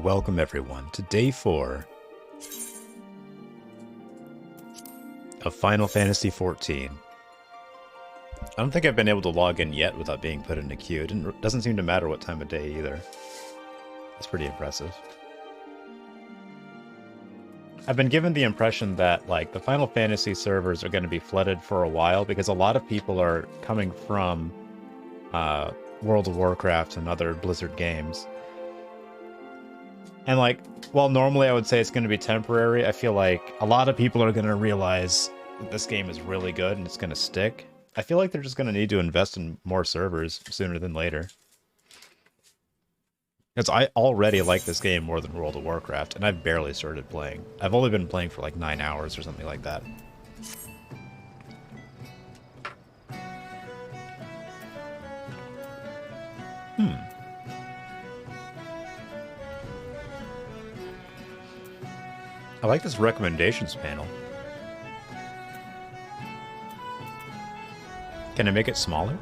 welcome everyone to day 4 of Final Fantasy XIV. I don't think I've been able to log in yet without being put in a queue. It doesn't seem to matter what time of day either. It's pretty impressive. I've been given the impression that, like, the Final Fantasy servers are going to be flooded for a while because a lot of people are coming from World of Warcraft and other Blizzard games. And, like, while normally I would say it's going to be temporary, I feel like a lot of people are going to realize that this game is really good and it's going to stick. I feel like they're just going to need to invest in more servers sooner than later. Because I already like this game more than World of Warcraft, and I've barely started playing. I've only been playing for like 9 hours or something like that. I like this recommendations panel. Can I make it smaller?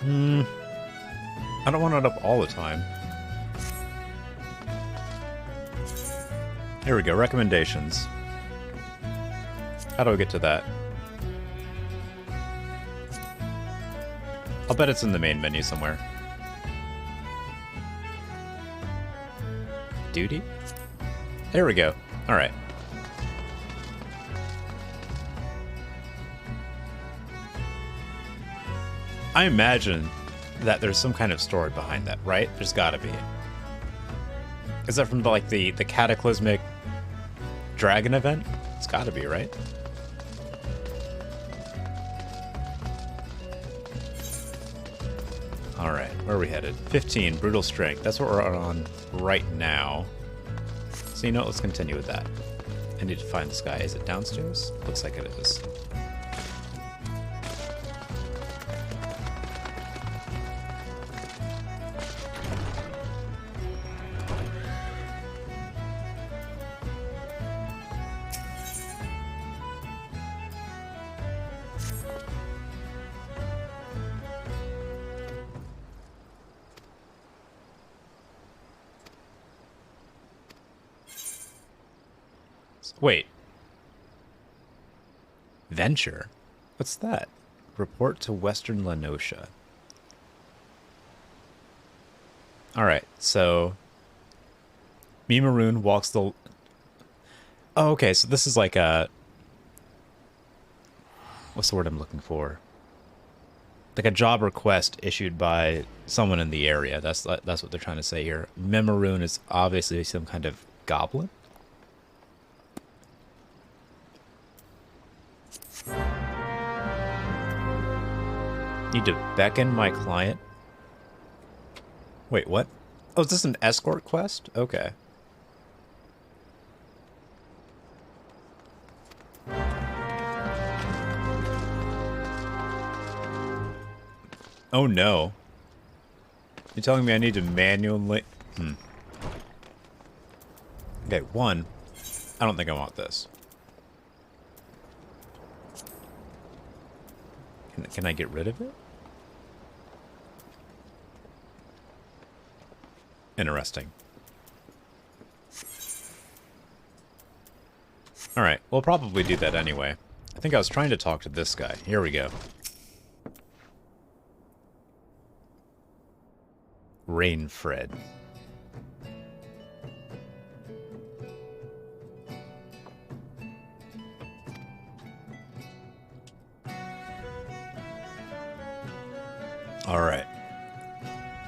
I don't want it up all the time. Here we go, recommendations. How do I get to that? I'll bet it's in the main menu somewhere. Duty? There we go. Alright. I imagine that there's some kind of story behind that, right? There's gotta be. Is that from like the cataclysmic dragon event? It's gotta be, right? Alright, where are we headed? 15, brutal strength. That's what we're on right now. So you know what, let's continue with that. I need to find this guy. Is it downstairs? Looks like it is. Wait. Venture? What's that? Report to Western Lenosha. Alright, so Mimaroon walks the... Oh, okay, so this is like a... What's the word I'm looking for? Like a job request issued by someone in the area. That's what they're trying to say here. Mimaroon is obviously some kind of goblin? Need to beckon my client? Wait, what? Oh, is this an escort quest? Okay. Oh no. You're telling me I need to manually... Okay, one. I don't think I want this. Can I get rid of it? Interesting. Alright, we'll probably do that anyway. I think I was trying to talk to this guy. Here we go. Rainfred. Alright.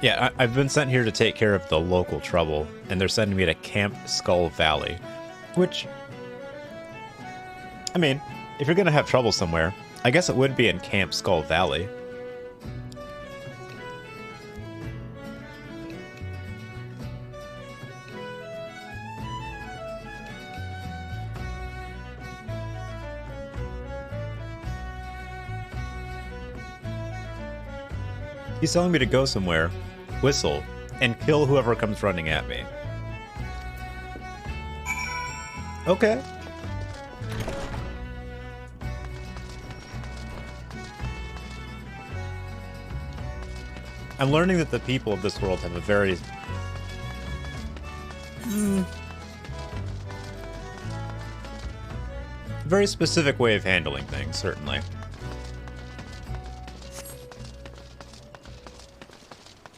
Yeah, I've been sent here to take care of the local trouble, and they're sending me to Camp Skull Valley. Which... I mean, if you're gonna have trouble somewhere, I guess it would be in Camp Skull Valley. He's telling me to go somewhere, whistle, and kill whoever comes running at me. Okay. I'm learning that the people of this world have a very... very specific way of handling things, certainly.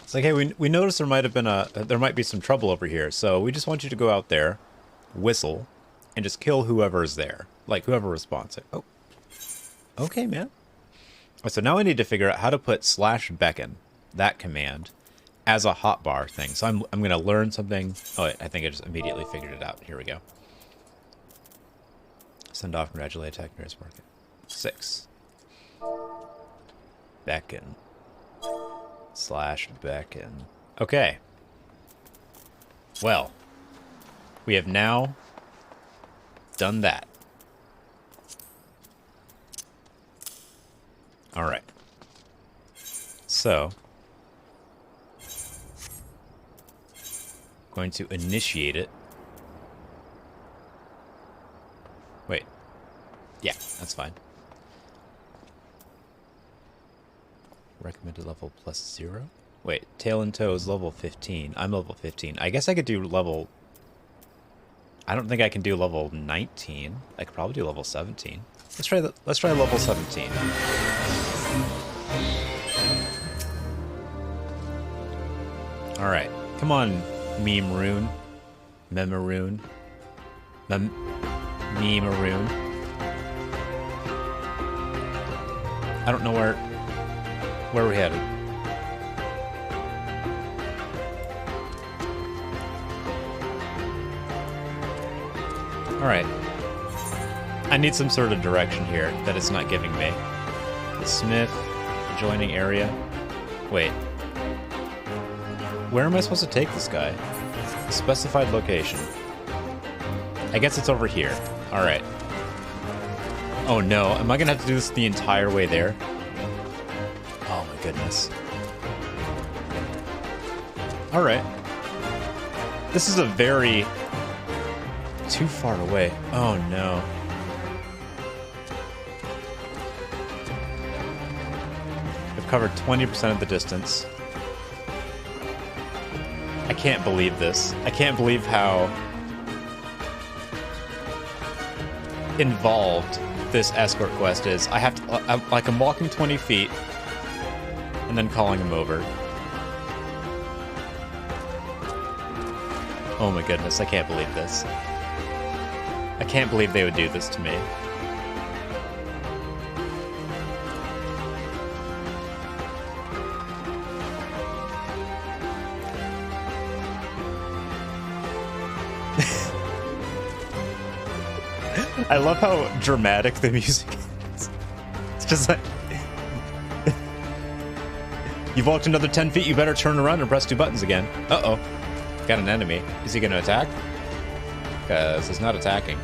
It's like, hey, we noticed there might have been there might be some trouble over here, so we just want you to go out there, whistle, and just kill whoever is there. Like, whoever responds. Oh. Okay, man. So now I need to figure out how to put /beckon, that command, as a hotbar thing. So I'm going to learn something. Oh, I think I just immediately figured it out. Here we go. Send off, congratulate, attack, nearest market. 6. Beckon. /beckon. Okay. Well, we have now done that. All right. So, going to initiate it. Wait. Yeah, that's fine. Recommended level +0? Wait, tail and toe is level 15. I'm level 15. I guess I could do level... I don't think I can do level 19. I could probably do level 17. Let's try level 17. All right. Come on, meme rune. Memeroon. Memeroon. I don't know where we're headed. All right. I need some sort of direction here that it's not giving me. The smith, adjoining area. Wait. Where am I supposed to take this guy? Specified location. I guess it's over here. All right. Oh no, am I gonna have to do this the entire way there? Oh my goodness. All right. This is a very... too far away. Oh no. I've covered 20% of the distance. I can't believe this. I can't believe how involved this escort quest is. I have to, I'm walking 20 feet and then calling him over. Oh my goodness, I can't believe this. I can't believe they would do this to me. I love how dramatic the music is. It's just like... You've walked another 10 feet, you better turn around and press 2 buttons again. Uh-oh. Got an enemy. Is he gonna attack? Because he's not attacking.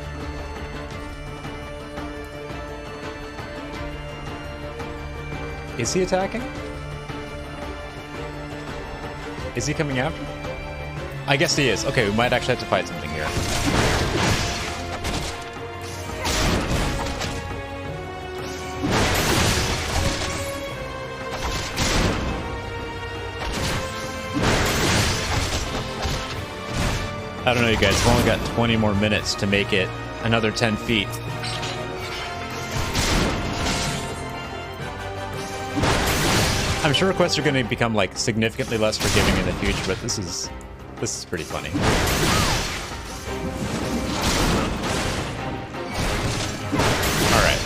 Is he attacking? Is he coming after? I guess he is. Okay, we might actually have to fight something here. I don't know, you guys. We've only got 20 more minutes to make it another 10 feet. I'm sure quests are going to become, like, significantly less forgiving in the future, but this is pretty funny. All right.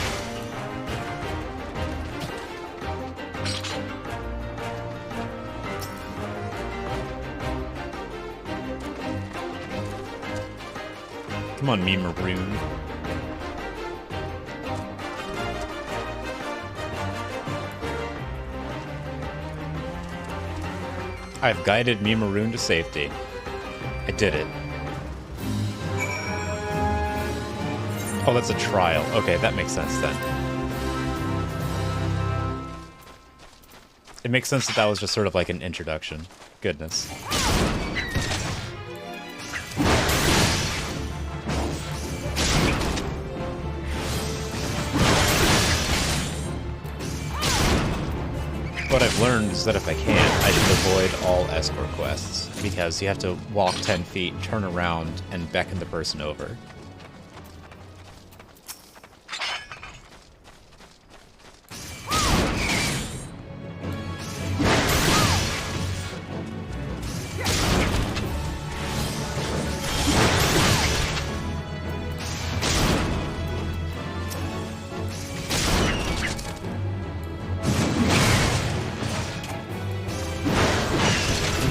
Come on, me maroon. I've guided me maroon to safety. I did it. Oh, that's a trial. Okay, that makes sense then. It makes sense that that was just sort of like an introduction. Goodness. What I've learned is that if I can, I should avoid all escort quests, because you have to walk 10 feet, turn around, and beckon the person over.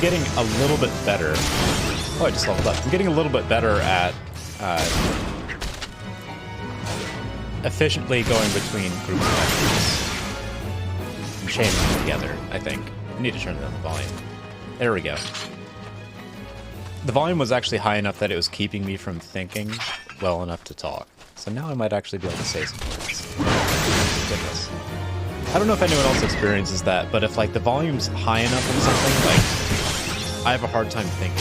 Getting a little bit better. Oh, I just leveled up. I'm getting a little bit better at efficiently going between groups of enemies and chaining them together, I think. I need to turn down the volume. There we go. The volume was actually high enough that it was keeping me from thinking well enough to talk. So now I might actually be able to say some words. Goodness. I don't know if anyone else experiences that, but if like the volume's high enough on something, like I have a hard time thinking.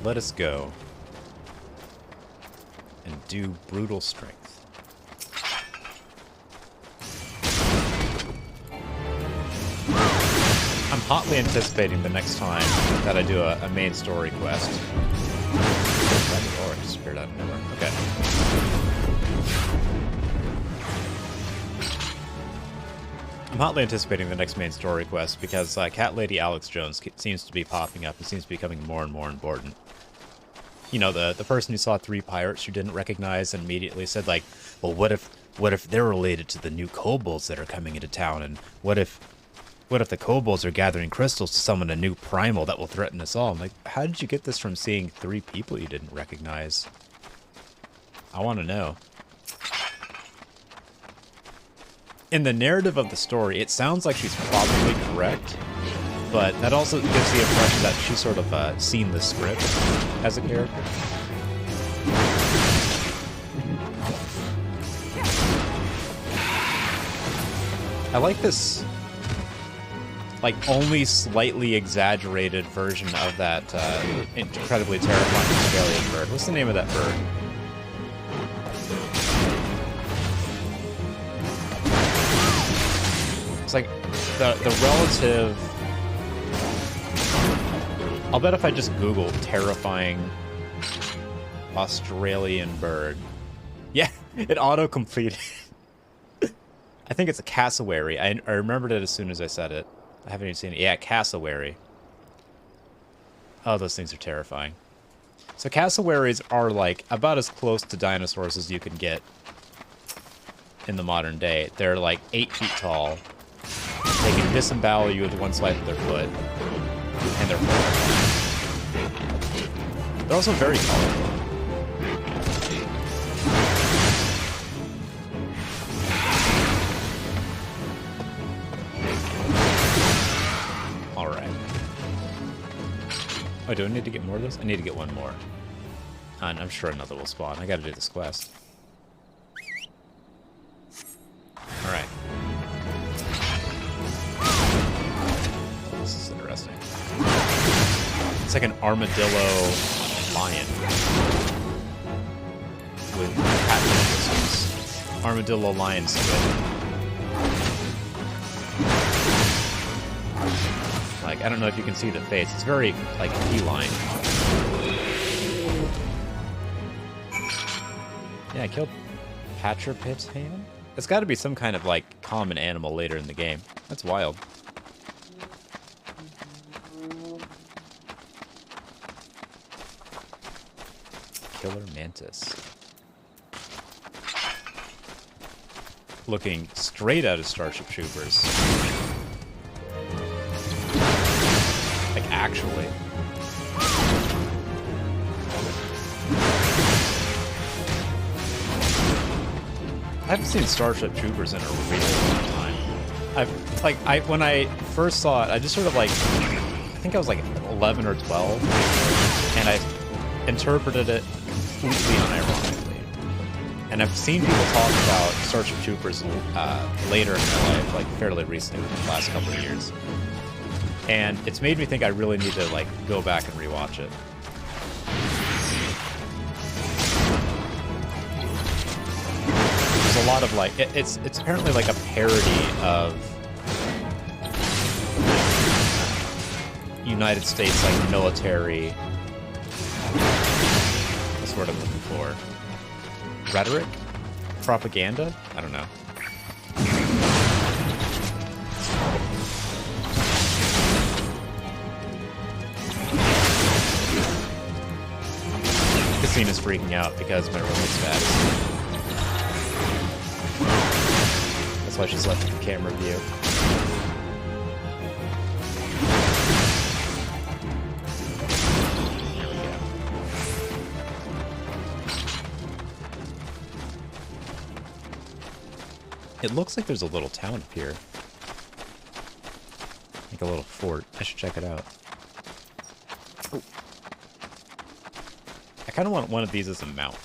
Let us go and do brutal strength. I'm hotly anticipating the next time that I do a main story quest. Oh, it disappeared out of nowhere. Okay. I'm hotly anticipating the next main story quest because Cat Lady Alex Jones seems to be popping up and seems to be becoming more and more important. You know, the person who saw 3 pirates you didn't recognize and immediately said, like, well, what if they're related to the new kobolds that are coming into town, and what if the kobolds are gathering crystals to summon a new primal that will threaten us all? I'm like, how did you get this from seeing 3 people you didn't recognize? I want to know. In the narrative of the story, it sounds like she's probably correct, but that also gives the impression that she's sort of seen the script as a character. I like this, like, only slightly exaggerated version of that incredibly terrifying Australian bird. What's the name of that bird? It's like the relative... I'll bet if I just Google terrifying Australian bird. Yeah, it auto-completed. I think it's a cassowary. I remembered it as soon as I said it. I haven't even seen it. Yeah, cassowary. Oh, those things are terrifying. So cassowaries are like about as close to dinosaurs as you can get in the modern day. They're like 8 feet tall. They can disembowel you with one swipe of their foot. And they're horrifying. They're also very colorful. Alright. Oh, do I need to get more of this? I need to get one more. And I'm sure another will spawn. I gotta do this quest. Alright. This is interesting. It's like an armadillo lion. With pattern crystals. Armadillo lion squid. Like, I don't know if you can see the face. It's very, like, feline. Yeah, I killed Patcher Pit's hand? It's got to be some kind of, like, common animal later in the game. That's wild. Killer Mantis. Looking straight out of Starship Troopers. Like, actually. I haven't seen Starship Troopers in a really long time. When I first saw it, I just sort of like, I think I was like 11 or 12, and I interpreted it completely unironically. And I've seen people talk about Starship Troopers later in my life, like fairly recently, within the last couple of years. And it's made me think I really need to, like, go back and rewatch it. a lot of like it's apparently like a parody of United States like military. That's what I'm looking for. Rhetoric? Propaganda? I don't know. Casina's freaking out because my roommate's bad. That's why she's left the camera view. There we go. It looks like there's a little town up here. Like a little fort. I should check it out. Oh. I kind of want one of these as a mount.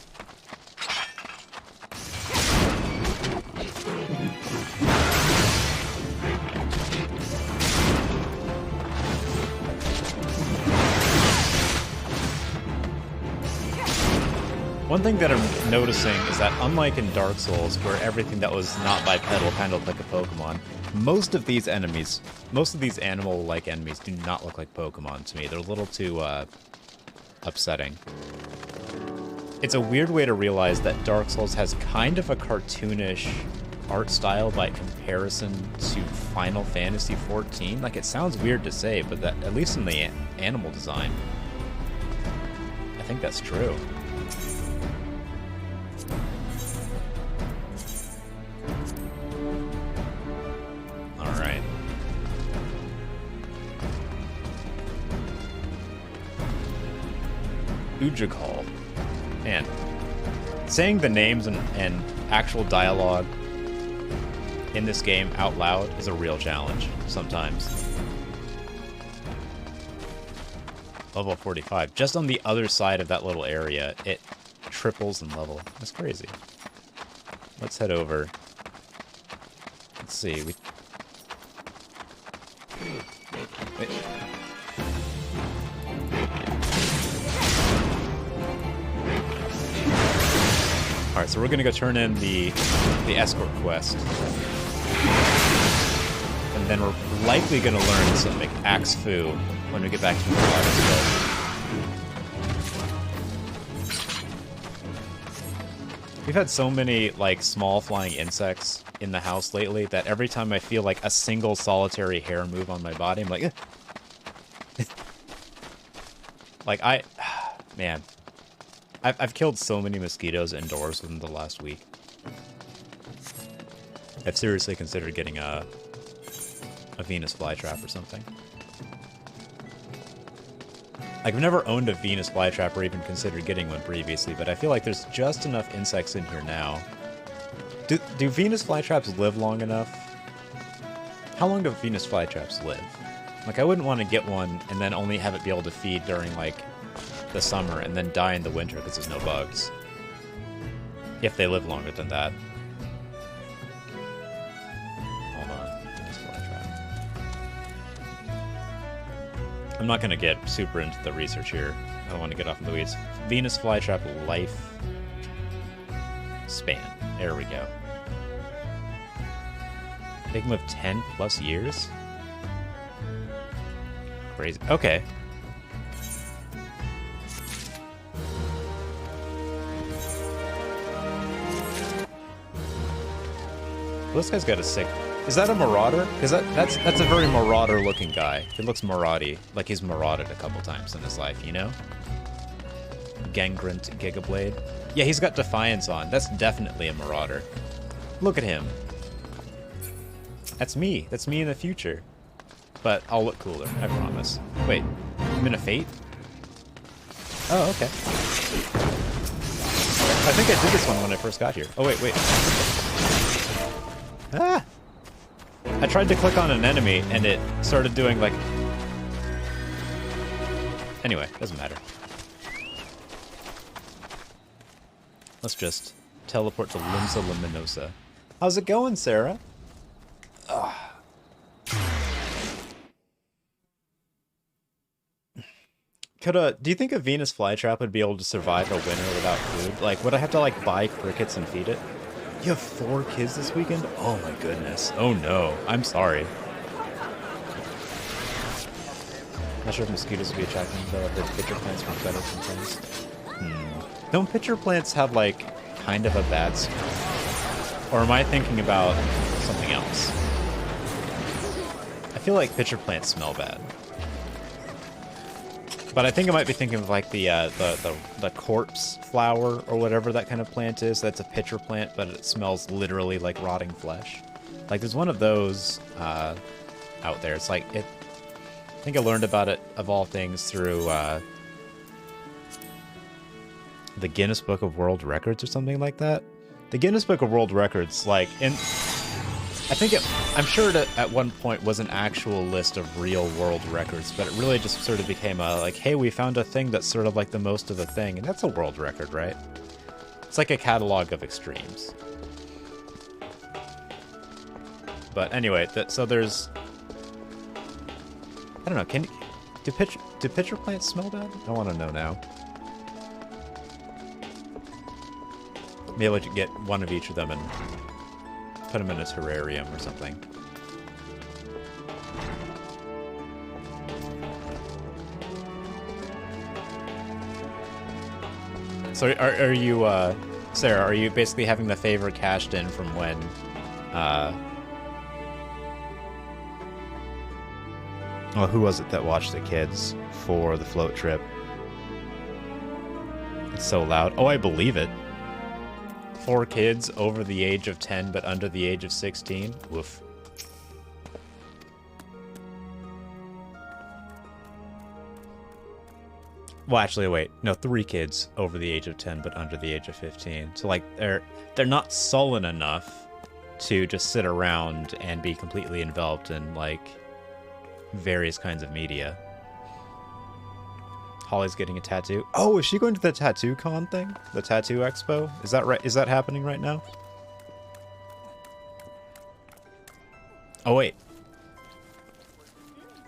One thing that I'm noticing is that unlike in Dark Souls, where everything that was not bipedal kind of looked like a Pokemon, most of these enemies, most of these animal-like enemies do not look like Pokemon to me. They're a little too, upsetting. It's a weird way to realize that Dark Souls has kind of a cartoonish art style by comparison to Final Fantasy XIV. Like, it sounds weird to say, but that, at least in the animal design, I think that's true. Alright. Ujigal. Man, saying the names and actual dialogue in this game out loud is a real challenge sometimes. Level 45. Just on the other side of that little area, it triples in level. That's crazy. Let's head over. Let's see. Wait. Alright, so we're gonna go turn in the escort quest. And then we're likely gonna learn some like Axe Fu when we get back to the We've had so many like small flying insects in the house lately that every time I feel like a single solitary hair move on my body, I'm like, like man. I've killed so many mosquitoes indoors within the last week. I've seriously considered getting a Venus flytrap or something. Like, I've never owned a Venus flytrap or even considered getting one previously, but I feel like there's just enough insects in here now. Do Venus flytraps live long enough? How long do Venus flytraps live? Like, I wouldn't want to get one and then only have it be able to feed during, like, the summer and then die in the winter because there's no bugs. If they live longer than that. Hold on. Venus flytrap. I'm not going to get super into the research here. I don't want to get off in the weeds. Venus flytrap life span. There we go. They can live 10 plus years? Crazy. Okay. Well, this guy's got a sick... Is that a marauder? Because that's a very marauder-looking guy. He looks maraudy, like he's marauded a couple times in his life, you know? Gangrant Gigablade. Yeah, he's got Defiance on. That's definitely a marauder. Look at him. That's me. That's me in the future. But I'll look cooler, I promise. Wait, I'm in a Fate? Oh, okay. I think I did this one when I first got here. Oh, wait. Ah! I tried to click on an enemy, and it started doing, like... Anyway, doesn't matter. Let's just teleport to Limsa Luminosa. How's it going, Sarah? Ugh. Do you think a Venus flytrap would be able to survive a winter without food? Like, would I have to, like, buy crickets and feed it? You have 4 kids this weekend? Oh my goodness. Oh no. I'm sorry. Not sure if mosquitoes will be attracting, though. I've heard pitcher plants work better sometimes. Don't pitcher plants have, like, kind of a bad smell? Or am I thinking about something else? I feel like pitcher plants smell bad. But I think I might be thinking of, like, the corpse flower or whatever that kind of plant is. That's a pitcher plant, but it smells literally like rotting flesh. Like, there's one of those out there. It's like, I think I learned about it, of all things, through the Guinness Book of World Records or something like that. The Guinness Book of World Records, like, I'm sure it at one point was an actual list of real world records, but it really just sort of became a, like, hey, we found a thing that's sort of like the most of a thing, and that's a world record, right? It's like a catalog of extremes. But anyway, so there's... I don't know, do pitcher plants smell bad? I want to know now. Maybe I'll get one of each of them and put them in a terrarium or something. So are you, Sarah, are you basically having the favor cashed in from when, well, who was it that watched the kids for the float trip? It's so loud. Oh, I believe it. 4 kids over the age of 10 but under the age of 16. Woof. Well, actually, wait. No, 3 kids over the age of 10 but under the age of 15. So, like, they're not sullen enough to just sit around and be completely enveloped in, like, various kinds of media. Holly's getting a tattoo. Oh, is she going to the tattoo con thing? The tattoo expo? Is that right? Is that happening right now? Oh, wait.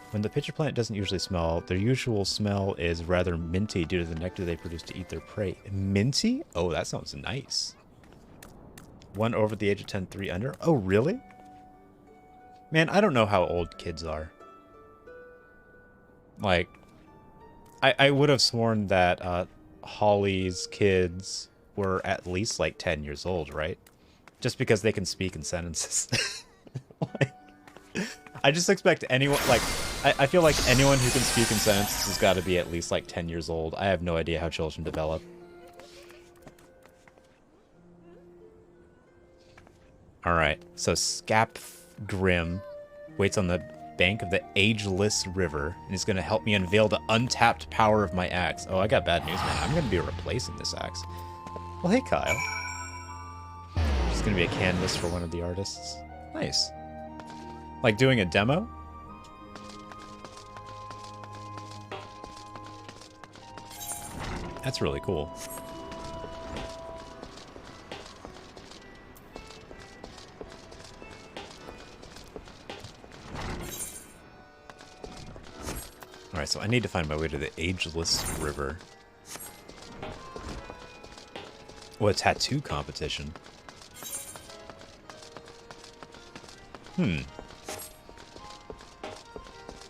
When the pitcher plant doesn't usually smell, their usual smell is rather minty due to the nectar they produce to eat their prey. Minty? Oh, that sounds nice. 1 over the age of 10, 3 under? Oh, really? Man, I don't know how old kids are. Like... I would have sworn that Holly's kids were at least like 10 years old, right? Just because they can speak in sentences. Like, I just expect anyone, like, I feel like anyone who can speak in sentences has got to be at least like 10 years old. I have no idea how children develop. Alright, so Scapgrim waits on the bank of the ageless river and is going to help me unveil the untapped power of my axe. Oh, I got bad news, man. I'm going to be replacing this axe. Well, hey, Kyle. Just going to be a canvas for one of the artists. Nice. Like doing a demo? That's really cool. Alright, so I need to find my way to the ageless river. Oh, a tattoo competition. Man,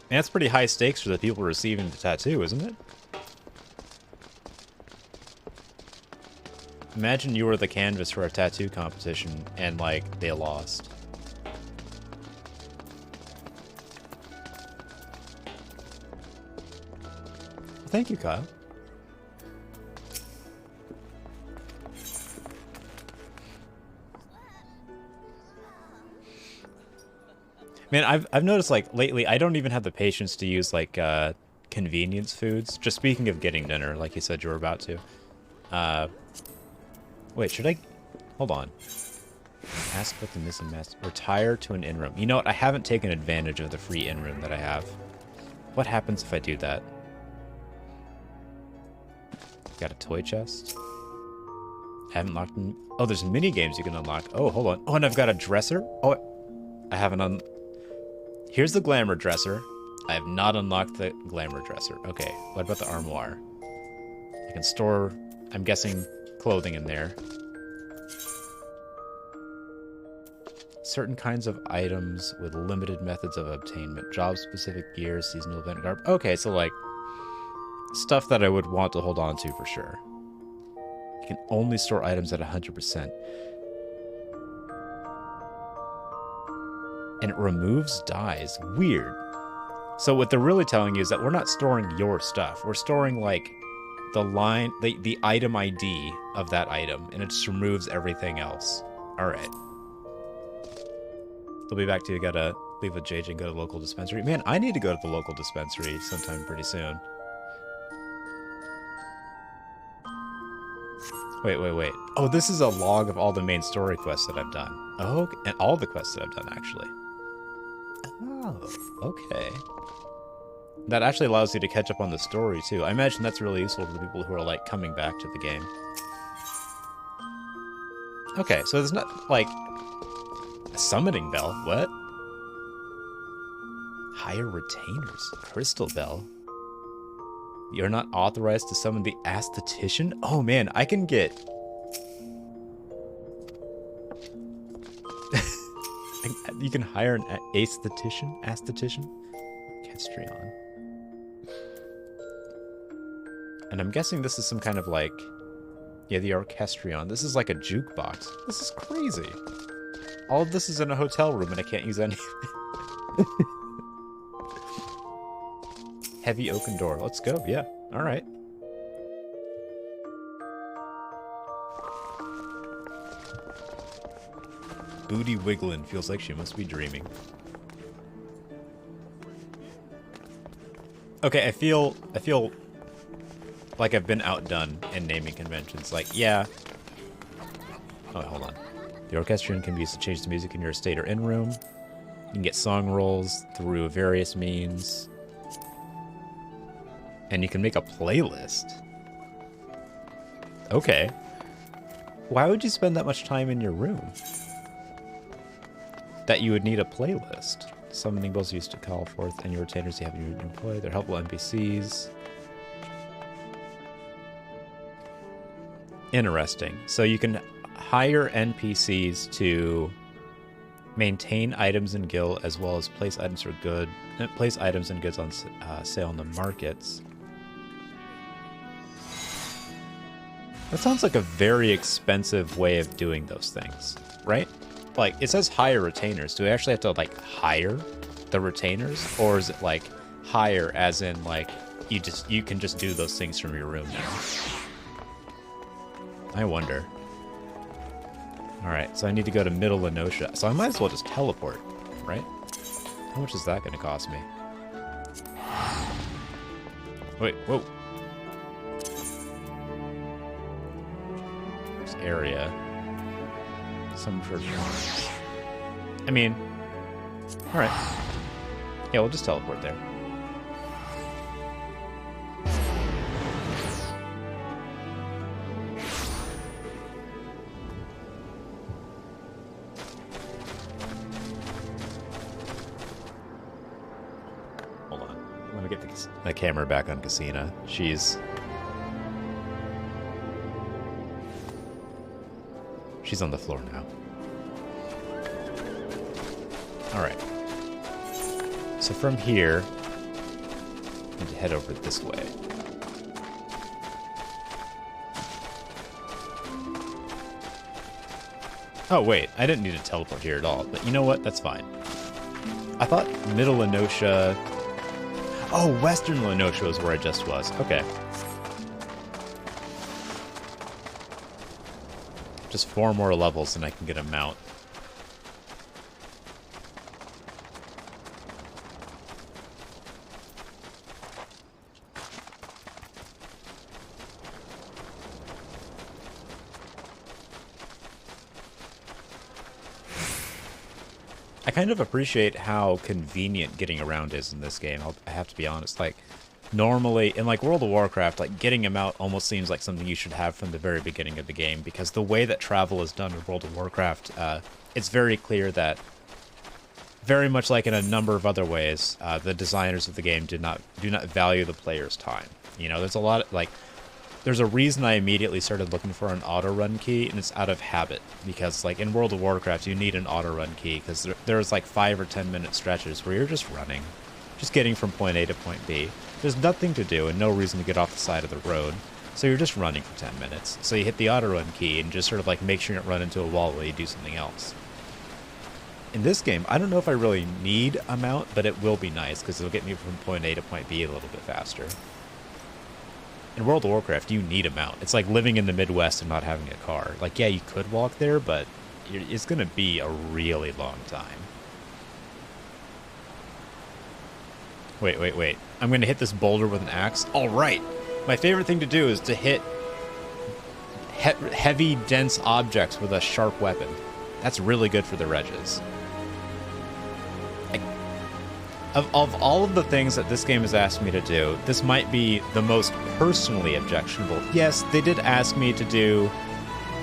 that's pretty high stakes for the people receiving the tattoo, isn't it? Imagine you were the canvas for a tattoo competition and, like, they lost. Thank you, Kyle. Man, I've noticed, like, lately I don't even have the patience to use, like, convenience foods. Just speaking of getting dinner, like you said you were about to. Wait, should I... Hold on. Ask what the missing master... Retire to an in-room. You know what? I haven't taken advantage of the free in-room that I have. What happens if I do that? Got a toy chest. Haven't locked in... Oh, there's mini games you can unlock. Oh, hold on. Oh, and I've got a dresser. Oh, I haven't Here's the glamour dresser. I have not unlocked the glamour dresser. Okay, what about the armoire? I can store, I'm guessing, clothing in there. Certain kinds of items with limited methods of obtainment. Job-specific gear, seasonal event garb. Okay, so like stuff that I would want to hold on to for sure. You can only store items at 100%. And it removes dyes. Weird. So what they're really telling you is that we're not storing your stuff. We're storing like the item ID of that item, and it just removes everything else. All right. They'll be back to you. Gotta leave with JJ and go to the local dispensary. Man, I need to go to the local dispensary sometime pretty soon. Wait. Oh, this is a log of all the main story quests that I've done. Oh, and all the quests that I've done, actually. Oh, okay. That actually allows you to catch up on the story, too. I imagine that's really useful for the people who are, like, coming back to the game. Okay, so there's not, like, a summoning bell. What? Hire retainers. Crystal bell. You're not authorized to summon the aesthetician? Oh, man, I can get... You can hire an aesthetician? Aesthetician? Kestrion. And I'm guessing this is some kind of like... Yeah, the Orchestrion. This is like a jukebox. This is crazy. All of this is in a hotel room and I can't use any of it. Heavy oaken door. Let's go. Yeah. Alright. Booty wiggling. Feels like she must be dreaming. Okay, I feel like I've been outdone in naming conventions. Like, yeah. Oh, hold on. The Orchestrion can be used to change the music in your estate or in-room. You can get song rolls through various means. And you can make a playlist. Okay. Why would you spend that much time in your room? That you would need a playlist. Summoning bells used to call forth any retainers you have in your employ. They're helpful NPCs. Interesting. So you can hire NPCs to maintain items in guild, as well as place items and goods on sale in the markets. That sounds like a very expensive way of doing those things, right? Like, it says hire retainers. Do we actually have to, like, hire the retainers? Or is it, like, hire as in, like, you can just do those things from your room now? I wonder. Alright, so I need to go to Middle Lenosha. So I might as well just teleport, right? How much is that going to cost me? Wait, whoa. This area. Some church. I mean, alright. Yeah, we'll just teleport there. Hold on. Let me get the camera back on Cassina. She's on the floor now. Alright. So from here, I need to head over this way. Oh, wait. I didn't need to teleport here at all. But you know what? That's fine. I thought Middle Lenosha... Oh, Western Lenosha is where I just was. Okay. Just 4 more levels and I can get a mount. I kind of appreciate how convenient getting around is in this game. I have to be honest. Like, normally, in like World of Warcraft, like getting a mount almost seems like something you should have from the very beginning of the game, because the way that travel is done in World of Warcraft, it's very clear that, very much like in a number of other ways, the designers of the game do not value the player's time. You know, there's a lot of, like, there's a reason I immediately started looking for an auto run key, and it's out of habit. Because like in World of Warcraft, you need an auto run key because there's like 5 or 10 minute stretches where you're just running, just getting from point A to point B. There's nothing to do and no reason to get off the side of the road. So you're just running for 10 minutes. So you hit the auto run key and just sort of like make sure you don't run into a wall while you do something else. In this game, I don't know if I really need a mount, but it will be nice because it'll get me from point A to point B a little bit faster. In World of Warcraft, you need a mount. It's like living in the Midwest and not having a car. Like, yeah, you could walk there, but it's going to be a really long time. Wait. I'm going to hit this boulder with an axe. All right. My favorite thing to do is to hit heavy, dense objects with a sharp weapon. That's really good for the Reges. Of all of the things that this game has asked me to do, this might be the most personally objectionable. Yes, they did ask me to do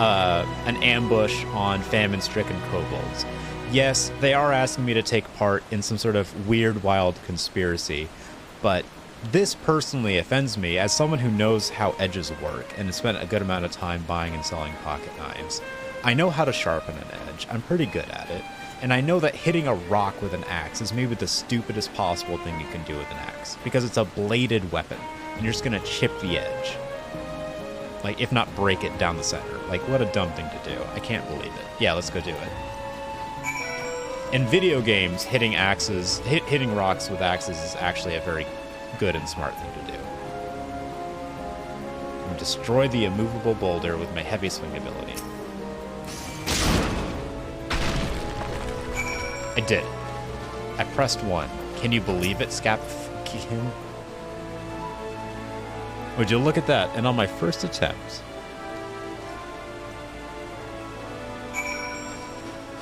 an ambush on famine-stricken kobolds. Yes, they are asking me to take part in some sort of weird, wild conspiracy. But this personally offends me as someone who knows how edges work and has spent a good amount of time buying and selling pocket knives. I know how to sharpen an edge. I'm pretty good at it. And I know that hitting a rock with an axe is maybe the stupidest possible thing you can do with an axe, because it's a bladed weapon, and you're just going to chip the edge. Like, if not break it down the center. Like, what a dumb thing to do. I can't believe it. Yeah, let's go do it. In video games, hitting rocks with axes is actually a very good and smart thing to do. I'm going to destroy the immovable boulder with my heavy swing ability. I did. I pressed 1. Can you believe it, Scap? Would you look at that? And on my first attempt...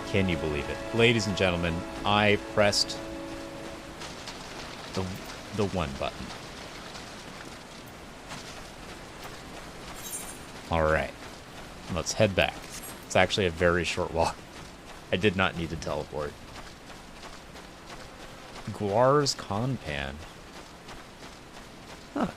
Can you believe it? Ladies and gentlemen, I pressed the 1 button. Alright. Let's head back. It's actually a very short walk. I did not need to teleport. Guar's Conpan. Huh.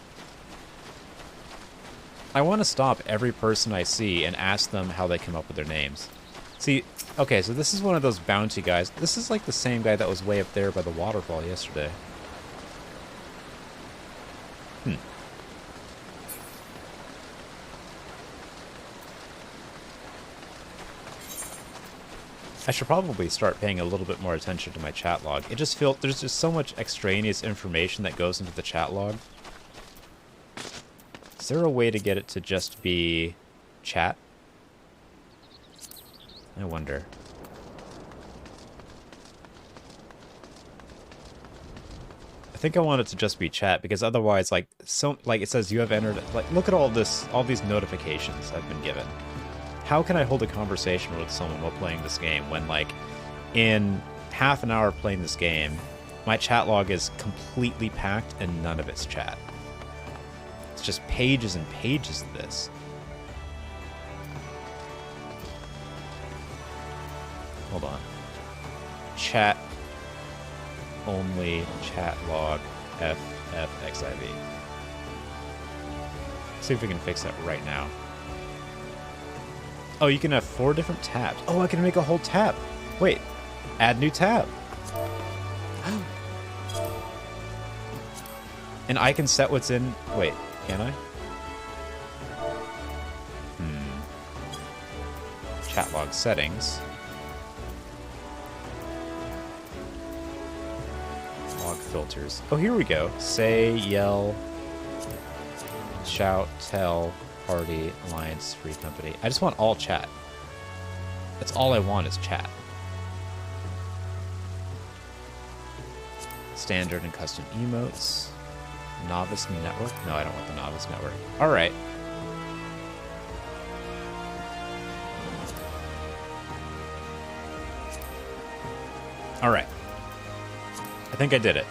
I want to stop every person I see and ask them how they come up with their names. See, okay, so this is one of those bounty guys. This is like the same guy that was way up there by the waterfall yesterday. I should probably start paying a little bit more attention to my chat log. It just feels there's just so much extraneous information that goes into the chat log. Is there a way to get it to just be chat? I wonder. I think I want it to just be chat because otherwise, like it says you have entered. Like, look at all these notifications I've been given. How can I hold a conversation with someone while playing this game when, like, in half an hour playing this game, my chat log is completely packed and none of it's chat? It's just pages and pages of this. Hold on. Chat only chat log FFXIV. See if we can fix that right now. Oh, you can have 4 different tabs. Oh, I can make a whole tab. Wait, add new tab. And I can set what's in... Wait, can I? Chat log settings. Log filters. Oh, here we go. Say, yell, shout, tell... Party, alliance, free company. I just want all chat. That's all I want is chat. Standard and custom emotes. Novice network? No, I don't want the novice network. Alright. Alright. I think I did it.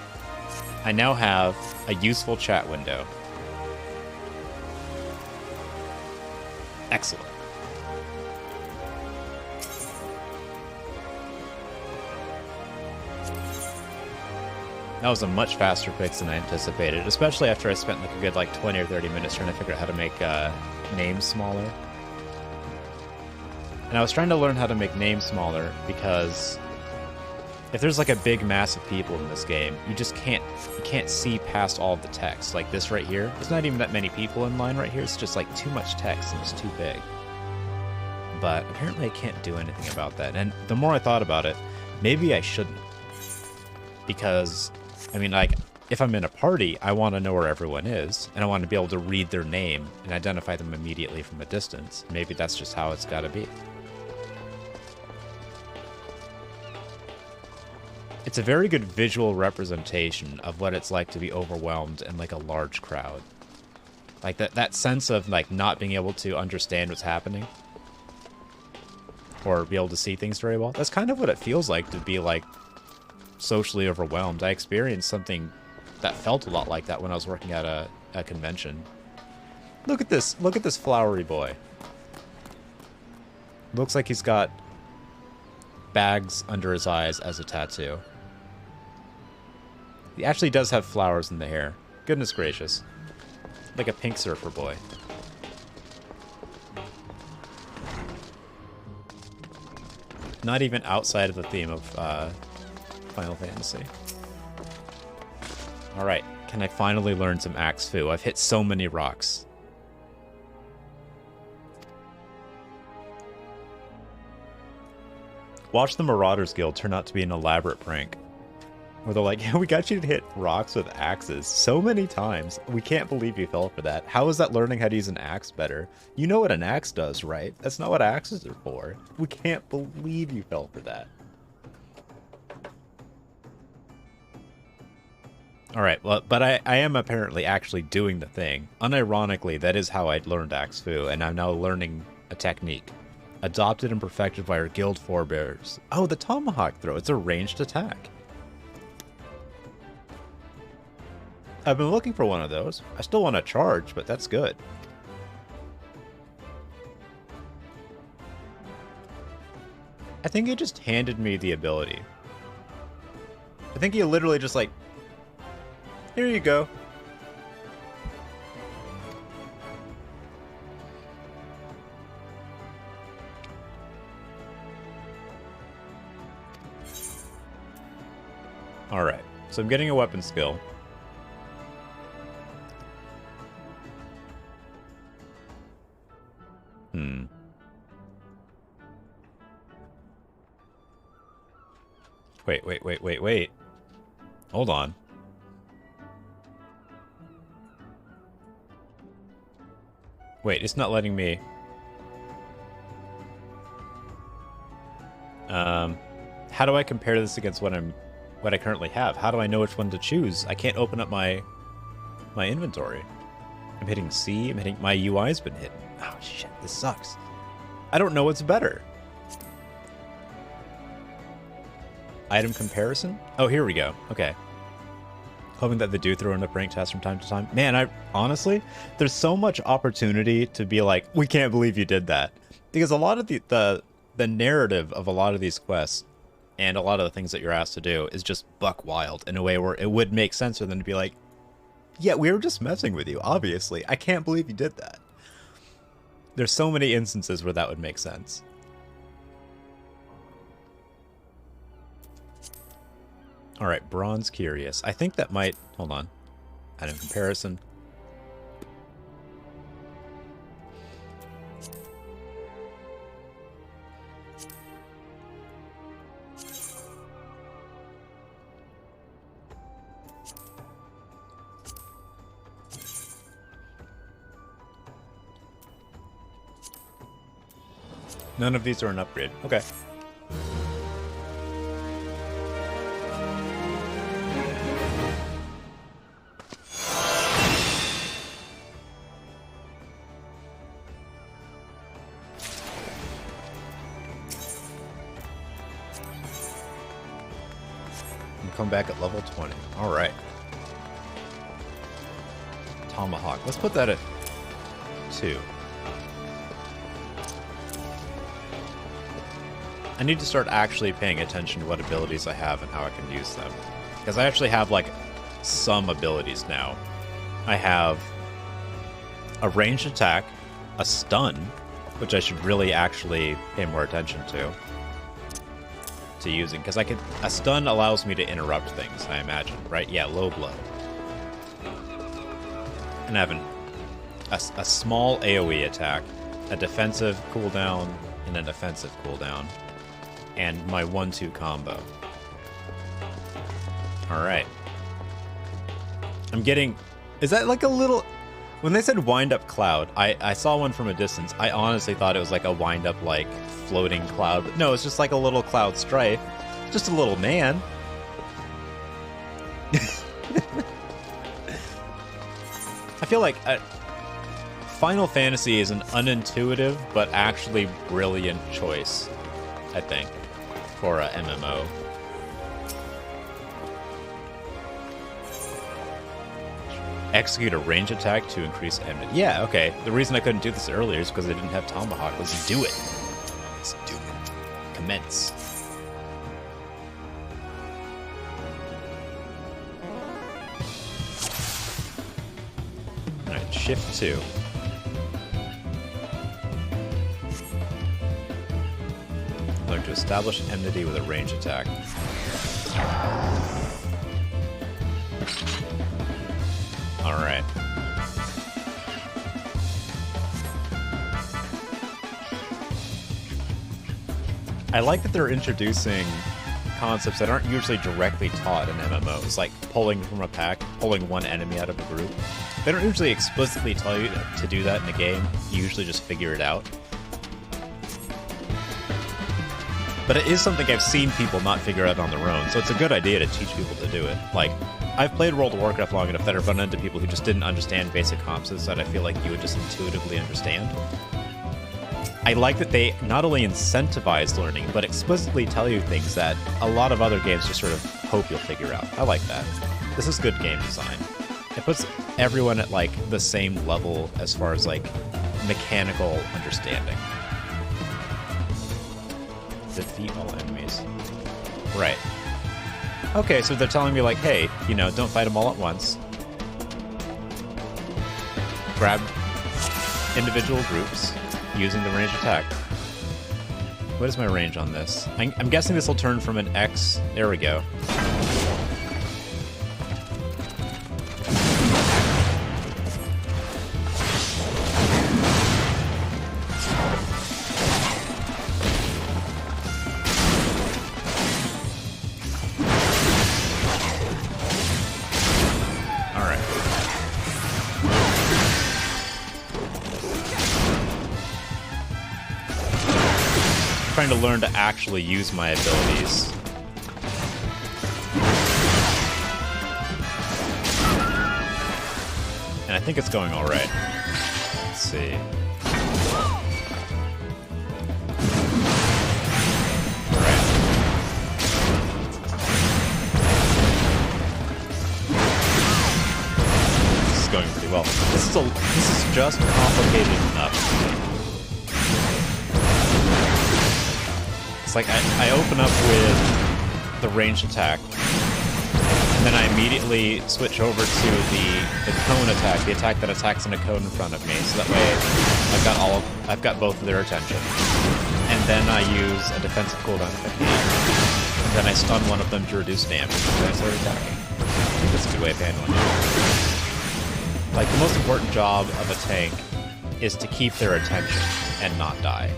I now have a useful chat window. Excellent. That was a much faster fix than I anticipated, especially after I spent like a good 20 or 30 minutes trying to figure out how to make names smaller. And I was trying to learn how to make names smaller because if there's like a big mass of people in this game, you just can't see past all of the text. Like this right here, there's not even that many people in line right here. It's just like too much text and it's too big. But apparently I can't do anything about that. And the more I thought about it, maybe I shouldn't. Because, I mean, like, if I'm in a party, I want to know where everyone is, and I want to be able to read their name and identify them immediately from a distance. Maybe that's just how it's got to be. It's a very good visual representation of what it's like to be overwhelmed in like a large crowd. Like that sense of like not being able to understand what's happening or be able to see things very well. That's kind of what it feels like to be like socially overwhelmed. I experienced something that felt a lot like that when I was working at a convention. Look at this flowery boy. Looks like he's got bags under his eyes as a tattoo. He actually does have flowers in the hair. Goodness gracious. Like a pink surfer boy. Not even outside of the theme of Final Fantasy. Alright, can I finally learn some Axe Fu? I've hit so many rocks. Watch the Marauders Guild turn out to be an elaborate prank. Where they're like, yeah, we got you to hit rocks with axes so many times. We can't believe you fell for that. How is that learning how to use an axe better? You know what an axe does, right? That's not what axes are for. We can't believe you fell for that. Alright, well, but I am apparently actually doing the thing. Unironically, that is how I learned Axe Fu, and I'm now learning a technique. Adopted and perfected by our guild forebears. Oh, the tomahawk throw. It's a ranged attack. I've been looking for one of those. I still want to charge, but that's good. I think he just handed me the ability. I think he literally just like, here you go. Alright, so I'm getting a weapon skill. Wait. Hold on. Wait, it's not letting me... how do I compare this against what I currently have? How do I know which one to choose? I can't open up my inventory. I'm hitting C, my UI's been hidden. Oh shit, this sucks. I don't know what's better. Item comparison? Oh, here we go. Okay. Hoping that they do throw in a prank test from time to time. Man, honestly, there's so much opportunity to be like, we can't believe you did that. Because a lot of the narrative of a lot of these quests and a lot of the things that you're asked to do is just buck wild in a way where it would make sense for them to be like, yeah, we were just messing with you, obviously. I can't believe you did that. There's so many instances where that would make sense. Alright, Bronze Curious. I think that might... Hold on. Item comparison. None of these are an upgrade. Okay. Come back at level 20. Alright. Tomahawk. Let's put that at 2. I need to start actually paying attention to what abilities I have and how I can use them. Because I actually have, like, some abilities now. I have a ranged attack, a stun, which I should really actually pay more attention to using. Because a stun allows me to interrupt things, I imagine, right? Yeah, low blow. And I have a small AoE attack, a defensive cooldown, and an offensive cooldown. And my 1-2 combo. Alright. I'm getting... Is that like a little... When they said wind-up cloud, I saw one from a distance. I honestly thought it was like a wind-up, like, floating cloud. But no, it's just like a little cloud strife. Just a little man. I feel like Final Fantasy is an unintuitive but actually brilliant choice, I think, for a MMO. Execute a range attack to increase enmity. Yeah, okay. The reason I couldn't do this earlier is because I didn't have Tomahawk. Let's do it. Let's do it. Commence. Alright, shift 2. Learn to establish enmity with a range attack. Alright. I like that they're introducing concepts that aren't usually directly taught in MMOs, like pulling from a pack, pulling one enemy out of a group. They don't usually explicitly tell you to do that in the game. You usually just figure it out. But it is something I've seen people not figure out on their own, so it's a good idea to teach people to do it. Like, I've played World of Warcraft long enough that I've run into people who just didn't understand basic concepts that I feel like you would just intuitively understand. I like that they not only incentivize learning, but explicitly tell you things that a lot of other games just sort of hope you'll figure out. I like that. This is good game design. It puts everyone at, like, the same level as far as, like, mechanical understanding. Defeat all enemies. Right. Okay, so they're telling me, like, hey, you know, don't fight them all at once. Grab individual groups using the range attack. What is my range on this? I'm guessing this will turn from an X. There we go. Trying to learn to actually use my abilities. And I think it's going alright. Let's see. Alright. This is going pretty well. This is just complicated enough. Like, I open up with the ranged attack, and then I immediately switch over to the cone attack, the attack that attacks in a cone in front of me, so that way I've got both of their attention. And then I use a defensive cooldown if I can. And then I stun one of them to reduce damage, and then I start attacking. I think that's a good way of handling it. Like, the most important job of a tank is to keep their attention and not die.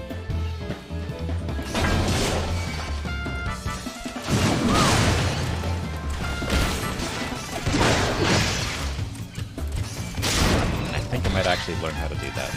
Might actually learn how to do that.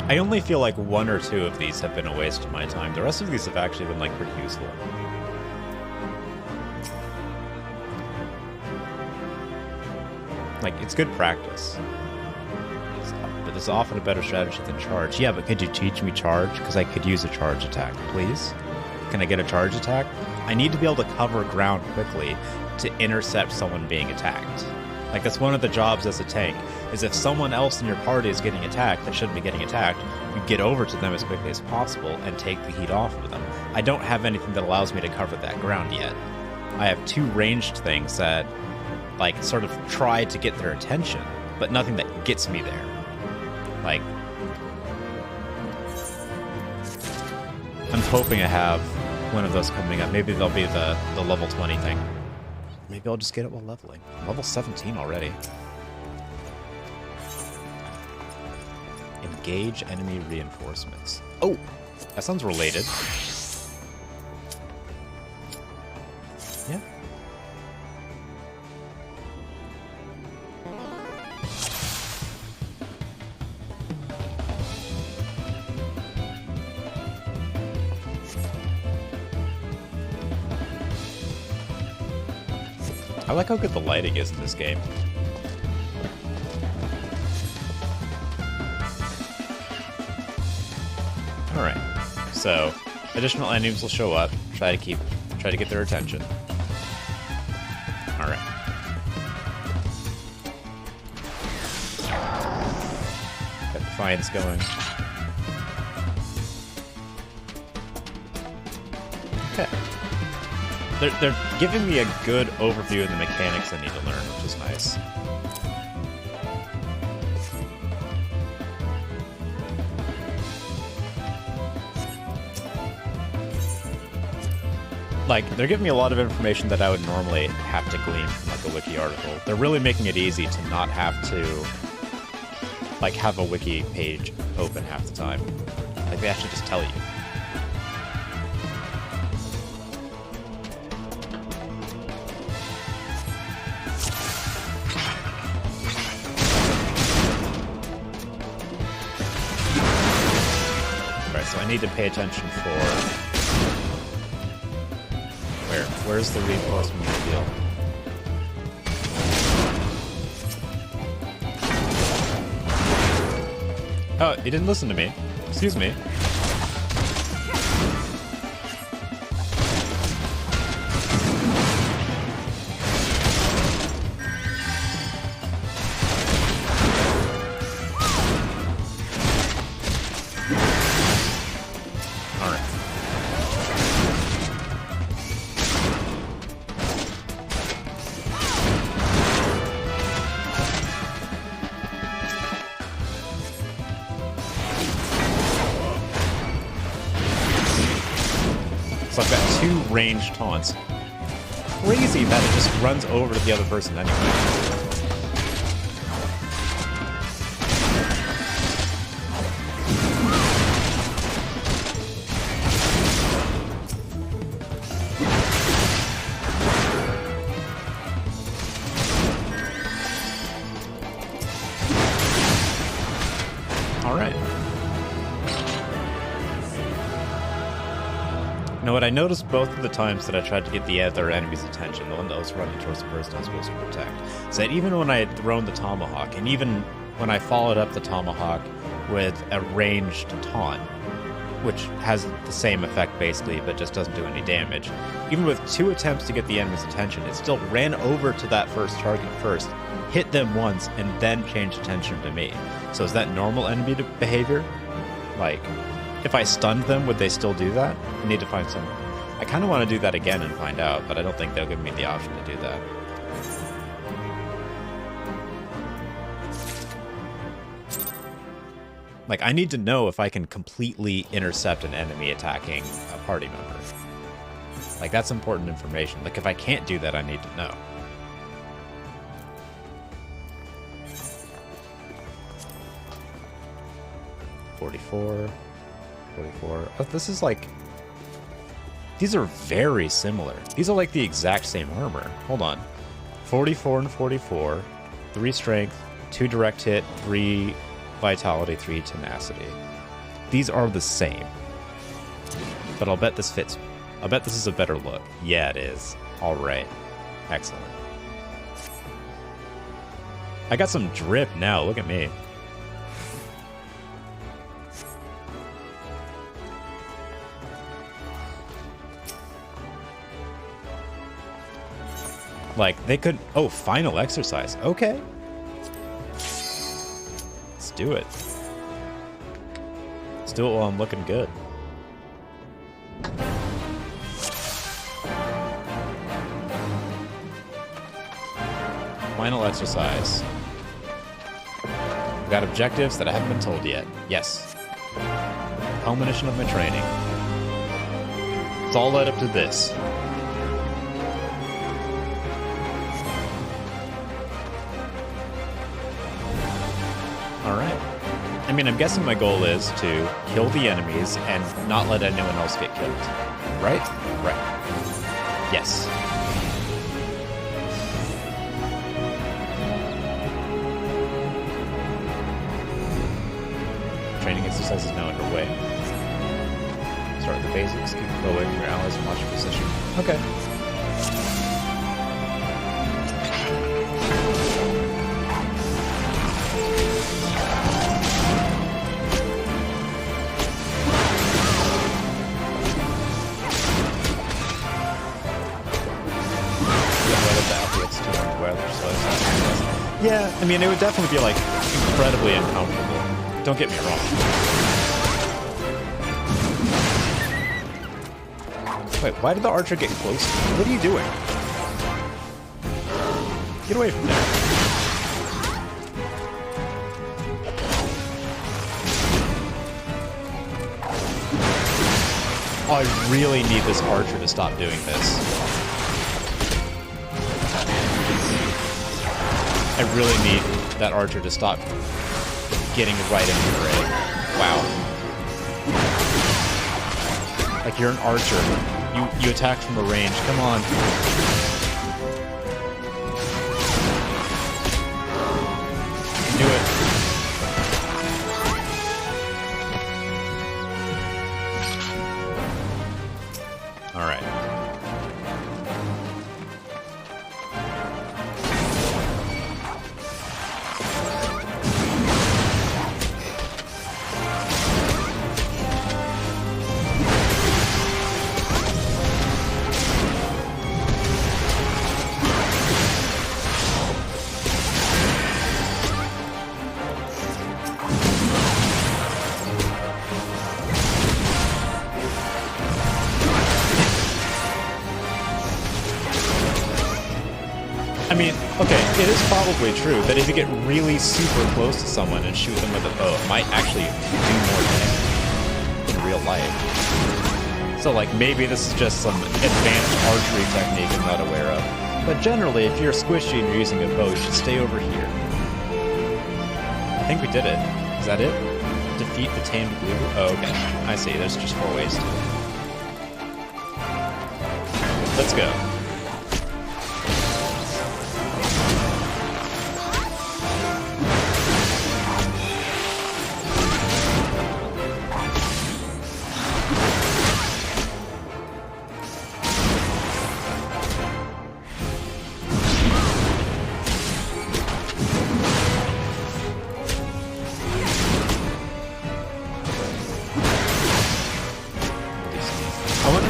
I only feel like one or two of these have been a waste of my time. The rest of these have actually been, like, pretty useful. Like, it's good practice. But it's often a better strategy than charge. Yeah, but could you teach me charge? Because I could use a charge attack, please. Can I get a charge attack? I need to be able to cover ground quickly to intercept someone being attacked. Like, that's one of the jobs as a tank, is if someone else in your party is getting attacked that shouldn't be getting attacked, you get over to them as quickly as possible and take the heat off of them. I don't have anything that allows me to cover that ground yet. I have 2 ranged things that, like, sort of try to get their attention, but nothing that gets me there. Like, I'm hoping I have one of those coming up. Maybe they'll be the level 20 thing. Maybe I'll just get it while leveling. I'm level 17 already. Engage enemy reinforcements. Oh, that sounds related. Yeah. I like how good the lighting is in this game. Alright, so additional enemies will show up. Try to get their attention. Alright. Got Defiance going. Okay. They're giving me a good overview of the mechanics I need to learn, which is nice. Like, they're giving me a lot of information that I would normally have to glean from, like, a wiki article. They're really making it easy to not have to, like, have a wiki page open half the time. Like, they actually just tell you. So I need to pay attention for where's the reinforcement field? Oh, he didn't listen to me. Excuse me. So I've got 2 ranged taunts. Crazy that it just runs over to the other person anyway. Now, what I noticed both of the times that I tried to get the other enemy's attention, the one that was running towards the person I was supposed to protect, is that even when I had thrown the tomahawk, and even when I followed up the tomahawk with a ranged taunt, which has the same effect basically, but just doesn't do any damage, even with 2 attempts to get the enemy's attention, it still ran over to that first target first, hit them once, and then changed attention to me. So is that normal enemy behavior? Like, if I stunned them, would they still do that? I need to find some. I kind of want to do that again and find out, but I don't think they'll give me the option to do that. Like, I need to know if I can completely intercept an enemy attacking a party member. Like, that's important information. Like, if I can't do that, I need to know. $44. Oh, this is like... These are very similar. These are like the exact same armor. Hold on. 44 and 44. 3 strength, 2 direct hit, 3 vitality, 3 tenacity. These are the same. But I'll bet this fits. I'll bet this is a better look. Yeah, it is. Alright. Excellent. I got some drip now. Look at me. Like, they could... Oh, final exercise. Okay. Let's do it. Let's do it while I'm looking good. Final exercise. I've got objectives that I haven't been told yet. Yes. Culmination of my training. It's all led up to this. Alright. I mean, I'm guessing my goal is to kill the enemies and not let anyone else get killed. Right? Right. Yes. Training exercise is now underway. Start with the basics. Keep the away from your allies and watch your position. Okay. Yeah, I mean, it would definitely be, like, incredibly uncomfortable. Don't get me wrong. Wait, why did the archer get close? What are you doing? Get away from there. Oh, I really need this archer to stop doing this. I really need that archer to stop getting right into the fray. Wow. Like, you're an archer. You attack from a range. Come on. Do it. All right. I mean, okay, it is probably true that if you get really super close to someone and shoot them with a bow, it might actually do more damage in real life. So, like, maybe this is just some advanced archery technique I'm not aware of. But generally, if you're squishy and you're using a bow, you should stay over here. I think we did it. Is that it? Defeat the tamed blue? Oh, okay. I see. There's just 4 ways to do it. Let's go.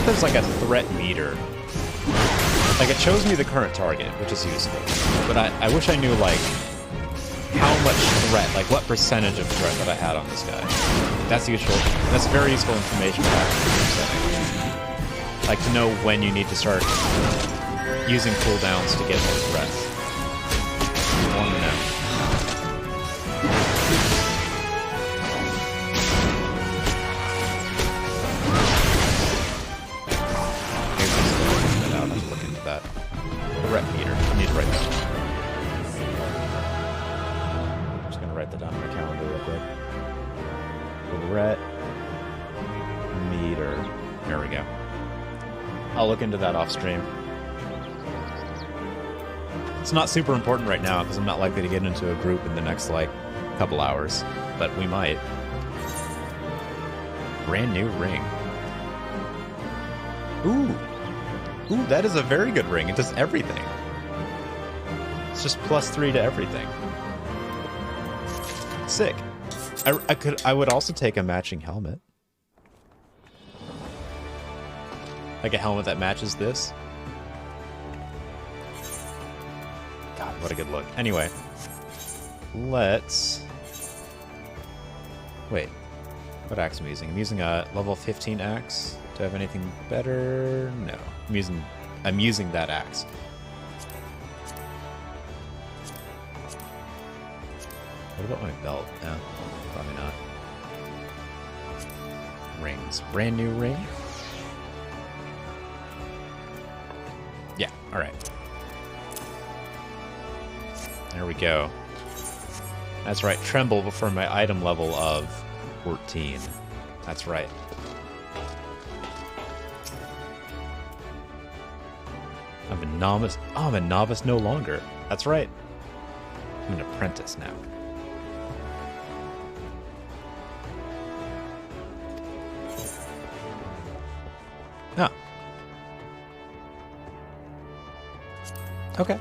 There's like a threat meter. Like, it shows me the current target, which is useful. But I wish I knew, like, how much threat, like what percentage of threat that I had on this guy. That's useful. That's very useful information to have. Like, to know when you need to start using cooldowns to get more threat. I want to know. Threat meter. I need to write that down. I'm just going to write that down on my calendar real quick. Threat meter. There we go. I'll look into that off stream. It's not super important right now because I'm not likely to get into a group in the next, like, couple hours. But we might. Brand new ring. Ooh. Ooh, that is a very good ring. It does everything. It's just +3 to everything. Sick. I would also take a matching helmet. Like a helmet that matches this. God, what a good look. Anyway, let's... Wait, what axe am I using? I'm using a level 15 axe. Do I have anything better? No. I'm using that axe. What about my belt? No, probably not. Rings. Brand new ring? Yeah, alright. There we go. That's right, tremble before my item level of 14. That's right. I'm a novice. Oh, I'm a novice no longer. That's right. I'm an apprentice now. Oh. Okay.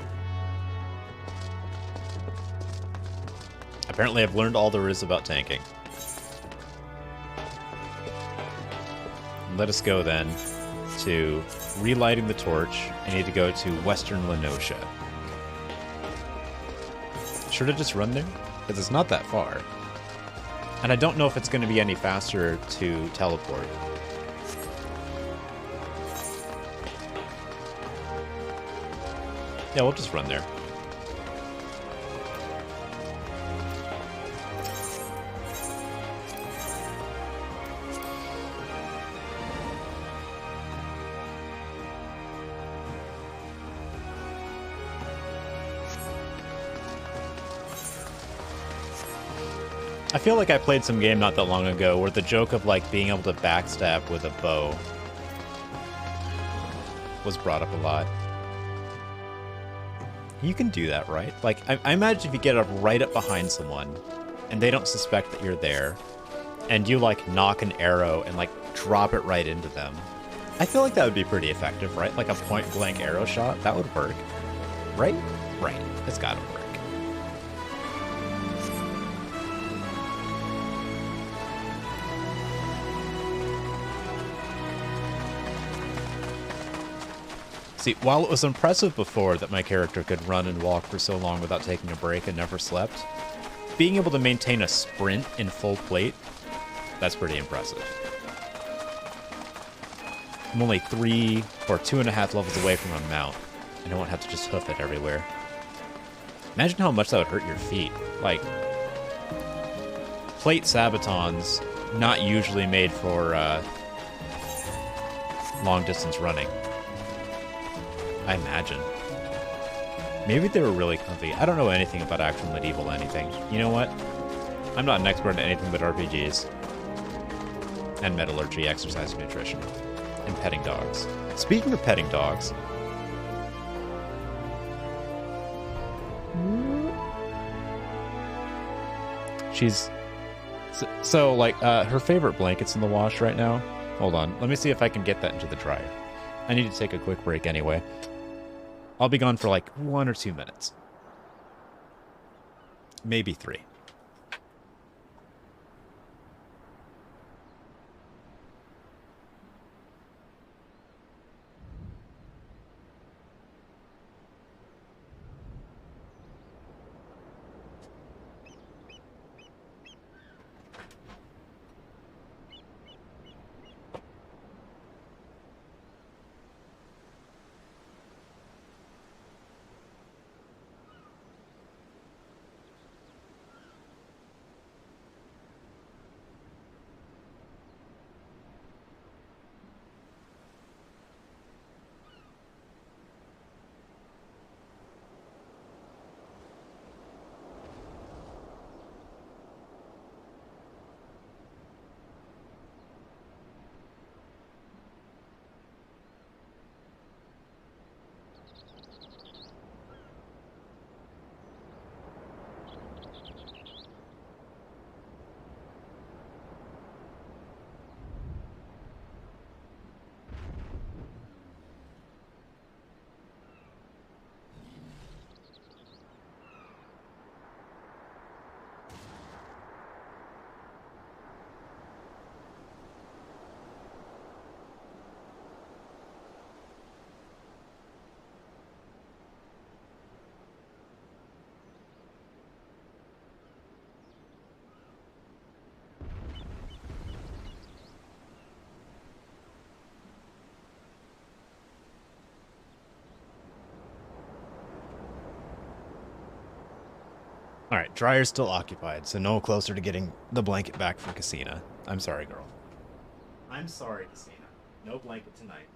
Apparently I've learned all there is about tanking. Let us go then to relighting the torch. I need to go to Western Lenosha. Should I just run there? Because it's not that far. And I don't know if it's going to be any faster to teleport. Yeah, we'll just run there. I feel like I played some game not that long ago where the joke of like being able to backstab with a bow was brought up a lot. You can do that, right? Like, I imagine if you get up right up behind someone and they don't suspect that you're there and you like knock an arrow and like drop it right into them. I feel like that would be pretty effective, right? Like a point blank arrow shot, that would work. Right? Right. It's gotta work. See, while it was impressive before that my character could run and walk for so long without taking a break and never slept, being able to maintain a sprint in full plate, that's pretty impressive. I'm only 3 or 2.5 levels away from a mount, and I won't have to just hoof it everywhere. Imagine how much that would hurt your feet. Like, plate sabatons, not usually made for long-distance running. I imagine. Maybe they were really comfy. I don't know anything about actual medieval anything. You know what? I'm not an expert in anything but RPGs. And metallurgy, exercise, and nutrition. And petting dogs. Speaking of petting dogs... She's... So, like, her favorite blanket's in the wash right now. Hold on. Let me see if I can get that into the dryer. I need to take a quick break anyway. I'll be gone for like 1 or 2 minutes. Maybe 3. Alright, dryer's still occupied, so no closer to getting the blanket back from Casina. I'm sorry, girl. I'm sorry, Casina. No blanket tonight.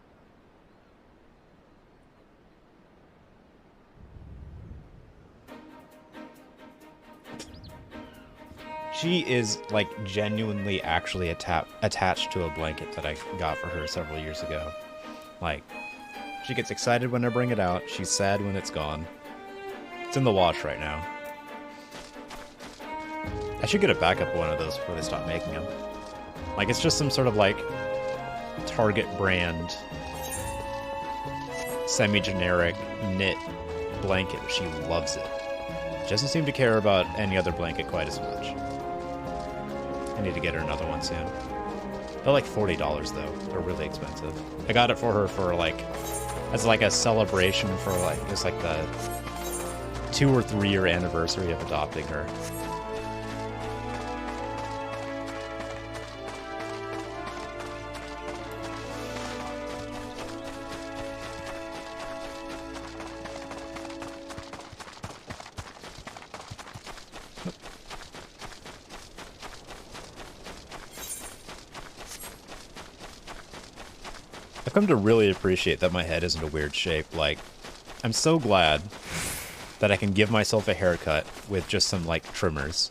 She is, like, genuinely actually attached to a blanket that I got for her several years ago. Like, she gets excited when I bring it out. She's sad when it's gone. It's in the wash right now. I should get a backup one of those before they stop making them. Like, it's just some sort of, like, Target brand, semi-generic knit blanket. She loves it. She doesn't seem to care about any other blanket quite as much. I need to get her another one soon. They're like $40 though. They're really expensive. I got it for her for like, as like a celebration for like, it's like the 2 or 3 year anniversary of adopting her. I've come to really appreciate that my head isn't a weird shape. Like, I'm so glad that I can give myself a haircut with just some, like, trimmers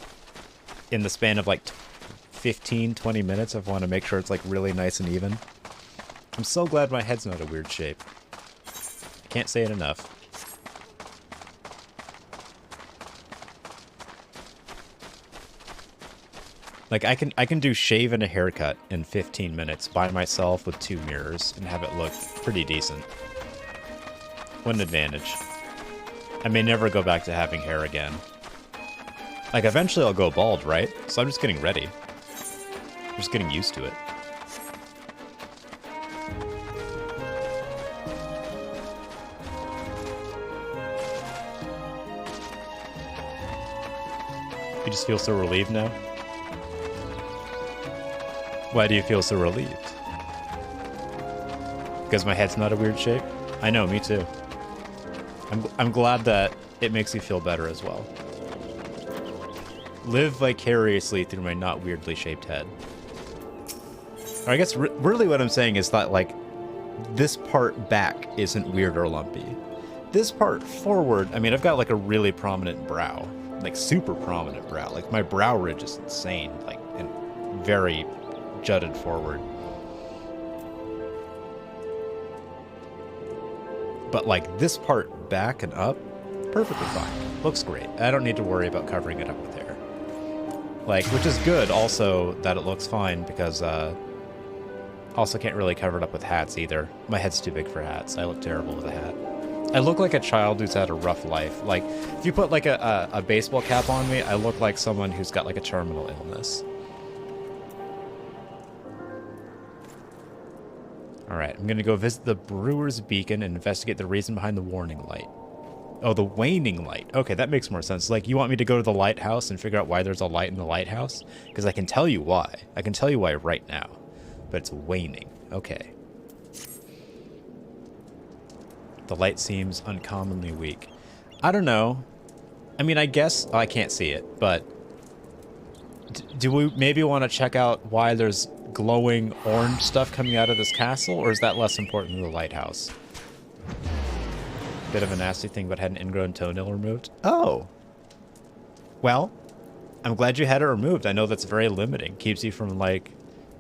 in the span of, like, 15, 20 minutes. I want to make sure it's, like, really nice and even. I'm so glad my head's not a weird shape. I can't say it enough. Like, I can do shave and a haircut in 15 minutes by myself with 2 mirrors and have it look pretty decent. What an advantage. I may never go back to having hair again. Like, eventually I'll go bald, right? So I'm just getting ready. I'm just getting used to it. You just feel so relieved now? Why do you feel so relieved? Because my head's not a weird shape? I know, me too. I'm glad that it makes you feel better as well. Live vicariously through my not weirdly shaped head. Or I guess really what I'm saying is that, like, this part back isn't weird or lumpy. This part forward, I mean, I've got, like, a really prominent brow. Like, super prominent brow. Like, my brow ridge is insane. Like, and very jutted forward. But like this part back and up, perfectly fine. Looks great. I don't need to worry about covering it up with hair. Like, which is good also that it looks fine because also can't really cover it up with hats either. My head's too big for hats. I look terrible with a hat. I look like a child who's had a rough life. Like, if you put like a baseball cap on me, I look like someone who's got like a terminal illness. Alright, I'm gonna go visit the Brewer's Beacon and investigate the reason behind the warning light. Oh, the waning light. Okay, that makes more sense. Like, you want me to go to the lighthouse and figure out why there's a light in the lighthouse? Because I can tell you why. I can tell you why right now. But it's waning. Okay. The light seems uncommonly weak. I don't know. I mean, I guess... Oh, I can't see it, but... Do we maybe want to check out why there's glowing orange stuff coming out of this castle, or is that less important than the lighthouse? Bit of a nasty thing, but had an ingrown toenail removed. Oh. Well, I'm glad you had it removed. I know that's very limiting. Keeps you from, like,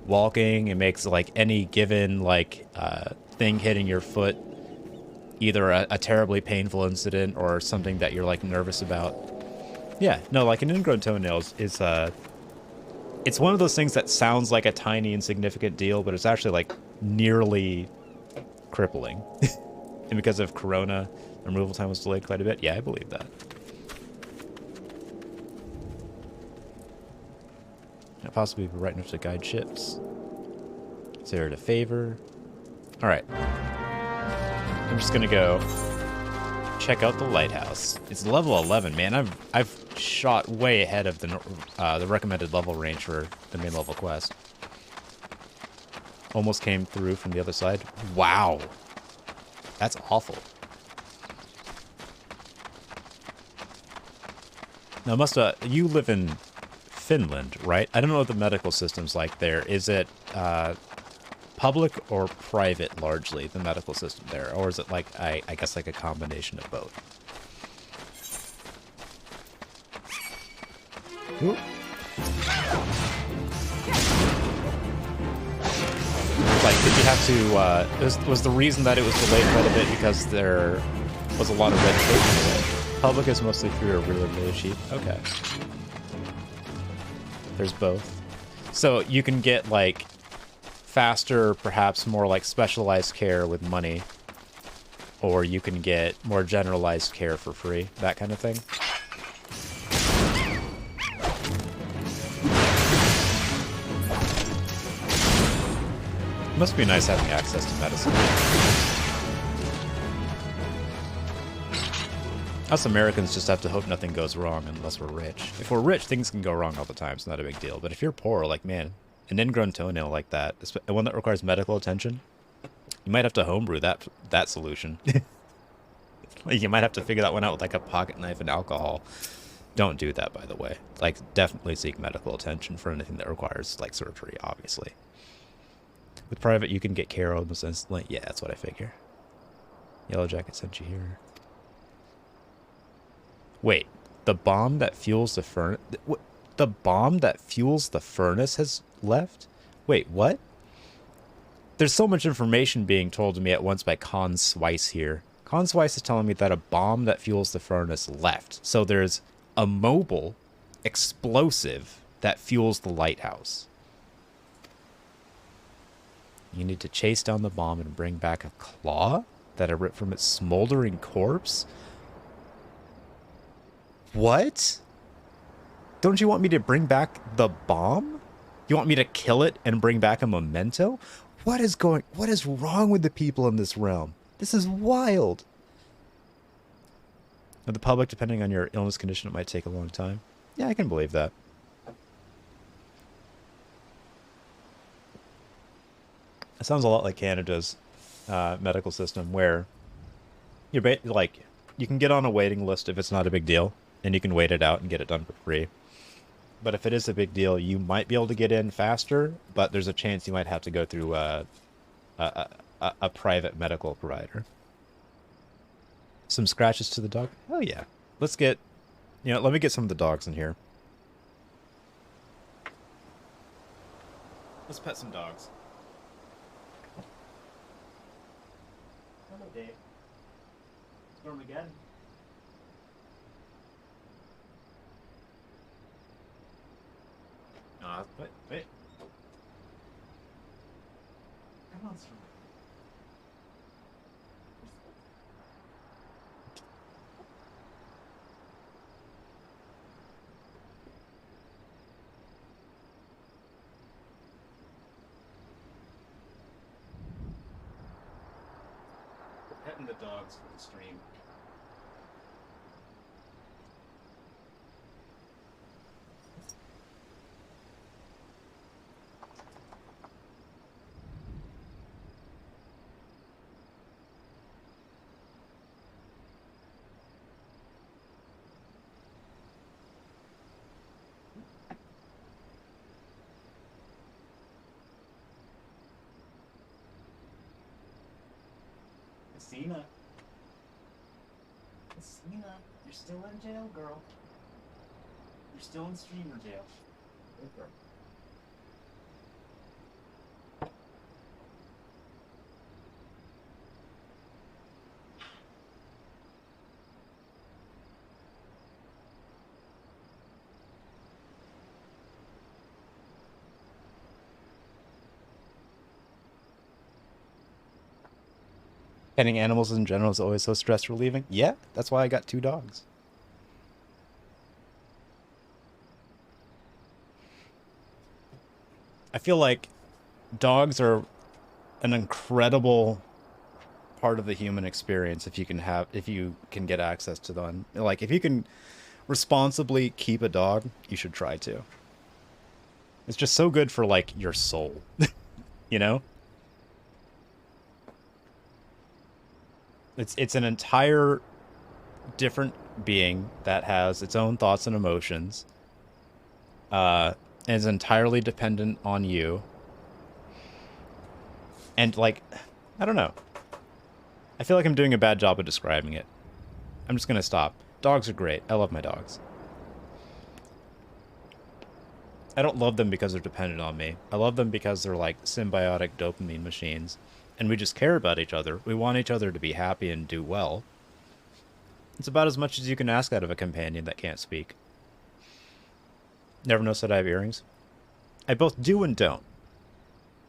walking. It makes, like, any given, like, thing hitting your foot either a terribly painful incident or something that you're, like, nervous about. Yeah, no, like, an ingrown toenail is it's one of those things that sounds like a tiny, insignificant deal, but it's actually, like, nearly crippling. And because of Corona, the removal time was delayed quite a bit. Yeah, I believe that. Can't possibly be right enough to guide ships. Zero to favor. All right. I'm just gonna go check out the lighthouse. It's level 11, man. I've shot way ahead of the recommended level range for the main level quest. Almost came through from the other side. Wow. That's awful. Now, you live in Finland, right? I don't know what the medical system's like there. Is it public or private, largely, the medical system there? Or is it like, I guess, like a combination of both? Ooh. Like, did you have to, was the reason that it was delayed quite a bit because there was a lot of red tape? Public is mostly free or really, really cheap. Okay. There's both. So you can get, like, faster, perhaps more, like, specialized care with money. Or you can get more generalized care for free. That kind of thing. It must be nice having access to medicine. Us Americans just have to hope nothing goes wrong unless we're rich. If we're rich, things can go wrong all the time. It's not a big deal. But if you're poor, like, man, an ingrown toenail like that, one that requires medical attention, you might have to homebrew that solution. Like, you might have to figure that one out with, like, a pocket knife and alcohol. Don't do that, by the way. Like, definitely seek medical attention for anything that requires, like, surgery, obviously. With private, you can get care almost instantly. Yeah, that's what I figure. Yellow Jacket sent you here. Wait, the bomb that fuels the furnace... The bomb that fuels the furnace has left? Wait, what? There's so much information being told to me at once by Con Swice here. Con Swice is telling me that a bomb that fuels the furnace left. So there's a mobile explosive that fuels the lighthouse. You need to chase down the bomb and bring back a claw that I ripped from its smoldering corpse? What? Don't you want me to bring back the bomb? You want me to kill it and bring back a memento? What is wrong with the people in this realm? This is wild. With the public, depending on your illness condition, it might take a long time. Yeah, I can believe that. It sounds a lot like Canada's medical system, where you're you can get on a waiting list if it's not a big deal, and you can wait it out and get it done for free. But if it is a big deal, you might be able to get in faster, but there's a chance you might have to go through a private medical provider. Some scratches to the dog? Oh yeah. Let's get, let me get some of the dogs in here. Let's pet some dogs. Hello, Dave. Storm again. Wait. Come on, Storm. We're petting the dogs for the stream. Casina, you're still in jail, girl. You're still in streamer jail. Good girl. Petting animals in general is always so stress relieving. Yeah, that's why I got 2 dogs. I feel like dogs are an incredible part of the human experience if you can get access to them. Like, if you can responsibly keep a dog, you should try to. It's just so good for, like, your soul. You know? It's an entire different being that has its own thoughts and emotions, and is entirely dependent on you. And, like, I don't know. I feel like I'm doing a bad job of describing it. I'm just gonna stop. Dogs are great. I love my dogs. I don't love them because they're dependent on me. I love them because they're like symbiotic dopamine machines. And we just care about each other. We want each other to be happy and do well. It's about as much as you can ask out of a companion that can't speak. Never noticed that I have earrings? I both do and don't.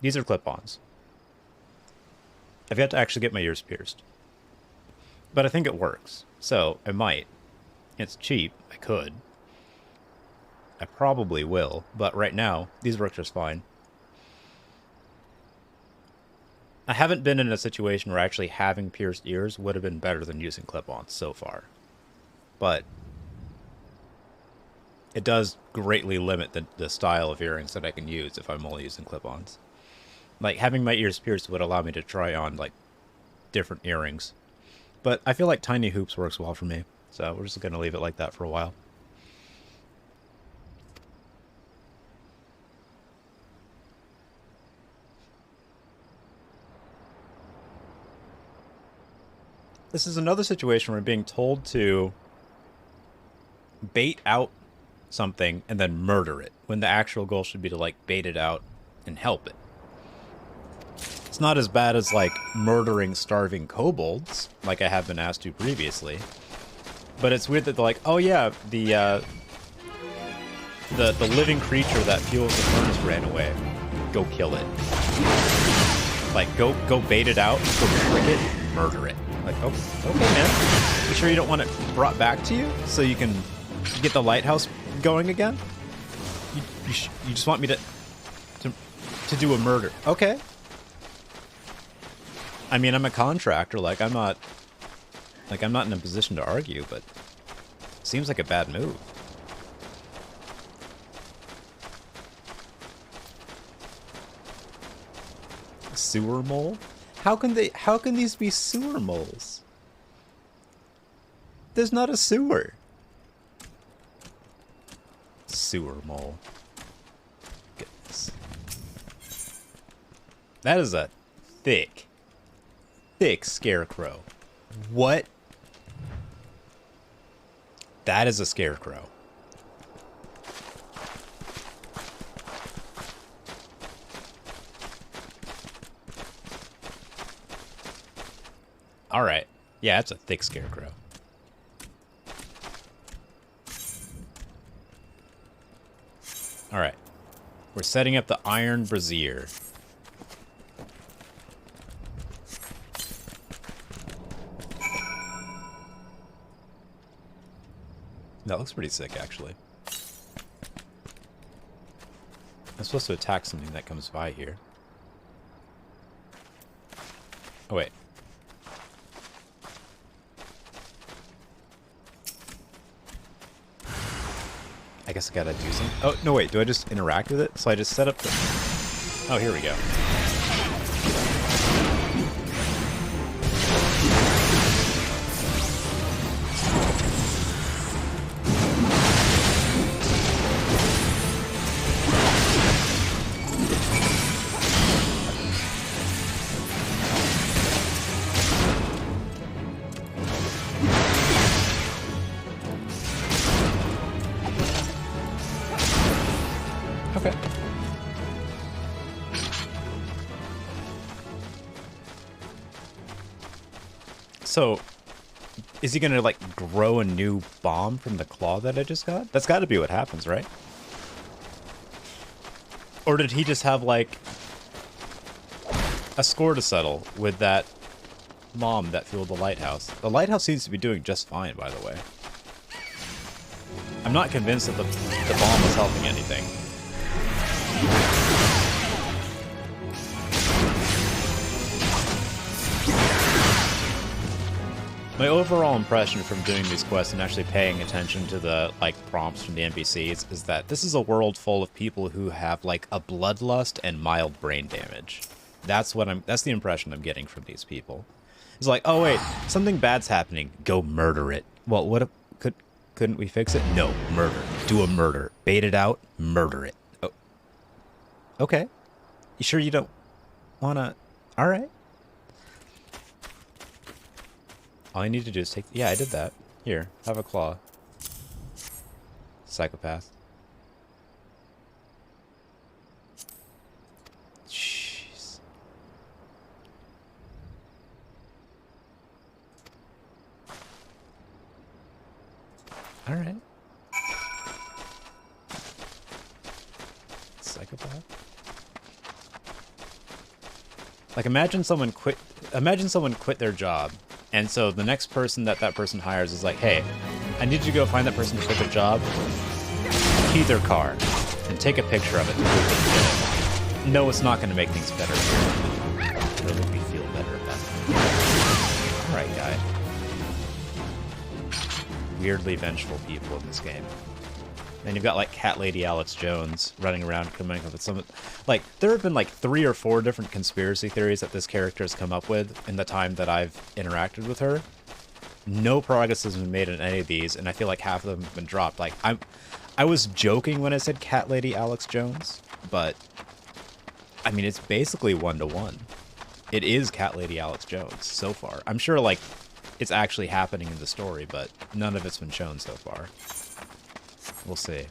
These are clip-ons. I've yet to actually get my ears pierced. But I think it works. So, I might. It's cheap. I could. I probably will. But right now, these work just fine. I haven't been in a situation where actually having pierced ears would have been better than using clip-ons so far. But it does greatly limit the style of earrings that I can use if I'm only using clip-ons. Like, having my ears pierced would allow me to try on, like, different earrings. But I feel like tiny hoops works well for me, so we're just going to leave it like that for a while. This is another situation where I'm being told to bait out something and then murder it, when the actual goal should be to, like, bait it out and help it. It's not as bad as, like, murdering starving kobolds, like I have been asked to previously. But it's weird that they're like, oh yeah, the living creature that fuels the furnace ran away. Go kill it. Like, go bait it out, go trick it, murder it. Like, oh, okay, man. You sure you don't want it brought back to you so you can get the lighthouse going again? You just want me to do a murder? Okay. I mean, I'm a contractor. Like, I'm not in a position to argue, but it seems like a bad move. Sewer mole? How can these be sewer moles? There's not a sewer. Sewer mole. Goodness. That is a thick scarecrow. What? That is a scarecrow. All right. Yeah, it's a thick scarecrow. All right. We're setting up the iron brazier. That looks pretty sick, actually. I'm supposed to attack something that comes by here. Oh, wait. I guess I gotta do something. Oh, no, wait. Do I just interact with it? So I just set up the... Oh, here we go. Okay. So, is he gonna, like, grow a new bomb from the claw that I just got? That's gotta be what happens, right? Or did he just have, like, a score to settle with that bomb that fueled the lighthouse? The lighthouse seems to be doing just fine, by the way. I'm not convinced that the bomb was helping anything. My overall impression from doing these quests and actually paying attention to the, like, prompts from the NPCs is that this is a world full of people who have, like, a bloodlust and mild brain damage. That's the impression I'm getting from these people. It's like, oh wait, something bad's happening, go murder it. Well, Couldn't we fix it? No, murder. Do a murder. Bait it out, murder it. Oh. Okay. You sure you don't wanna... Alright. All I need to do is take... Yeah, I did that. Here, have a claw. Psychopath. Jeez. Alright. Psychopath? Like, imagine someone quit their job, and so the next person that person hires is like, hey, I need you to go find that person who quit their job, key their car, and take a picture of it. No, it's not going to make things better. It'll make me feel better about it. Alright, guy. Weirdly vengeful people in this game. And you've got, like, Cat Lady Alex Jones running around coming up with some... Like, there have been, like, 3 or 4 different conspiracy theories that this character has come up with in the time that I've interacted with her. No progress has been made in any of these, and I feel like half of them have been dropped. Like, I was joking when I said Cat Lady Alex Jones, but... I mean, it's basically 1-to-1. It is Cat Lady Alex Jones, so far. I'm sure, like, it's actually happening in the story, but none of it's been shown so far. We'll see.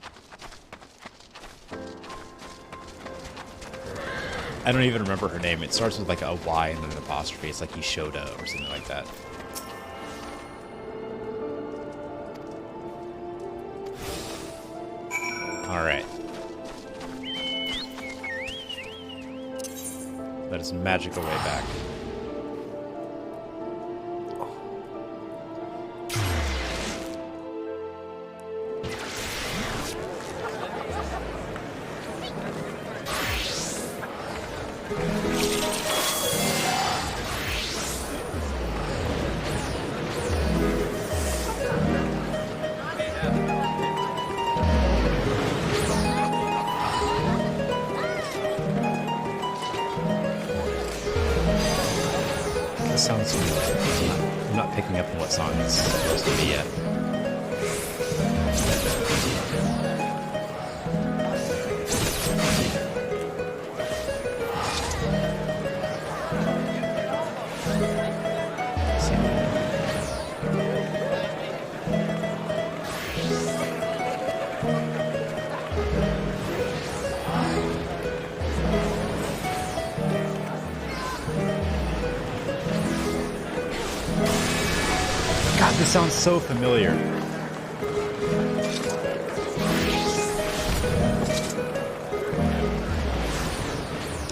I don't even remember her name. It starts with like a Y and then an apostrophe. It's like Yishoda or something like that. Alright. Let us magic our way back. Sounds familiar. I'm not picking up on what song it's supposed to be yet. God, this sounds so familiar.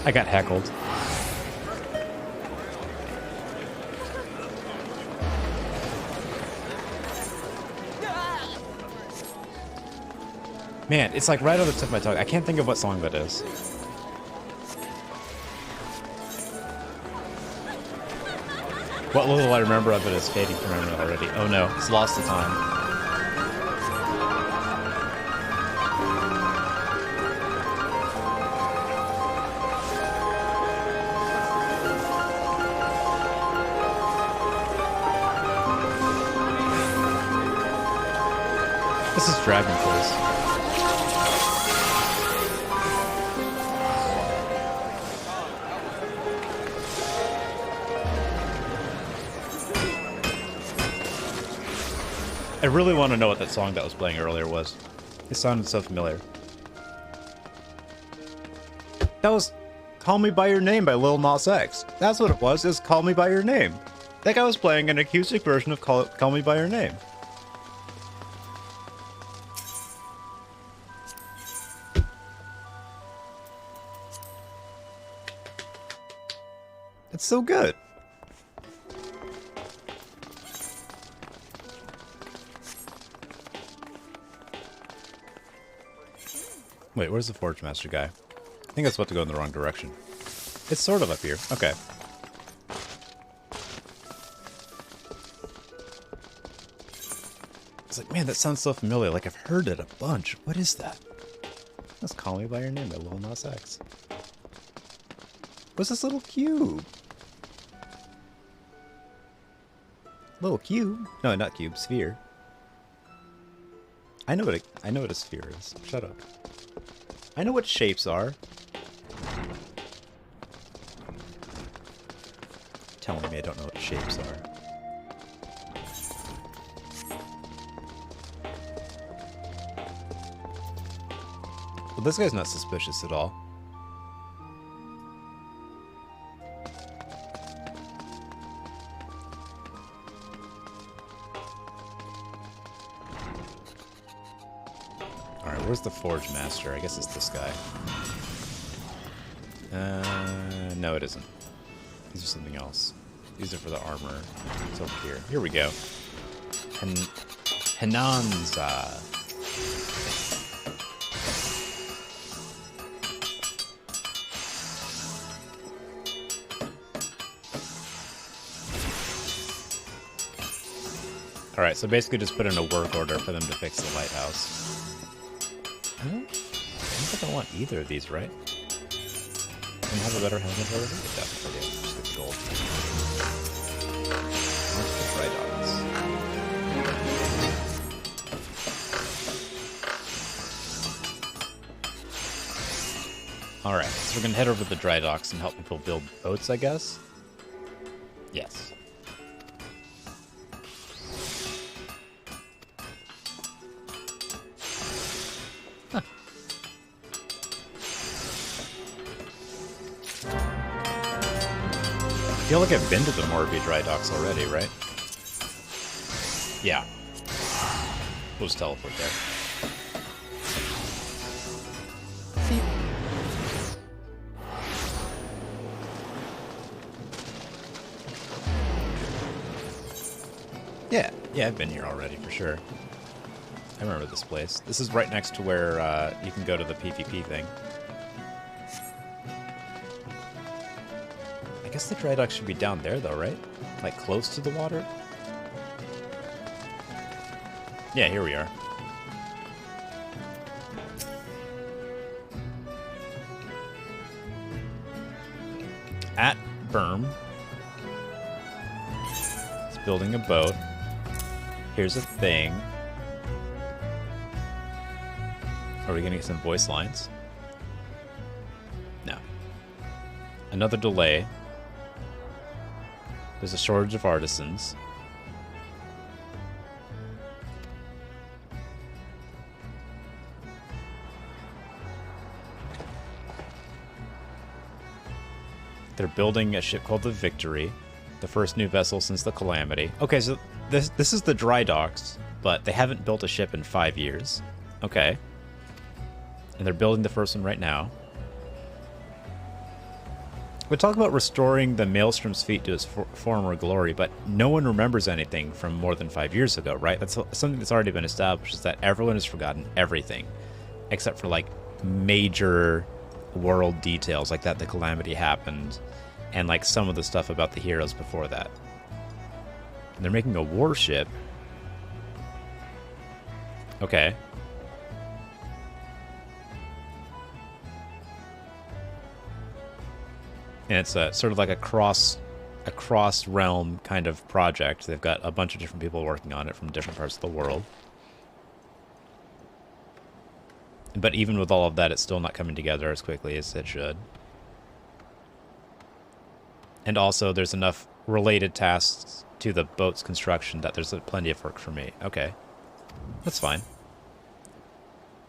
I got heckled. Man, it's like right on the tip of my tongue. I can't think of what song that is. What little I remember of it is fading from memory already. Oh no, it's lost to time. This is Dragon Force. I really want to know what that song that was playing earlier was. It sounded so familiar. That was Call Me By Your Name by Lil Nas X. That's what it was, is Call Me By Your Name. That guy was playing an acoustic version of Call Me By Your Name. It's so good. Wait, where's the Forge Master guy? I think I was about to go in the wrong direction. It's sort of up here. Okay. It's like, man, that sounds so familiar. Like, I've heard it a bunch. What is that? Let's Call Me By Your Name by Lil Nas X. What's this little cube? Little cube? No, not cube. Sphere. I know what a sphere is. Shut up. I know what shapes are. Telling me I don't know what shapes are. Well, this guy's not suspicious at all. Alright, where's the Forge Master? I guess it's this guy. No it isn't. These are something else. These are for the armor. It's over here. Here we go. Hinanza. Alright, so basically just put in a work order for them to fix the lighthouse. I don't think I want either of these, right? Can I have a better helmet already? Definitely do. Just get the gold. Where's the dry dogs? Alright, so we're gonna head over to the dry docks and help people build boats, I guess? Yes. I feel like I've been to the Morby dry docks already, right? Yeah. We'll just teleport there. Yeah, I've been here already for sure. I remember this place. This is right next to where you can go to the PvP thing. I guess the dry dock should be down there, though, right? Like, close to the water? Yeah, here we are. At Berm. It's building a boat. Here's a thing. Are we getting some voice lines? No. Another delay. There's a shortage of artisans. They're building a ship called the Victory, the first new vessel since the Calamity. Okay, so this is the dry docks, but they haven't built a ship in 5 years. Okay. And they're building the first one right now. We talk about restoring the Maelstrom's fleet to its former glory, but no one remembers anything from more than 5 years ago, right? That's something that's already been established, is that everyone has forgotten everything, except for, like, major world details, like that the Calamity happened, and, like, some of the stuff about the heroes before that. And they're making a warship. Okay. And it's sort of like a cross-realm kind of project. They've got a bunch of different people working on it from different parts of the world. But even with all of that, it's still not coming together as quickly as it should. And also, there's enough related tasks to the boat's construction that there's plenty of work for me. Okay. That's fine.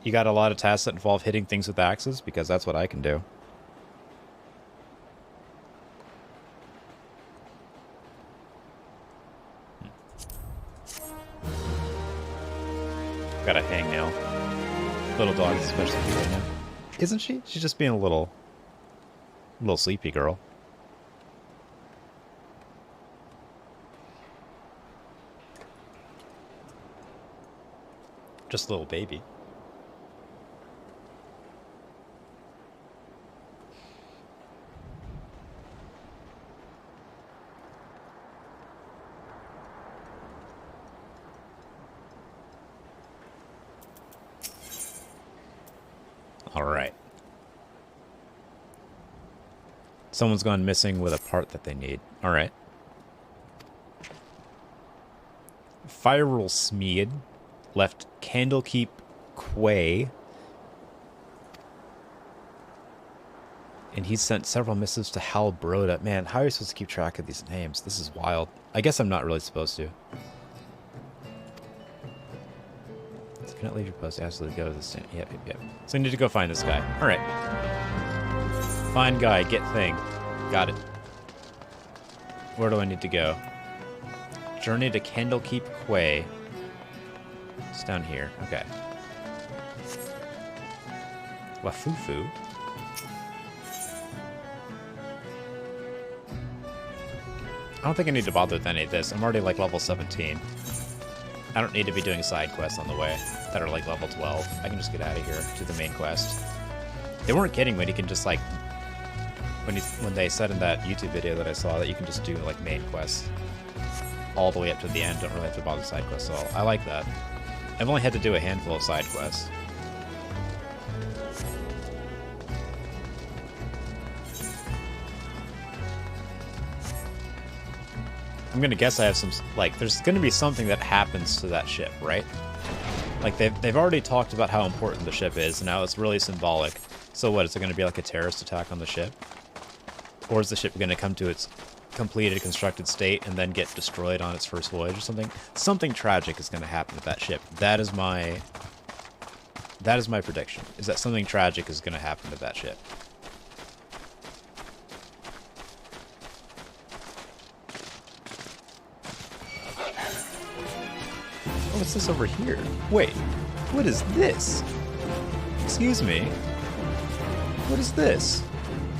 You got a lot of tasks that involve hitting things with axes? Because that's what I can do. Got a hangnail. Little dog is especially cute right now. Isn't she? She's just being a little sleepy girl. Just a little baby. All right. Someone's gone missing with a part that they need. All right. Firewall Smeed. left Candlekeep Quay. And he sent several missives to Hal Broda. Man, how are you supposed to keep track of these names? This is wild. I guess I'm not really supposed to. So cannot leave your post. Absolutely go to the stand. Yep. So I need to go find this guy. All right. Find guy. Get thing. Got it. Where do I need to go? Journey to Candlekeep Quay. It's down here. Okay. Wafufu. I don't think I need to bother with any of this. I'm already like level 17. I don't need to be doing side quests on the way that are like level 12. I can just get out of here to the main quest. They weren't kidding when you can just like when they said in that YouTube video that I saw that you can just do like main quests all the way up to the end. Don't really have to bother side quests at all. I like that. I've only had to do a handful of side quests. I'm gonna guess I have some, like, there's gonna be something that happens to that ship, right? Like, they've already talked about how important the ship is, and now it's really symbolic. So what, is it gonna be like a terrorist attack on the ship? Or is the ship gonna come to its completed, constructed state and then get destroyed on its first voyage or something? Something tragic is gonna happen with that ship. That is my prediction, is that something tragic is gonna happen to that ship. What's this over here? Wait, what is this? Excuse me. What is this?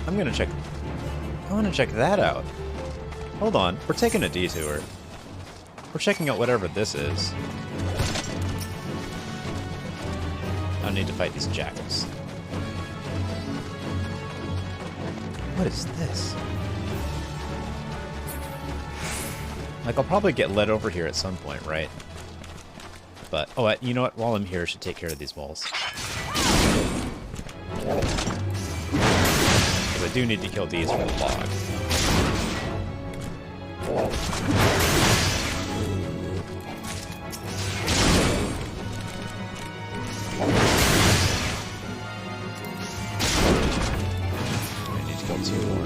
I want to check that out. Hold on, we're taking a detour. We're checking out whatever this is. I need to fight these jackals. What is this? Like, I'll probably get led over here at some point, right? But, oh, you know what? While I'm here, I should take care of these walls. Because I do need to kill these for the log. I need to kill 2 more.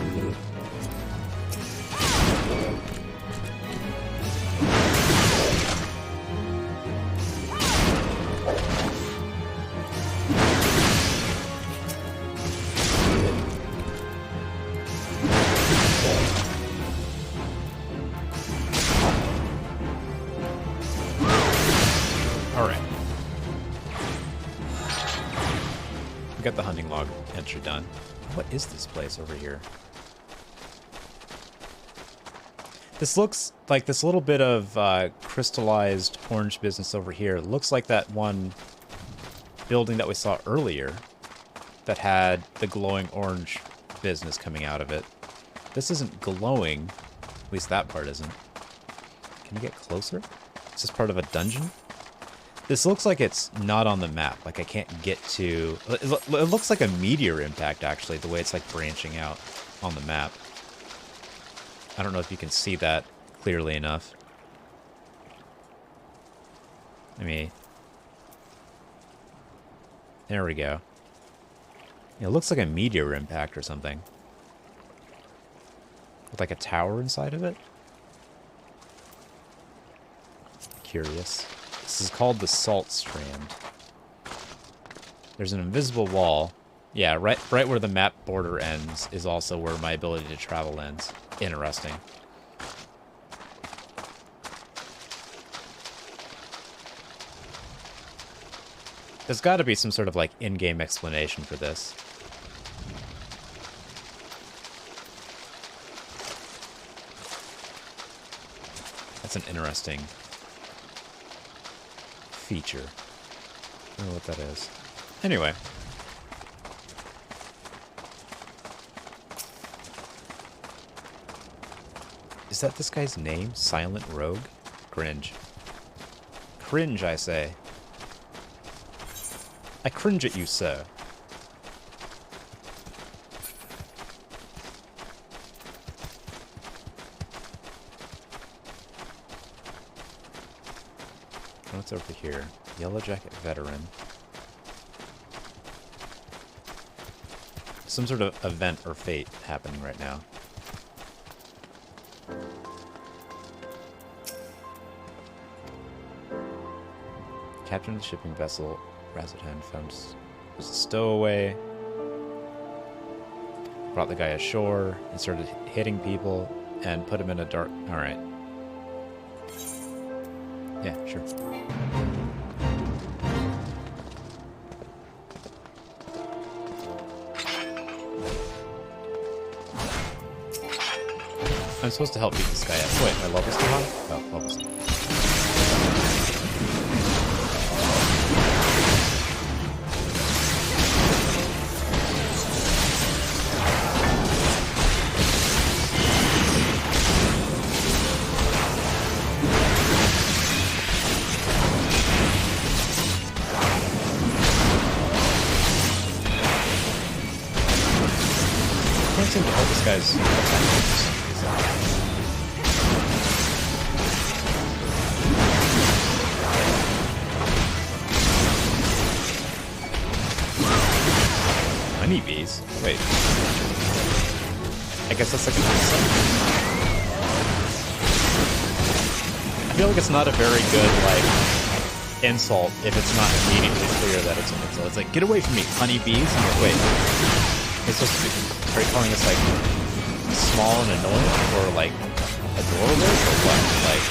Got the hunting log entry done. What is this place over here? This looks like this little bit of crystallized orange business over here. It looks like that one building that we saw earlier that had the glowing orange business coming out of it. This isn't glowing. At least that part isn't. Can you get closer? Is this part of a dungeon? This looks like it's not on the map. Like, I can't get to... It looks like a meteor impact, actually, the way it's, like, branching out on the map. I don't know if you can see that clearly enough. I mean... There we go. It looks like a meteor impact or something. With, like, a tower inside of it? Curious. This is called the Salt Strand. There's an invisible wall. Yeah, right where the map border ends is also where my ability to travel ends. Interesting. There's got to be some sort of, like, in-game explanation for this. That's an interesting feature. I don't know what that is. Anyway. Is that this guy's name? Silent Rogue? Cringe. Cringe, I say. I cringe at you, sir. What's over here? Yellow Jacket Veteran. Some sort of event or fate happening right now. Captain of the shipping vessel, Razatan found was a stowaway. Brought the guy ashore and started hitting people and put him in a dark... Alright. Yeah, sure. I'm supposed to help beat this guy up. Wait, my level's too high? Oh, level's too high. I can't seem to help this guy's attacks. Honeybees? Wait. I guess that's like an insult. I feel like it's not a very good, like, insult if it's not immediately clear that it's an insult. It's like, get away from me, honeybees. I'm like, wait. It's supposed to be, are you calling us, like, small and annoying? Or, like, adorable? Or what? Like...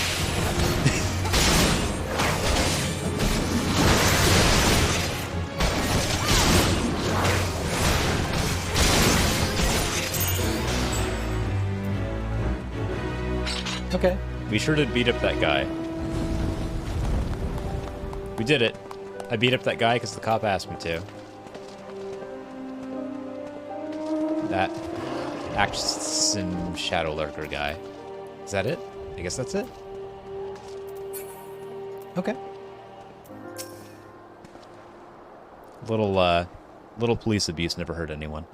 Okay, we sure did beat up that guy. We did it. I beat up that guy because the cop asked me to. That Action Shadow Lurker guy. Is that it? I guess that's it. Okay. Little police abuse never hurt anyone.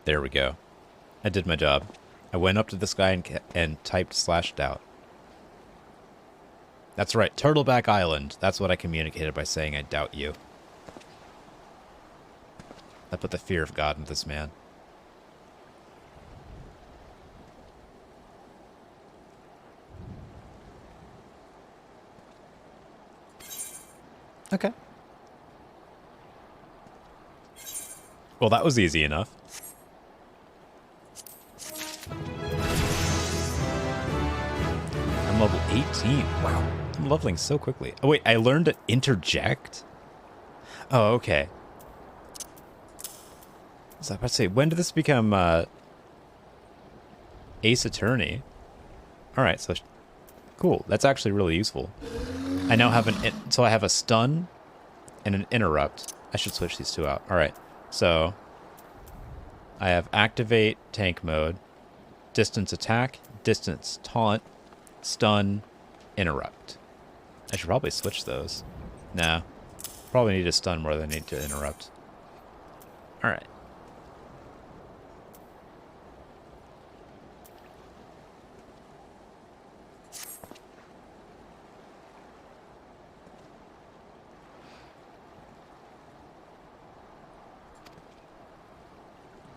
There we go. I did my job. I went up to this guy and typed /doubt. That's right, Turtleback Island. That's what I communicated by saying I doubt you. I put the fear of God into this man. Okay. Well, that was easy enough. I'm level 18. Wow. I'm leveling so quickly. Oh, wait. I learned to interject? Oh, okay. So I was about to say, when did this become Ace Attorney? Alright, so... Cool. That's actually really useful. I now have an... So I have a stun and an interrupt. I should switch these two out. Alright. So... I have activate tank mode, distance attack, distance taunt, stun, interrupt. I should probably switch those. Nah. Probably need to stun more than I need to interrupt. Alright.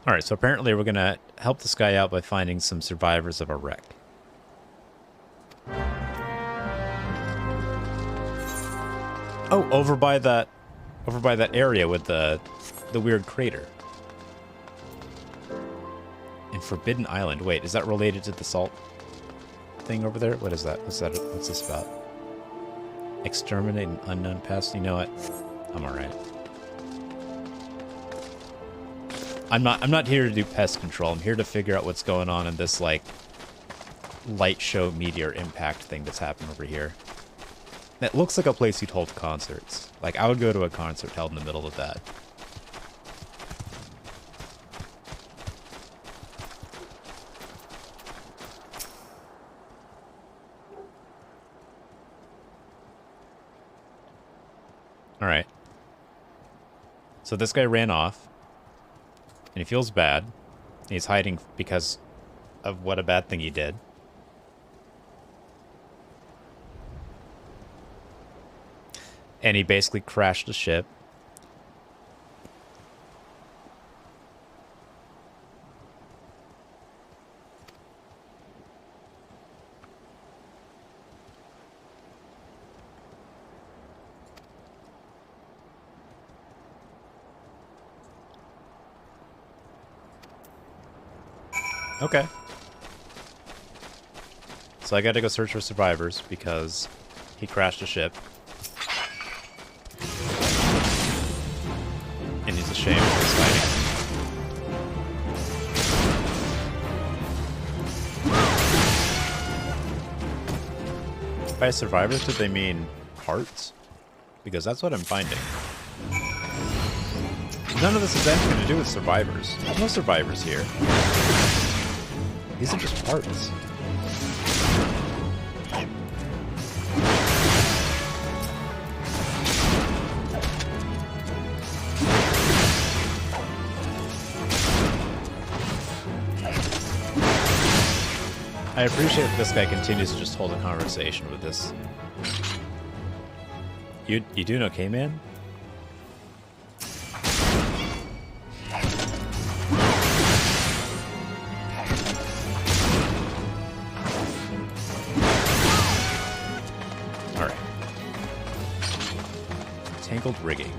Alright, so apparently we're gonna help this guy out by finding some survivors of a wreck. Oh, over by that area with the weird crater. And Forbidden Island. Wait, is that related to the salt thing over there? What is that? What's this about? Exterminate an unknown pest? You know what? I'm alright. I'm not here to do pest control. I'm here to figure out what's going on in this, like, light show meteor impact thing that's happened over here. It looks like a place you'd hold concerts. Like, I would go to a concert held in the middle of that. Alright. So this guy ran off. And he feels bad. He's hiding because of what a bad thing he did. And he basically crashed the ship. Okay. So I gotta go search for survivors because he crashed a ship. And he's ashamed of his fighting. By survivors, did they mean parts? Because that's what I'm finding. None of this has anything to do with survivors. There's no survivors here. These are just parts. I appreciate that this guy continues to just hold a conversation with this. You doing okay, man? Alright. Tangled rigging.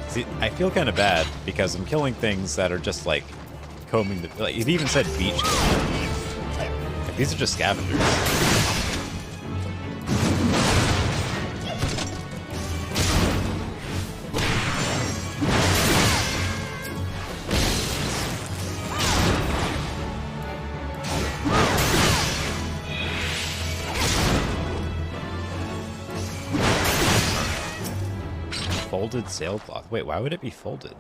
See, I feel kind of bad because I'm killing things that are just like combing the. Like, it even said beach combing. Like, these are just scavengers. Folded sailcloth. Wait, why would it be folded?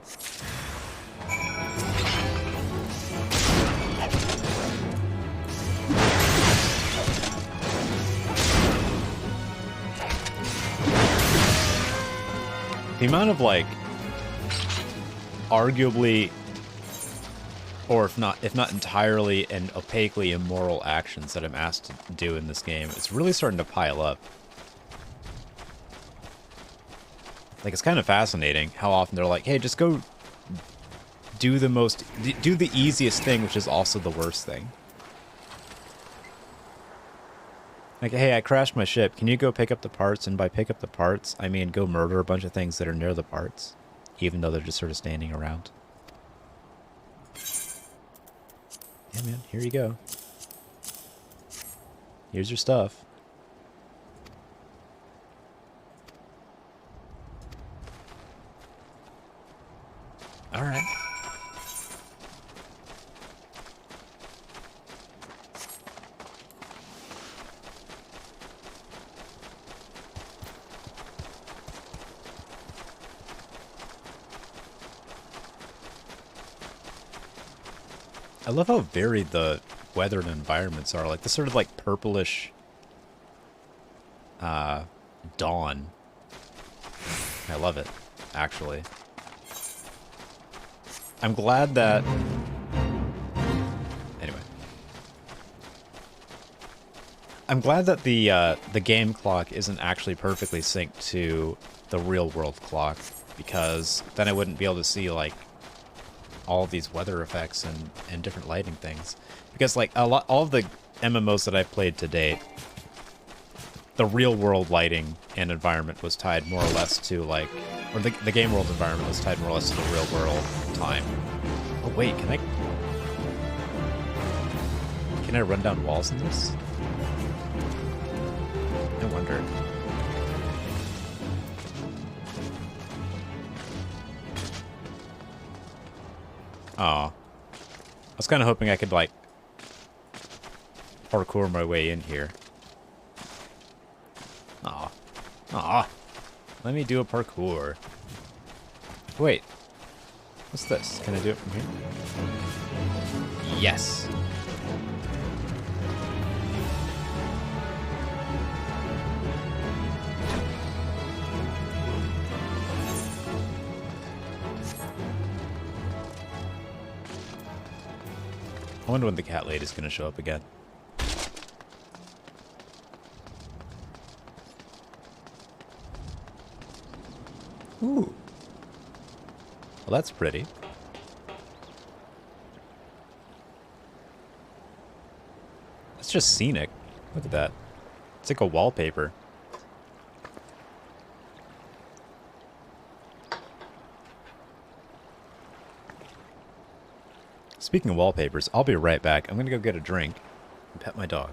The amount of, like, arguably, or if not entirely and opaquely immoral actions that I'm asked to do in this game, it's really starting to pile up. Like, it's kind of fascinating how often they're like, hey, just go do the easiest thing, which is also the worst thing. Like, hey, I crashed my ship. Can you go pick up the parts? And by pick up the parts, I mean go murder a bunch of things that are near the parts, even though they're just sort of standing around. Yeah, man, here you go. Here's your stuff. All right. I love how varied the weather and environments are. Like, this sort of like purplish dawn. I love it, actually. I'm glad that... Anyway. I'm glad that the game clock isn't actually perfectly synced to the real world clock, because then I wouldn't be able to see, like, all of these weather effects and different lighting things. Because, like, all of the MMOs that I've played to date, the real world lighting and environment was tied more or less to, like, or the game world environment was tied more or less to the real world time. Oh wait, can I run down walls in this? I wonder. Aw. I was kind of hoping I could, like, parkour my way in here. Aw. Aw. Let me do a parkour. Wait. What's this? Can I do it from here? Yes. I wonder when the cat lady's gonna show up again. Ooh. Well, that's pretty. It's just scenic. Look at that. It's like a wallpaper. Speaking of wallpapers, I'll be right back. I'm gonna go get a drink and pet my dog.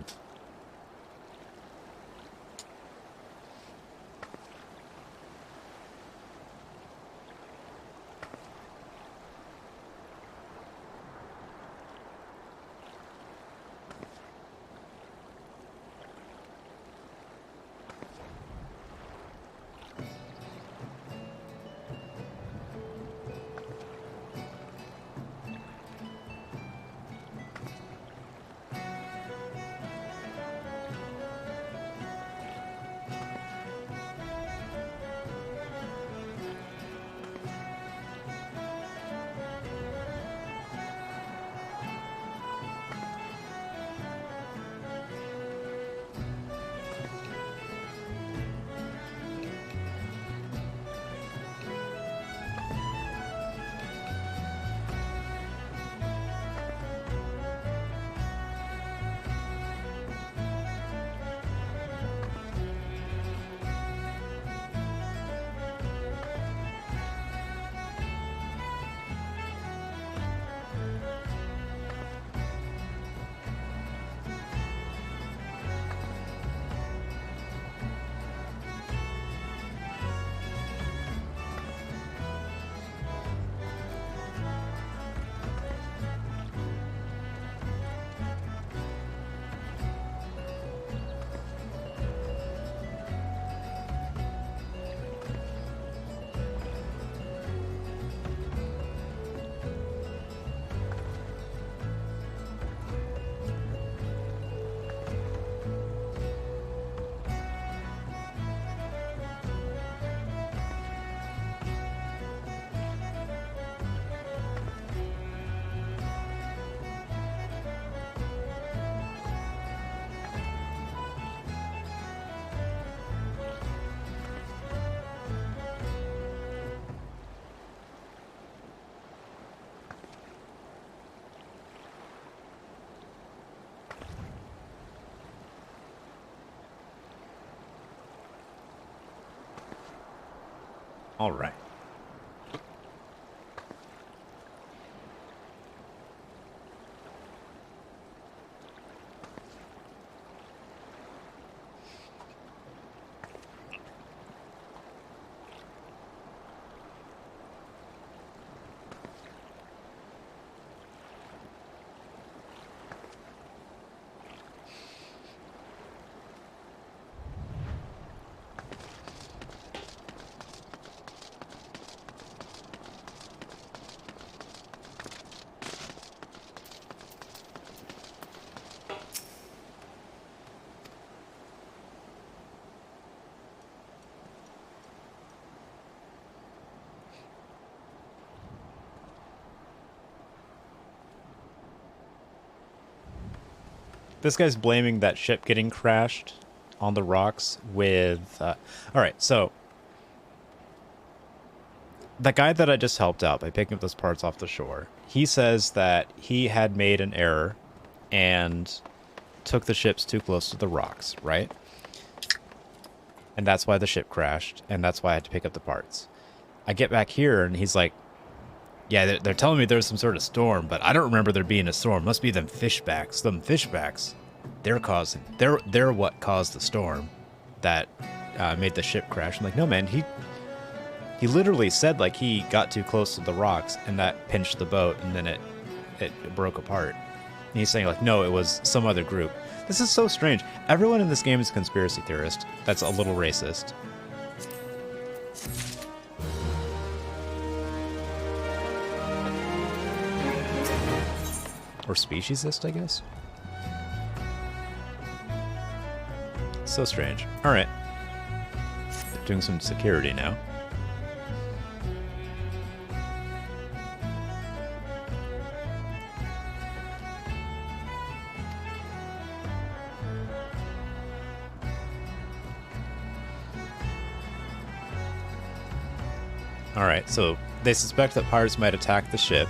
All right. This guy's blaming that ship getting crashed on the rocks with... all right, so... the guy that I just helped out by picking up those parts off the shore, he says that he had made an error and took the ships too close to the rocks, right? And that's why the ship crashed, and that's why I had to pick up the parts. I get back here, and he's like, yeah, they're telling me there's some sort of storm, but I don't remember there being a storm. Must be them fishbacks. Them fishbacks, they're what caused the storm that made the ship crash. I'm like, no, man, he literally said, like, he got too close to the rocks, and that pinched the boat, and then it broke apart. And he's saying, like, no, it was some other group. This is so strange. Everyone in this game is a conspiracy theorist. That's a little racist. Or speciesist, I guess? So strange. Alright. Doing some security now. Alright, so they suspect that pirates might attack the ship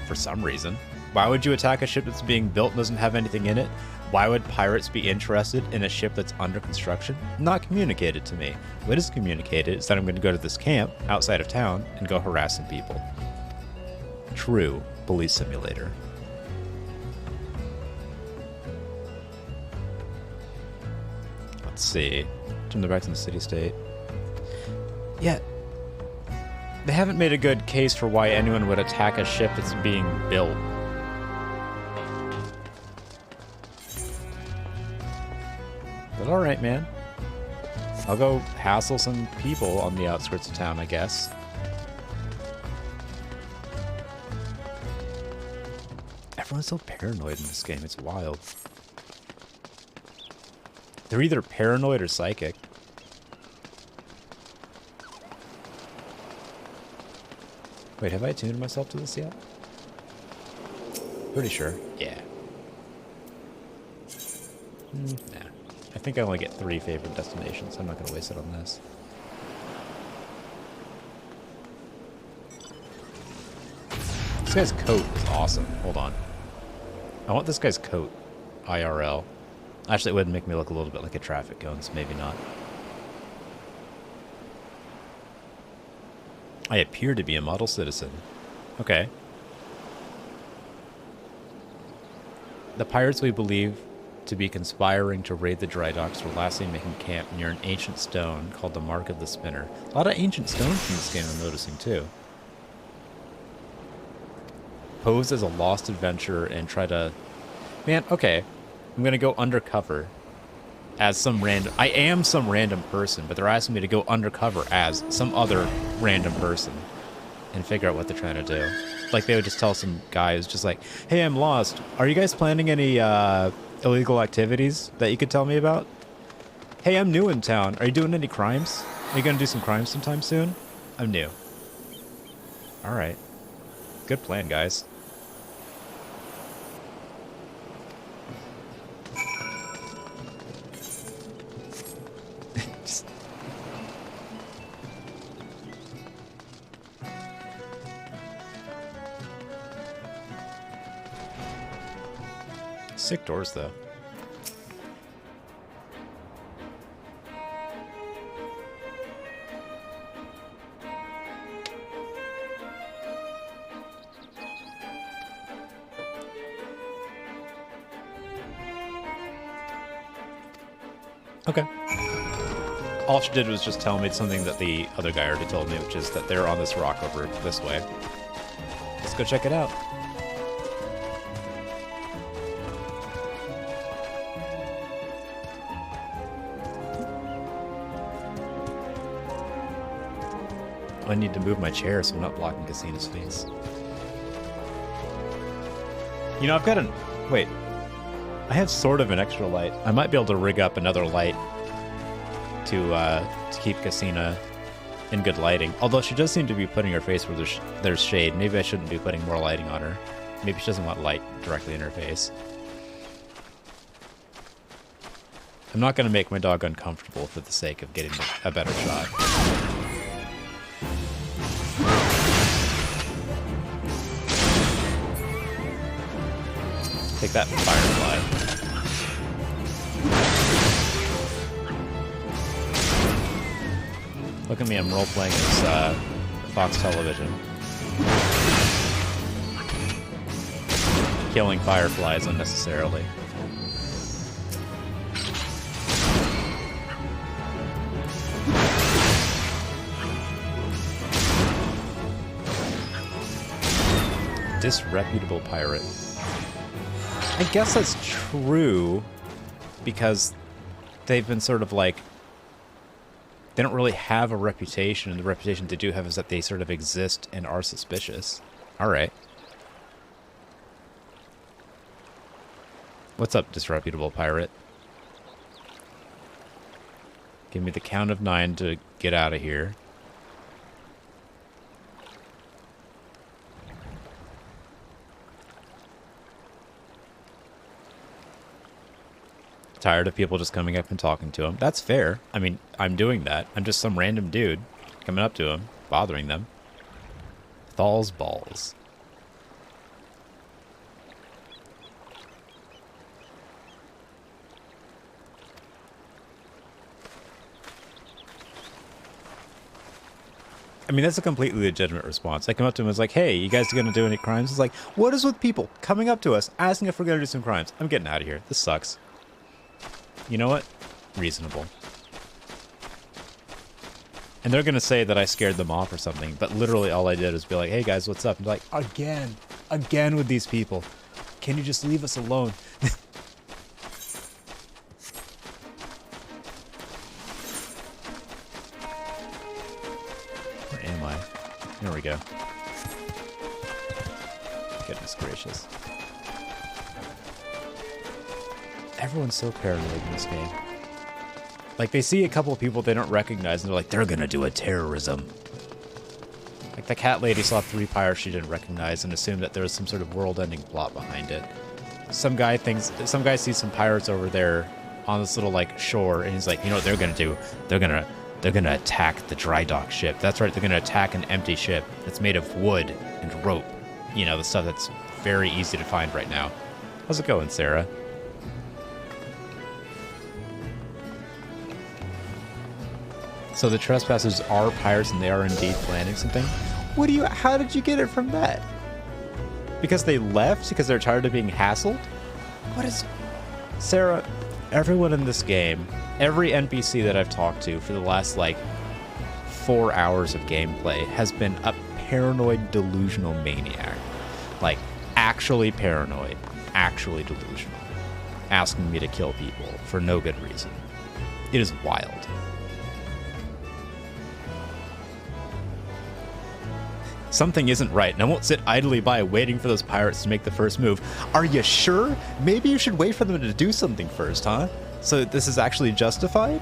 for some reason. Why would you attack a ship that's being built and doesn't have anything in it? Why would pirates be interested in a ship that's under construction? Not communicated to me. What is communicated is that I'm going to go to this camp outside of town and go harassing people. True police simulator. Let's see. Turn back to the city-state. Yeah. They haven't made a good case for why anyone would attack a ship that's being built. But alright, man. I'll go hassle some people on the outskirts of town, I guess. Everyone's so paranoid in this game, it's wild. They're either paranoid or psychic. Wait, have I attuned myself to this yet? Pretty sure. Yeah. Nah. I think I only get 3 favorite destinations. I'm not going to waste it on this. This guy's coat is awesome. Hold on. I want this guy's coat. IRL. Actually, it would make me look a little bit like a traffic cone, so maybe not. I appear to be a model citizen. Okay. The pirates we believe to be conspiring to raid the dry docks were lastly making camp near an ancient stone called the Mark of the Spinner. A lot of ancient stones in this game I'm noticing too. Pose as a lost adventurer and try to... Man, okay. I'm gonna go undercover as some random... I am some random person, but they're asking me to go undercover as some other random person and figure out what they're trying to do. Like, they would just tell some guy who's just like, hey, I'm lost. Are you guys planning any illegal activities that you could tell me about? Hey, I'm new in town. Are you doing any crimes? Are you gonna do some crimes sometime soon? I'm new. Alright. Good plan, guys. Sick doors, though. Okay. All she did was just tell me something that the other guy already told me, which is that they're on this rock over this way. Let's go check it out. I need to move my chair so I'm not blocking Cassina's face. You know, I've got an... Wait. I have sort of an extra light. I might be able to rig up another light to keep Cassina in good lighting. Although she does seem to be putting her face where there's shade. Maybe I shouldn't be putting more lighting on her. Maybe she doesn't want light directly in her face. I'm not going to make my dog uncomfortable for the sake of getting a better shot. Take that, Firefly. Look at me, I'm role-playing as Fox Television. Killing fireflies unnecessarily. Disreputable pirate. I guess that's true, because they've been sort of like, they don't really have a reputation, and the reputation they do have is that they sort of exist and are suspicious. All right. What's up, disreputable pirate? Give me the count of 9 to get out of here. Tired of people just coming up and talking to him. That's fair. I mean, I'm doing that. I'm just some random dude coming up to him, bothering them. Thal's balls. I mean, that's a completely legitimate response. I come up to him and was like, hey, you guys going to do any crimes? He's like, what is with people coming up to us, asking if we're going to do some crimes? I'm getting out of here. This sucks. You know what? Reasonable. And they're going to say that I scared them off or something, but literally all I did was be like, hey guys, what's up? And like, again with these people. Can you just leave us alone? Where am I? There we go. Goodness gracious. Everyone's so paranoid in this game. Like, they see a couple of people they don't recognize, and they're like, they're gonna do a terrorism. Like, the cat lady saw 3 pirates she didn't recognize and assumed that there was some sort of world-ending plot behind it. Some guy sees some pirates over there on this little, like, shore, and he's like, you know what they're gonna do? They're gonna attack the dry dock ship. That's right, they're gonna attack an empty ship that's made of wood and rope. You know, the stuff that's very easy to find right now. How's it going, Sarah? So the trespassers are pirates and they are indeed planning something? How did you get it from that? Because they left? Because they're tired of being hassled? Sarah, everyone in this game, every NPC that I've talked to for the last, like, 4 hours of gameplay has been a paranoid, delusional maniac. Like, actually paranoid, actually delusional. Asking me to kill people for no good reason. It is wild. Something isn't right, and I won't sit idly by waiting for those pirates to make the first move. Are you sure? Maybe you should wait for them to do something first, huh? So this is actually justified?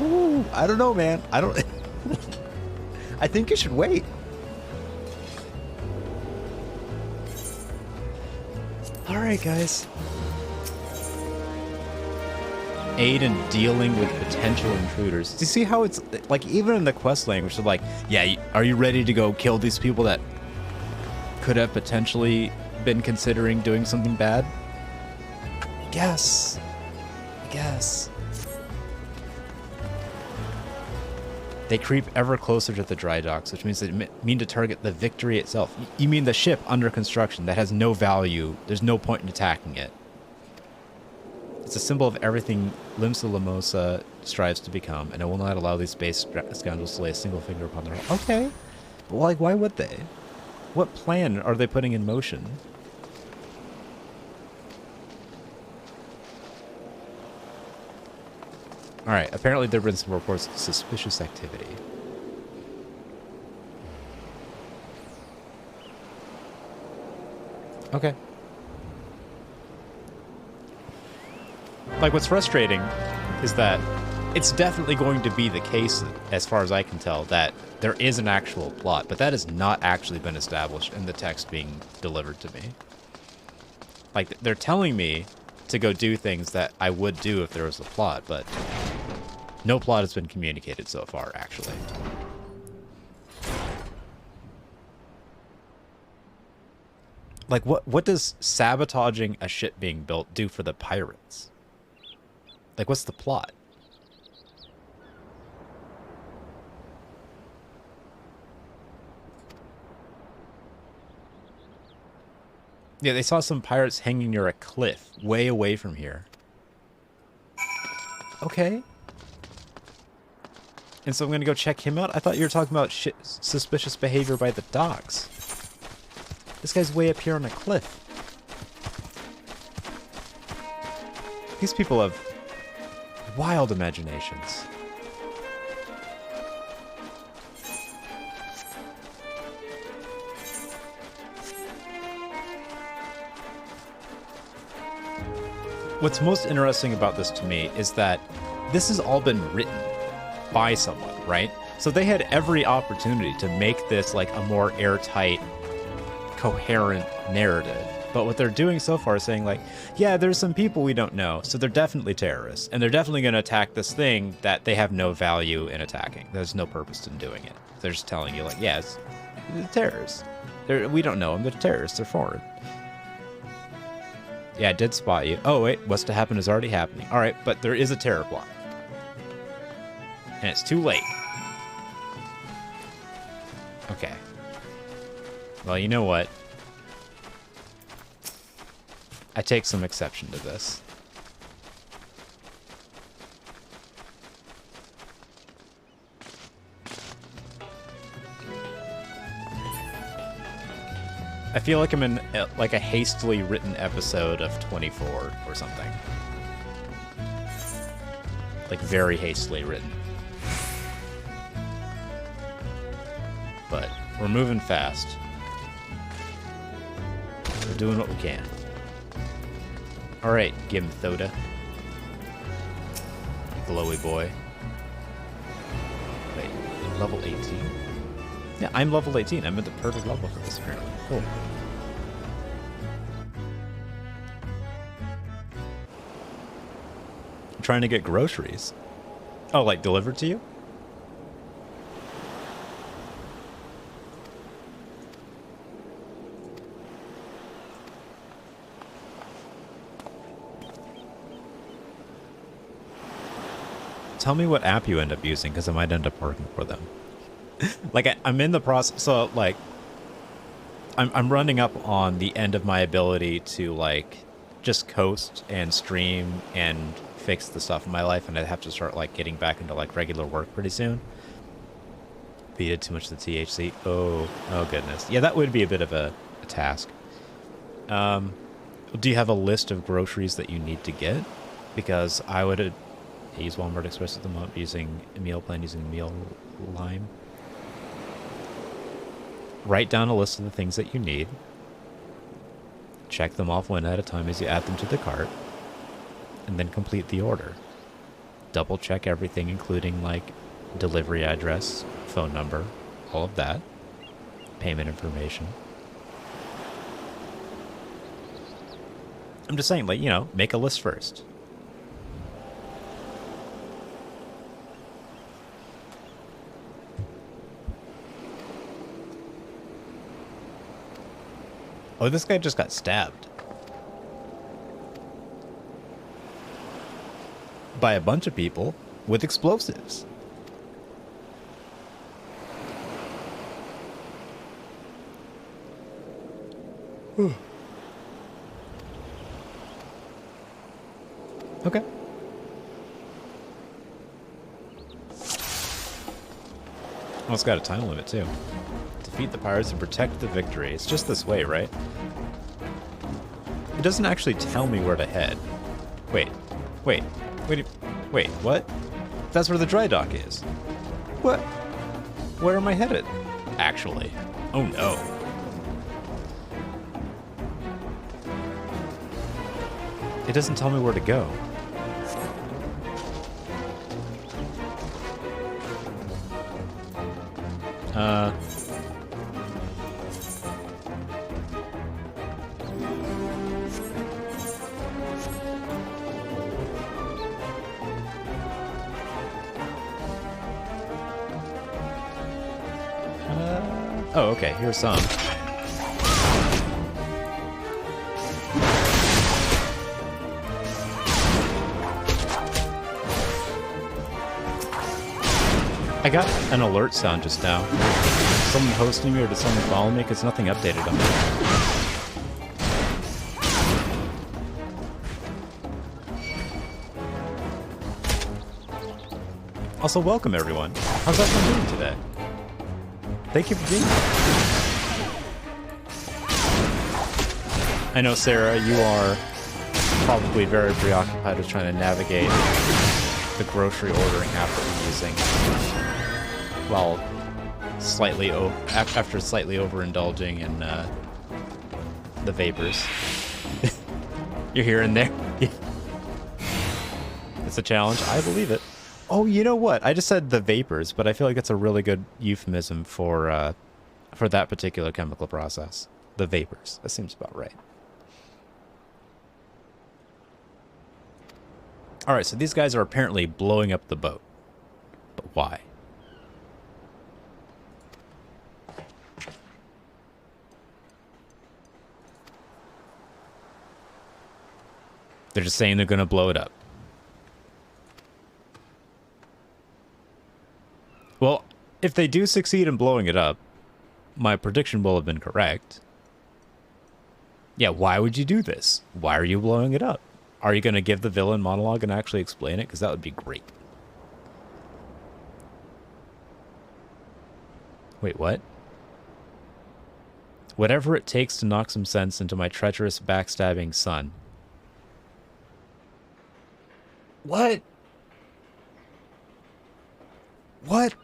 Ooh, I don't know, man. I think you should wait. Alright, guys. Aid in dealing with potential intruders. Do you see how it's, like, even in the quest language, they're like, yeah, are you ready to go kill these people that could have potentially been considering doing something bad? I guess. They creep ever closer to the dry docks, which means they mean to target the Victory itself. You mean the ship under construction that has no value. There's no point in attacking it. It's a symbol of everything Limsa Lamosa strives to become, and it will not allow these base scoundrels to lay a single finger upon their own. Okay. But, like, why would they? What plan are they putting in motion? Alright, apparently there have been some reports of suspicious activity. Okay. Like, what's frustrating is that it's definitely going to be the case, as far as I can tell, that there is an actual plot, but that has not actually been established in the text being delivered to me. Like, they're telling me to go do things that I would do if there was a plot, but no plot has been communicated so far, actually. Like, what does sabotaging a ship being built do for the pirates? Like, what's the plot? Yeah, they saw some pirates hanging near a cliff, way away from here. Okay. And so I'm gonna go check him out? I thought you were talking about suspicious behavior by the docks. This guy's way up here on a cliff. These people have wild imaginations. What's most interesting about this to me is that this has all been written by someone, right? So they had every opportunity to make this like a more airtight, coherent narrative. But what they're doing so far is saying like, yeah, there's some people we don't know, so they're definitely terrorists, and they're definitely going to attack this thing that they have no value in attacking. There's no purpose in doing it. They're just telling you like, yeah, it's terrorists. We don't know them. They're terrorists. They're foreign. Yeah, I did spot you. Oh, wait, what's to happen is already happening. All right, but there is a terror plot. And it's too late. Okay. Well, you know what? I take some exception to this. I feel like I'm in like a hastily written episode of 24 or something. Like very hastily written. But we're moving fast. We're doing what we can. Alright, Gimthoda. Glowy boy. Wait, level 18? Yeah, I'm level 18. I'm at the perfect level for this, apparently. Cool. I'm trying to get groceries. Oh, like delivered to you? Tell me what app you end up using, because I might end up working for them. Like, I'm in the process, so, like, I'm running up on the end of my ability to, like, just coast and stream and fix the stuff in my life, and I have to start, like, getting back into, like, regular work pretty soon. Beat it too much of the THC. Oh goodness. Yeah, that would be a bit of a task. Do you have a list of groceries that you need to get? Because I would use Walmart Express at the moment, using a meal plan, using Meal Lime. Write down a list of the things that you need. Check them off one at a time as you add them to the cart. And then complete the order. Double check everything, including like delivery address, phone number, all of that. Payment information. I'm just saying, like, you know, make a list first. Oh, this guy just got stabbed. By a bunch of people with explosives. Okay. Oh, it's got a time limit, too. Defeat the pirates and protect the victory. It's just this way, right? It doesn't actually tell me where to head. Wait, what? That's where the dry dock is. What? Where am I headed? Actually. Oh no. It doesn't tell me where to go. Oh, okay, here's some. I got an alert sound just now. Someone hosting me, or did someone follow me? Because nothing updated on me. Also, welcome everyone. How's everyone doing today? Thank you for being here. I know, Sarah, you are probably very preoccupied with trying to navigate the grocery ordering app that I'm using. Well, after slightly overindulging in the vapors. You're here and there. It's a challenge. I believe it. Oh, you know what? I just said the vapors, but I feel like that's a really good euphemism for that particular chemical process. The vapors. That seems about right. All right, so these guys are apparently blowing up the boat. But why? They're just saying they're going to blow it up. Well, if they do succeed in blowing it up, my prediction will have been correct. Yeah, why would you do this? Why are you blowing it up? Are you going to give the villain monologue and actually explain it? Because that would be great. Wait, what? Whatever it takes to knock some sense into my treacherous, backstabbing son. What? What?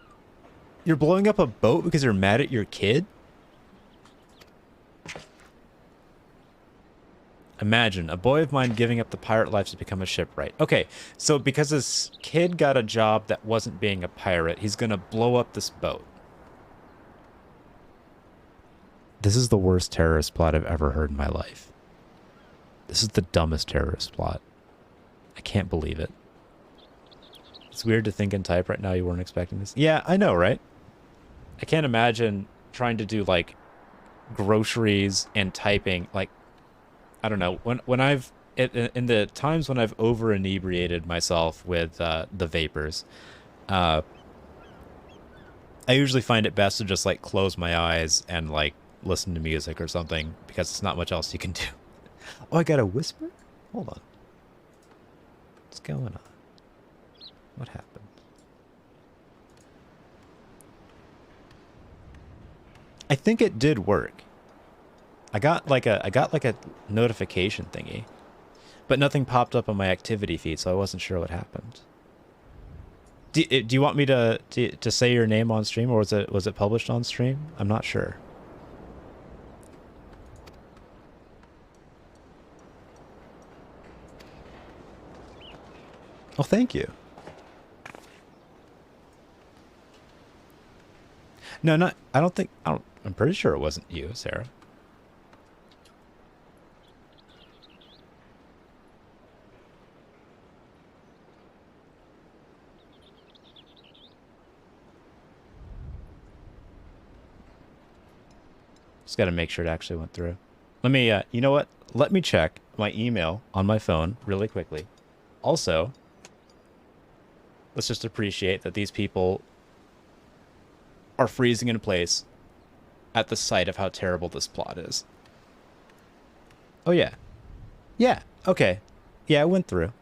You're blowing up a boat because you're mad at your kid? Imagine, a boy of mine giving up the pirate life to become a shipwright. Okay, so because this kid got a job that wasn't being a pirate, he's gonna blow up this boat. This is the worst terrorist plot I've ever heard in my life. This is the dumbest terrorist plot. I can't believe it. It's weird to think and type right now you weren't expecting this. Yeah, I know, right? I can't imagine trying to do, like, groceries and typing, like, I don't know, when I've, in the times when I've over-inebriated myself with the vapors, I usually find it best to just, like, close my eyes and, like, listen to music or something, because it's not much else you can do. Oh, I got a whisper? Hold on. What's going on? What happened? I think it did work. I got like a notification thingy, but nothing popped up on my activity feed, so I wasn't sure what happened. Do you want me to say your name on stream, or was it published on stream? I'm not sure. Oh, thank you. No, not. I'm pretty sure it wasn't you, Sarah. Just got to make sure it actually went through. Let me, you know what? Let me check my email on my phone really quickly. Also, let's just appreciate that these people are freezing in place at the sight of how terrible this plot is. Oh, yeah. Yeah, okay. Yeah, it went through.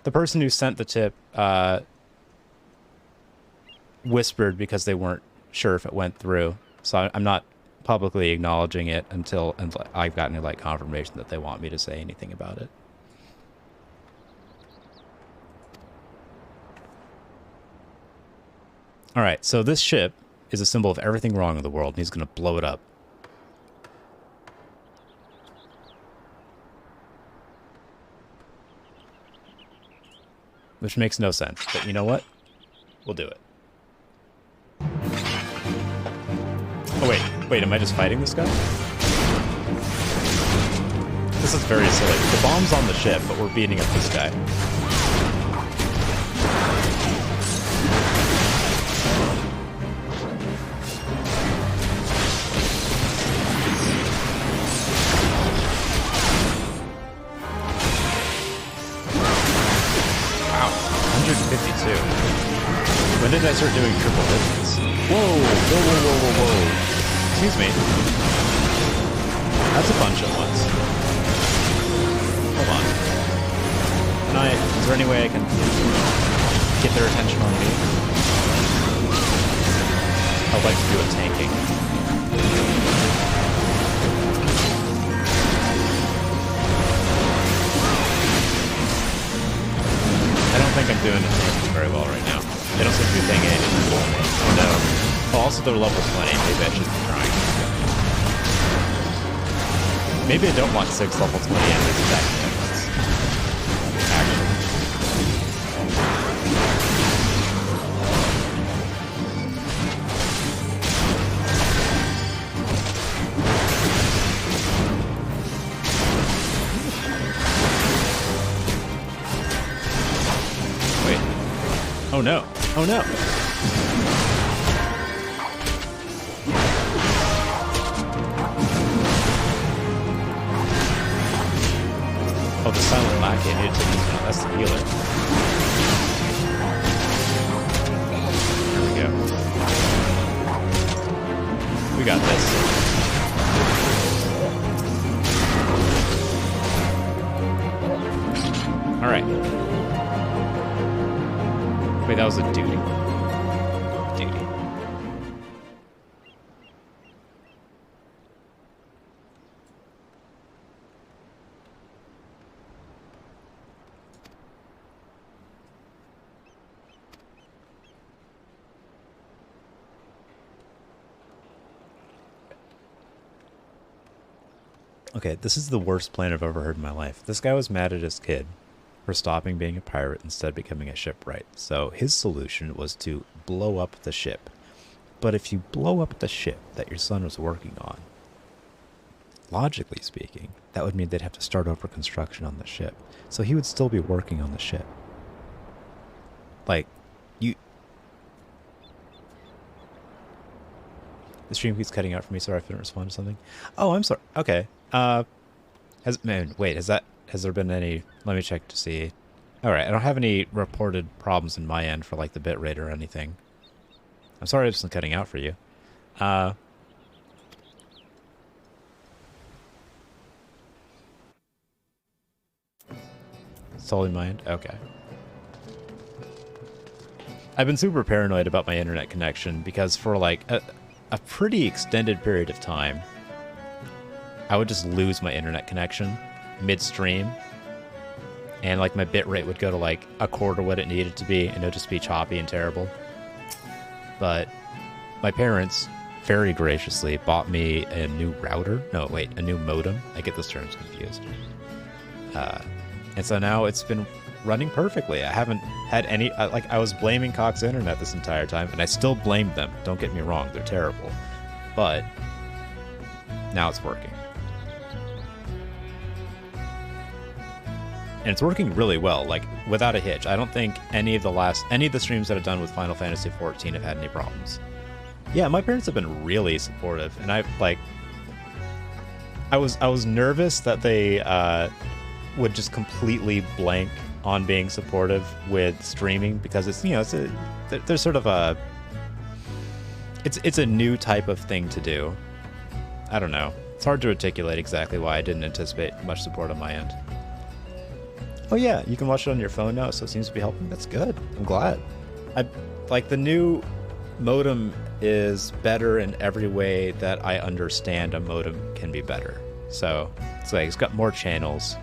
The person who sent the tip whispered because they weren't sure if it went through. So I'm not publicly acknowledging it until I've gotten like confirmation that they want me to say anything about it. All right, so this ship is a symbol of everything wrong in the world, and he's going to blow it up. Which makes no sense, but you know what? We'll do it. Oh, wait, am I just fighting this guy? This is very silly. The bomb's on the ship, but we're beating up this guy. Wow, 152. When did I start doing triple hits? Whoa. Excuse me. That's a bunch at once. Hold on. Is there any way I can get their attention on me? I'd like to do a tanking. doing very well right now. They don't seem to be paying any attention to me. Oh no. Oh, also they're level 20. Maybe I should be trying. Maybe I don't want 6 level 20 enemies attacking next. Actually. Oh no. Oh no. Oh, the silent lackey. I need to take this one. That's the healer. There we go. We got this. Alright. Wait, that was a duty. Duty. Okay, this is the worst plan I've ever heard in my life. This guy was mad at his kid for stopping being a pirate, instead becoming a shipwright. So his solution was to blow up the ship. But if you blow up the ship that your son was working on, logically speaking, that would mean they'd have to start over construction on the ship. So he would still be working on the ship. Like, you... The stream keeps cutting out for me. Sorry, I couldn't respond to something. Oh, I'm sorry. Okay. Has there been any... Let me check to see. Alright, I don't have any reported problems in my end for, like, the bitrate or anything. I'm sorry if it's cutting out for you. Solely mind? Okay. I've been super paranoid about my internet connection because for, like, a pretty extended period of time, I would just lose my internet connection midstream, and like my bitrate would go to like a quarter what it needed to be, and it would just be choppy and terrible. But my parents very graciously bought me a new router. No, wait, a new modem. I get those terms confused. And so now it's been running perfectly. I haven't had any... I was blaming Cox Internet this entire time, and I still blamed them. Don't get me wrong, they're terrible. But now it's working. And it's working really well, like, without a hitch. I don't think any of the streams that I've done with Final Fantasy XIV have had any problems. Yeah, my parents have been really supportive, and I was nervous that they would just completely blank on being supportive with streaming, because it's, you know, there's sort of a... It's a new type of thing to do. I don't know. It's hard to articulate exactly why I didn't anticipate much support on my end. Oh yeah, you can watch it on your phone now, so it seems to be helping. That's good. I'm glad. Like, the new modem is better in every way that I understand a modem can be better. So it's like it's got more channels.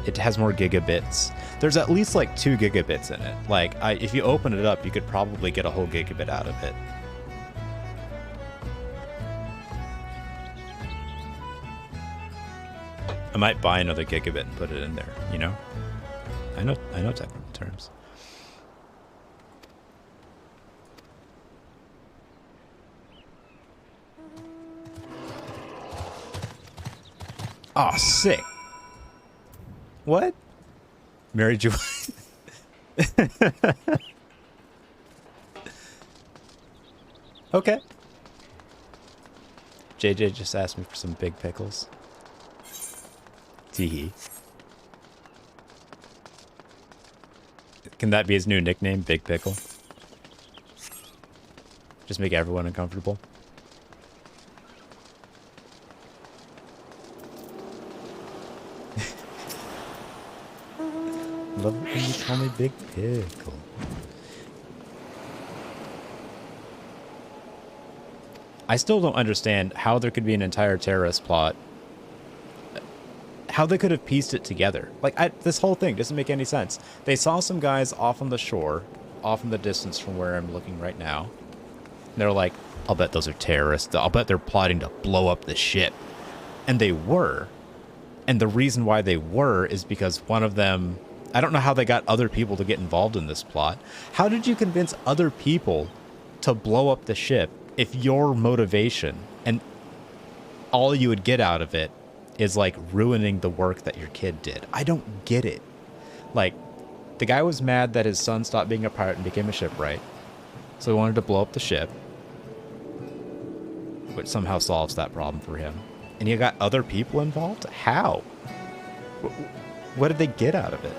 It has more gigabits. There's at least like 2 gigabits in it. Like, if you open it up, you could probably get a whole gigabit out of it. I might buy another gigabit and put it in there, you know? I know technical terms. Oh, sick. What? Mary Jo. Okay. JJ just asked me for some big pickles. Teehee. Can that be his new nickname, Big Pickle? Just make everyone uncomfortable. Love it when you call me Big Pickle. I still don't understand how there could be an entire terrorist plot. how they could have pieced it together. Like, this whole thing doesn't make any sense. They saw some guys off on the shore, off in the distance from where I'm looking right now. They're like, I'll bet those are terrorists. I'll bet they're plotting to blow up the ship. And they were. And the reason why they were is because one of them... I don't know how they got other people to get involved in this plot. How did you convince other people to blow up the ship if your motivation and all you would get out of it is like ruining the work that your kid did? I don't get it. Like, the guy was mad that his son stopped being a pirate and became a shipwright. So he wanted to blow up the ship, which somehow solves that problem for him. And you got other people involved? How? What did they get out of it?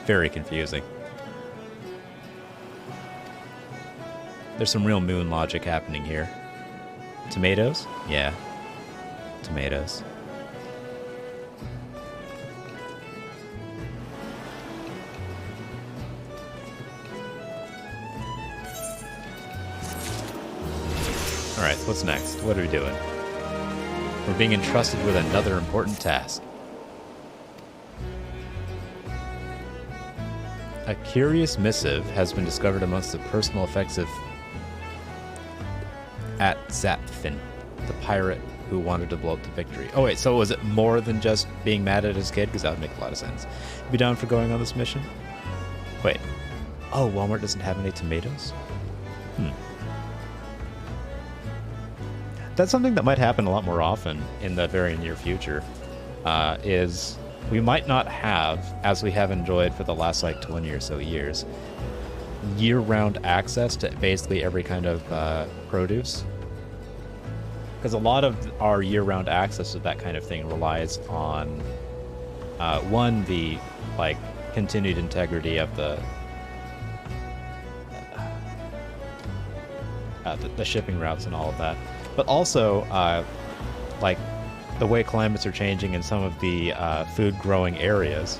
Very confusing. There's some real moon logic happening here. Tomatoes? Yeah. Tomatoes. Alright, so what's next? What are we doing? We're being entrusted with another important task. A curious missive has been discovered amongst the personal effects of at Zapfin, the pirate who wanted to blow up the Victory. Oh wait, so was it more than just being mad at his kid? Because that would make a lot of sense. You be down for going on this mission? Wait. Oh, Walmart doesn't have any tomatoes? That's something that might happen a lot more often in the very near future, is we might not have, as we have enjoyed for the last like 20 or so years, year-round access to basically every kind of produce. Because a lot of our year-round access to that kind of thing relies on, one, the like continued integrity of the shipping routes and all of that, but also like the way climates are changing in some of the food growing areas.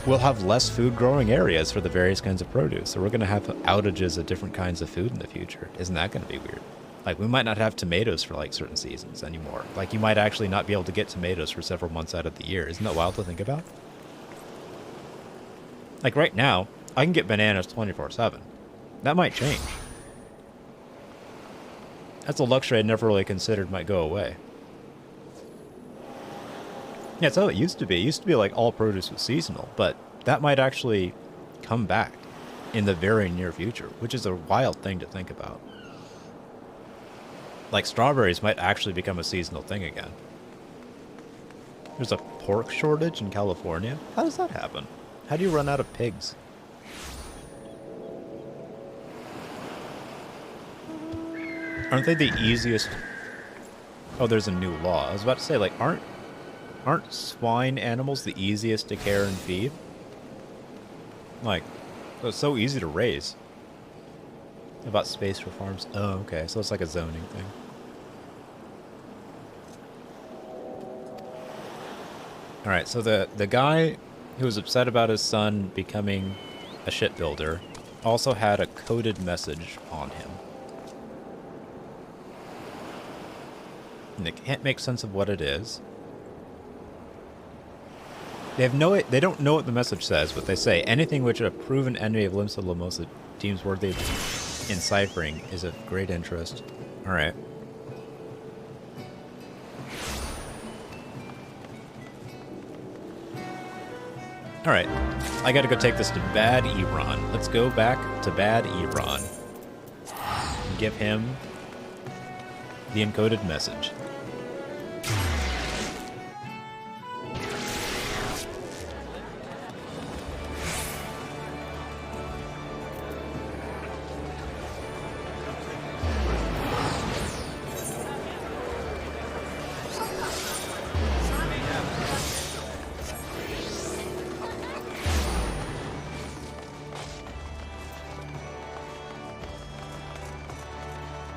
We'll have less food growing areas for the various kinds of produce, so we're going to have outages of different kinds of food in the future. Isn't that going to be weird? Like, we might not have tomatoes for like certain seasons anymore. Like, you might actually not be able to get tomatoes for several months out of the year. Isn't that wild to think about? Like, right now, I can get bananas 24/7. That might change. That's a luxury I never really considered might go away. Yeah, that's how it used to be. It used to be like all produce was seasonal, but that might actually come back in the very near future, which is a wild thing to think about. Like, strawberries might actually become a seasonal thing again. There's a pork shortage in California? How does that happen? How do you run out of pigs? Aren't they the easiest? Oh, there's a new law. I was about to say, like, aren't swine animals the easiest to care and feed? Like, it's so easy to raise. About space for farms. Oh, okay. So it's like a zoning thing. Alright, so the guy who was upset about his son becoming a shipbuilder also had a coded message on him. And they can't make sense of what it is. They don't know what the message says, but they say anything which a proven enemy of Limsa Lamosa deems worthy of enciphering is of great interest. Alright. Alright. I gotta go take this to Bad Iran. Let's go back to Bad Iran. And give him the encoded message.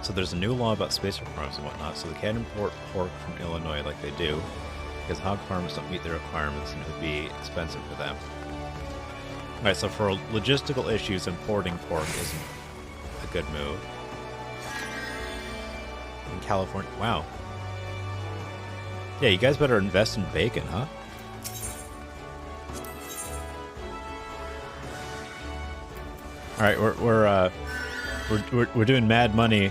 So there's a new law about spacer farms and whatnot, so they can't import pork from Illinois like they do, because hog farms don't meet their requirements and it would be expensive for them. Alright, so for logistical issues, importing pork isn't a good move. In California, wow. Yeah, you guys better invest in bacon, huh? All right, we're doing mad money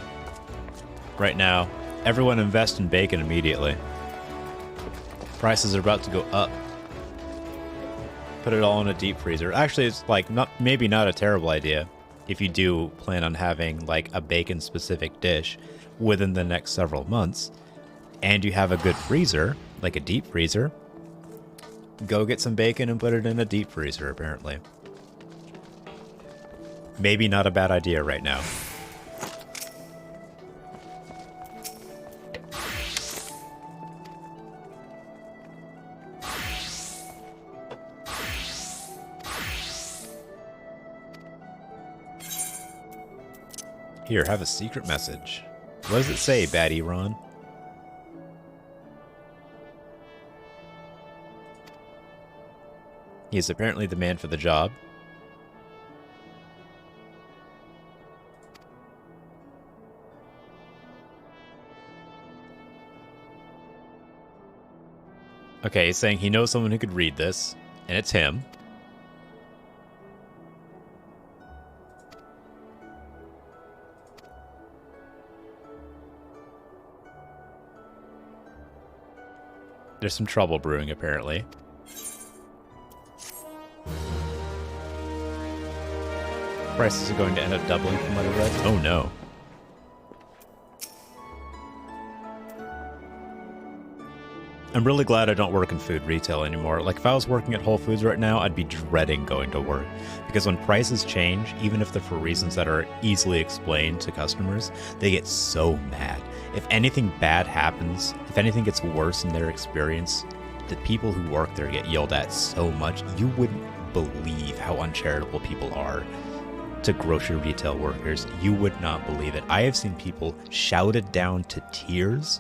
right now. Everyone invest in bacon immediately. Prices are about to go up. Put it all in a deep freezer. Actually, it's like maybe not a terrible idea if you do plan on having like a bacon specific dish within the next several months and you have a good freezer, like a deep freezer. Go get some bacon and put it in a deep freezer, apparently. Maybe not a bad idea right now. Here, have a secret message. What does it say, Baddie Ron? He is apparently the man for the job. Okay, he's saying he knows someone who could read this, and it's him. There's some trouble brewing, apparently. Prices are going to end up doubling from what I read. Oh no. I'm really glad I don't work in food retail anymore. Like, if I was working at Whole Foods right now, I'd be dreading going to work. Because when prices change, even if they're for reasons that are easily explained to customers, they get so mad. If anything bad happens, if anything gets worse in their experience, the people who work there get yelled at so much, you wouldn't believe how uncharitable people are to grocery retail workers. You would not believe it. I have seen people shouted down to tears.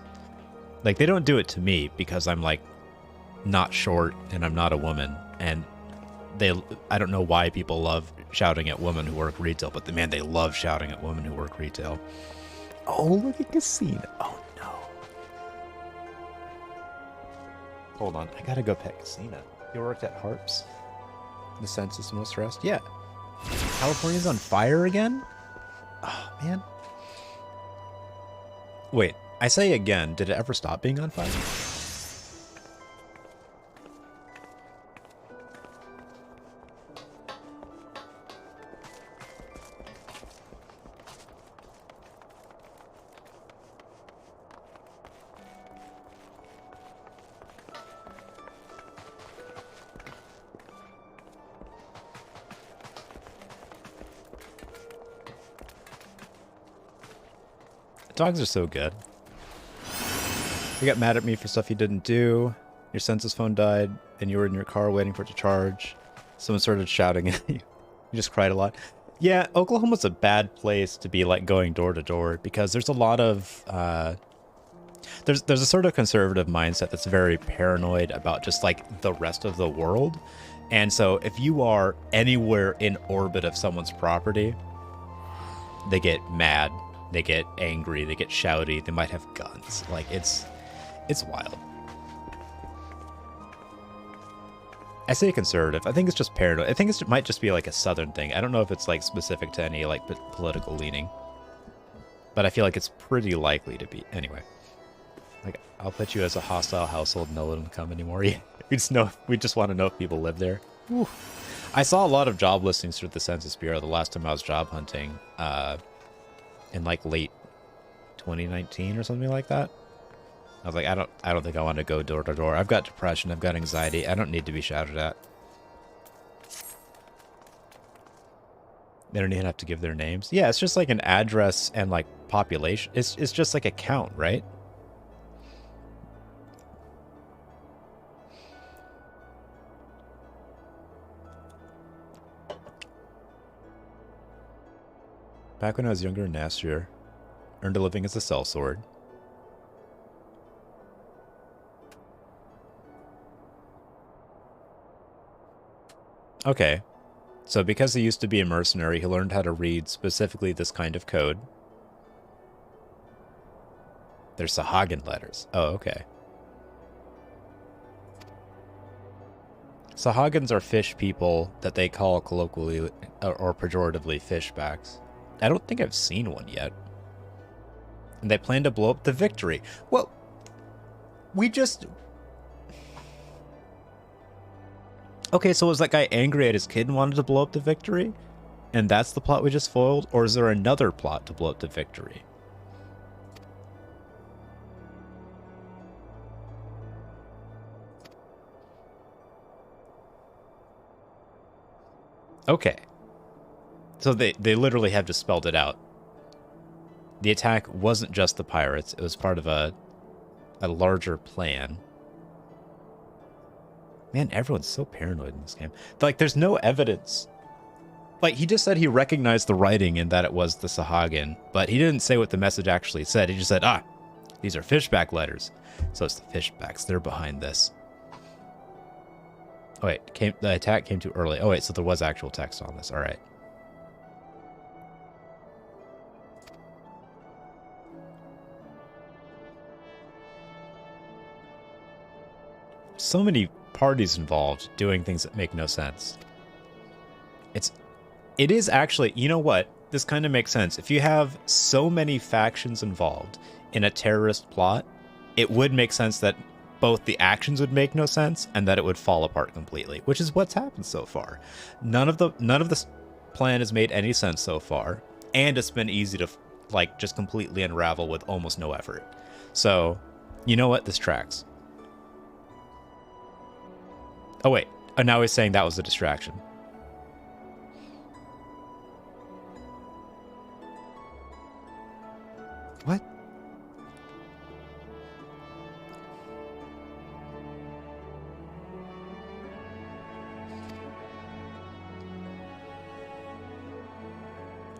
Like, they don't do it to me because I'm, like, not short and I'm not a woman. And I don't know why people love shouting at women who work retail, but man, they love shouting at women who work retail. Oh, look at Casino. Oh, no. Hold on. I gotta go pet Casino. You worked at Harps? The census most rest? Yeah. California's on fire again? Oh, man. Wait. I say again, did it ever stop being on fire? Dogs are so good. You got mad at me for stuff you didn't do. Your census phone died, and you were in your car waiting for it to charge. Someone started shouting at you. You just cried a lot. Yeah, Oklahoma's a bad place to be, like, going door to door, because there's a lot of there's a sort of conservative mindset that's very paranoid about just, like, the rest of the world. And so if you are anywhere in orbit of someone's property, they get mad, they get angry, they get shouty, they might have guns. Like, it's wild. I say conservative. I think it's just paranoid. I think it might just be like a southern thing. I don't know if it's like specific to any like political leaning, but I feel like it's pretty likely to be. Anyway, like, I'll put you as a hostile household. No one will come anymore. We just want to know if people live there. Whew. I saw a lot of job listings through the Census Bureau the last time I was job hunting, in like late 2019 or something like that. I was like, I don't think I want to go door to door. I've got depression. I've got anxiety. I don't need to be shouted at. They don't even have to give their names. Yeah, it's just like an address and like population. It's just like a count, right? Back when I was younger and nastier, earned a living as a sellsword. Okay, so because he used to be a mercenary, he learned how to read specifically this kind of code. They're Sahagin letters. Oh, okay. Sahagins are fish people that they call colloquially or pejoratively fishbacks. I don't think I've seen one yet. And they plan to blow up the Victory. Well, we just... Okay, so was that guy angry at his kid and wanted to blow up the Victory? And that's the plot we just foiled? Or is there another plot to blow up the Victory? Okay. So they literally have just spelled it out. The attack wasn't just the pirates. It was part of a larger plan. Man, everyone's so paranoid in this game. Like, there's no evidence. Like, he just said he recognized the writing and that it was the Sahagin, but he didn't say what the message actually said. He just said, these are fishback letters. So it's the fishbacks. They're behind this. Oh, wait. The attack came too early. Oh, wait. So there was actual text on this. All right. So many parties involved doing things that make no sense. It is actually, you know what? This kind of makes sense. If you have so many factions involved in a terrorist plot, it would make sense that both the actions would make no sense and that it would fall apart completely, which is what's happened so far. None of this plan has made any sense so far, and it's been easy to like just completely unravel with almost no effort. So, you know what? This tracks. Oh wait, now he's saying that was a distraction. What?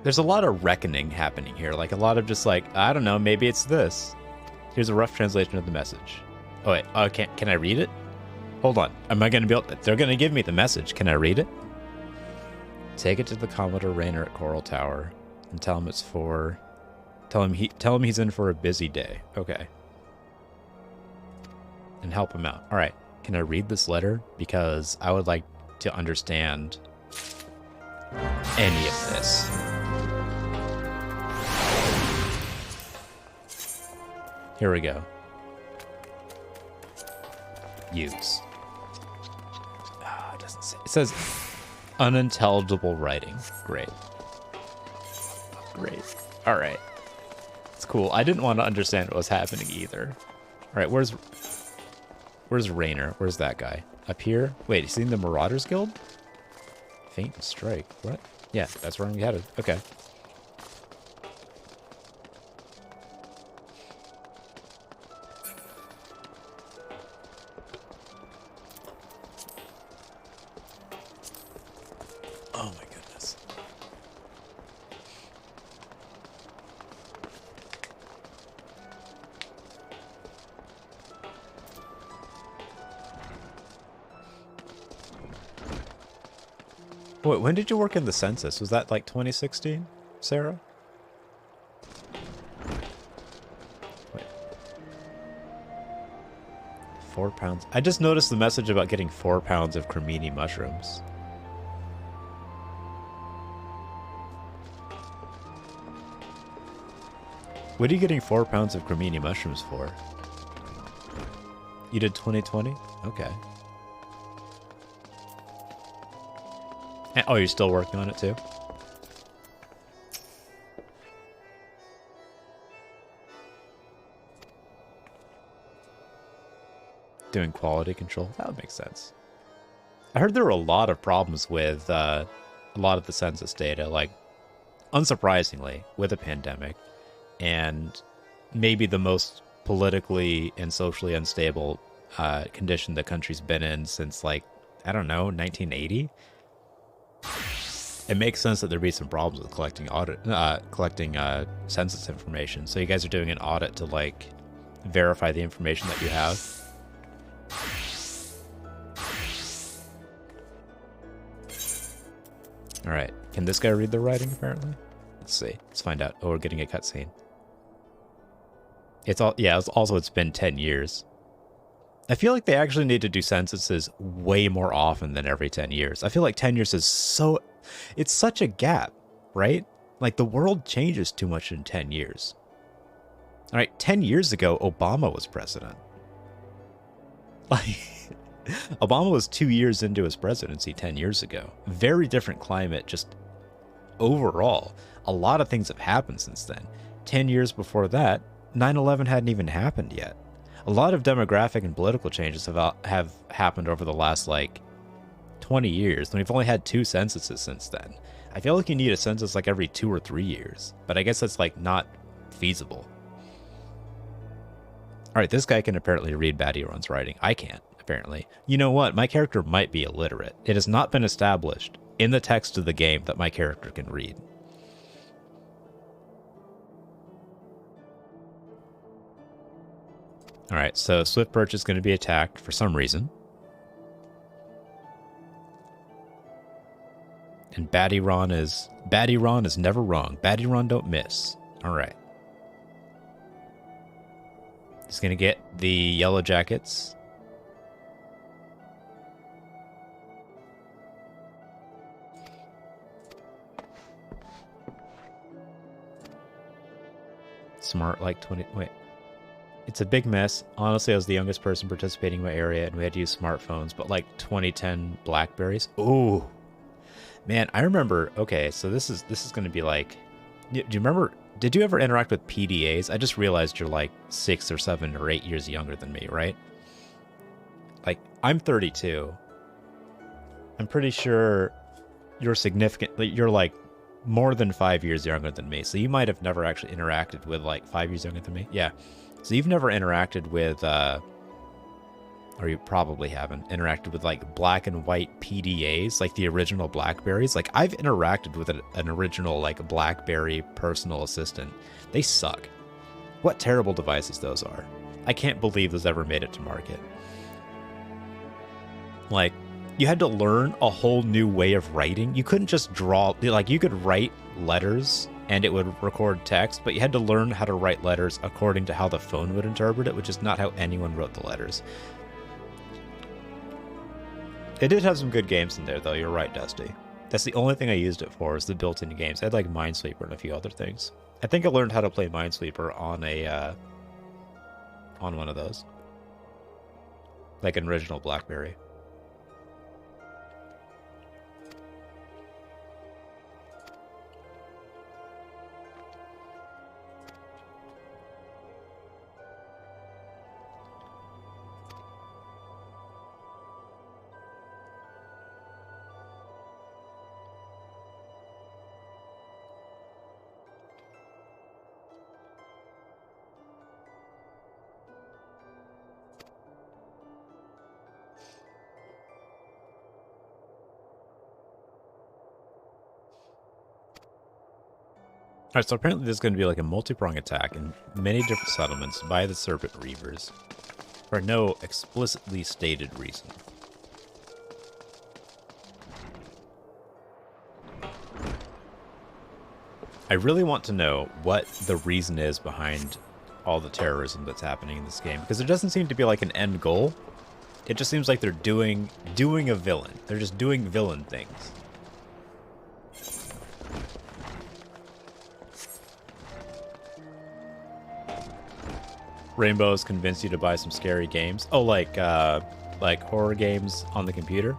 There's a lot of reckoning happening here. Like a lot of just like, I don't know, maybe it's this. Here's a rough translation of the message. Oh wait, can I read it? Hold on. Am I going to be able to... They're going to give me the message. Can I read it? Take it to the Commodore Rainer at Coral Tower and tell him it's for... Tell him he's in for a busy day. Okay. And help him out. All right. Can I read this letter? Because I would like to understand any of this. Here we go. Use. It doesn't say. It says unintelligible writing. Great. Great. All right. It's cool. I didn't want to understand what was happening either. All right. Where's Rainer? Where's that guy? Up here? Wait, he's in the Marauders Guild? Faint and strike. What? Yeah, that's where I'm headed. Okay. Oh my goodness. Wait, when did you work in the census? Was that like 2016, Sarah? Wait. 4 pounds. I just noticed the message about getting 4 pounds of cremini mushrooms. What are you getting 4 pounds of cremini mushrooms for? You did 2020? Okay. And, oh, you're still working on it too? Doing quality control? That would make sense. I heard there were a lot of problems with a lot of the census data, like, unsurprisingly, with a pandemic. And maybe the most politically and socially unstable condition the country's been in since, like, I don't know, 1980. It makes sense that there'd be some problems with collecting census information. So you guys are doing an audit to, like, verify the information that you have. All right. Can this guy read the writing, apparently? Let's see. Let's find out. Oh, we're getting a cutscene. It's all, yeah, it's been 10 years. I feel like they actually need to do censuses way more often than every 10 years. I feel like 10 years is so... It's such a gap, right? Like, the world changes too much in 10 years. All right, 10 years ago, Obama was president. Like, Obama was 2 years into his presidency 10 years ago. Very different climate, just overall. A lot of things have happened since then. 10 years before that, 9/11 hadn't even happened yet. A lot of demographic and political changes have happened over the last, like, 20 years, and we've only had 2 censuses since then. I feel like you need a census, like, every 2 or 3 years, but I guess that's, like, not feasible. All right, this guy can apparently read Badiron's writing. I can't, apparently. You know what? My character might be illiterate. It has not been established in the text of the game that my character can read. All right, so Swift Perch is going to be attacked for some reason. And Badiron is never wrong. Badiron don't miss. All right. He's going to get the Yellow Jackets. Smart like 20... Wait. It's a big mess. Honestly, I was the youngest person participating in my area, and we had to use smartphones, but like 2010 Blackberries. Ooh. Man, I remember... Okay, so this is going to be like... Do you remember... Did you ever interact with PDAs? I just realized you're like 6 or 7 or 8 years younger than me, right? Like, I'm 32. I'm pretty sure you're significantly... You're like more than 5 years younger than me. So you might have never actually interacted with like 5 years younger than me. Yeah. So you've never interacted with... or you probably haven't interacted with like black and white PDAs, like the original Blackberries. Like I've interacted with an original like BlackBerry personal assistant. They suck. What terrible devices those are. I can't believe those ever made it to market. Like you had to learn a whole new way of writing. You couldn't just draw, like you could write letters and it would record text, but you had to learn how to write letters according to how the phone would interpret it, which is not how anyone wrote the letters. It did have some good games in there, though. You're right, Dusty. That's the only thing I used it for, is the built-in games. I had, like, Minesweeper and a few other things. I think I learned how to play Minesweeper on on one of those. Like an original BlackBerry. Alright, so apparently there's going to be like a multi-prong attack in many different settlements by the Serpent Reavers for no explicitly stated reason. I really want to know what the reason is behind all the terrorism that's happening in this game, because there doesn't seem to be like an end goal. It just seems like they're doing a villain. They're just doing villain things. Rainbow's convinced you to buy some scary games. Oh, like horror games on the computer?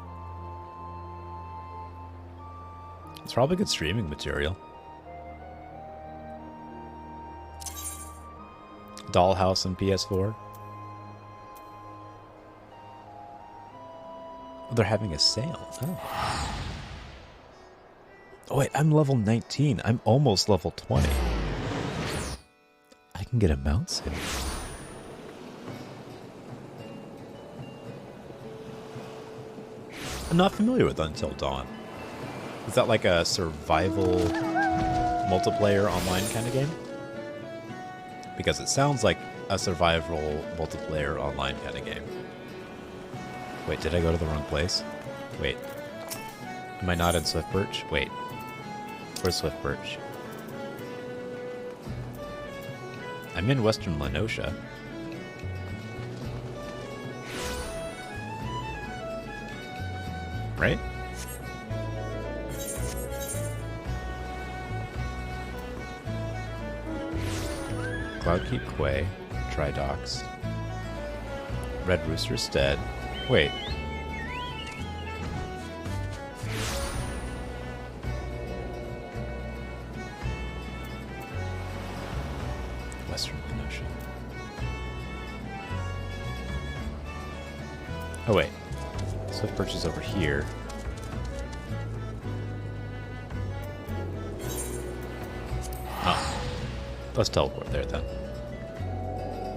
It's probably good streaming material. Dollhouse on PS4. Oh, they're having a sale. Oh. Oh, wait, I'm level 19. I'm almost level 20. I can get a mount soon. I'm not familiar with Until Dawn. Is that like a survival multiplayer online kind of game? Because it sounds like a survival multiplayer online kind of game. Wait, did I go to the wrong place? Wait. Am I not in Swift Birch? Wait. Where's Swift Birch? I'm in Western Lenosha. right? Cloudkeep Quay, Tridox, Red Rooster Stead. Wait. Western Kenosha. Oh wait. Swift Perch is over here. Oh. Let's teleport there then.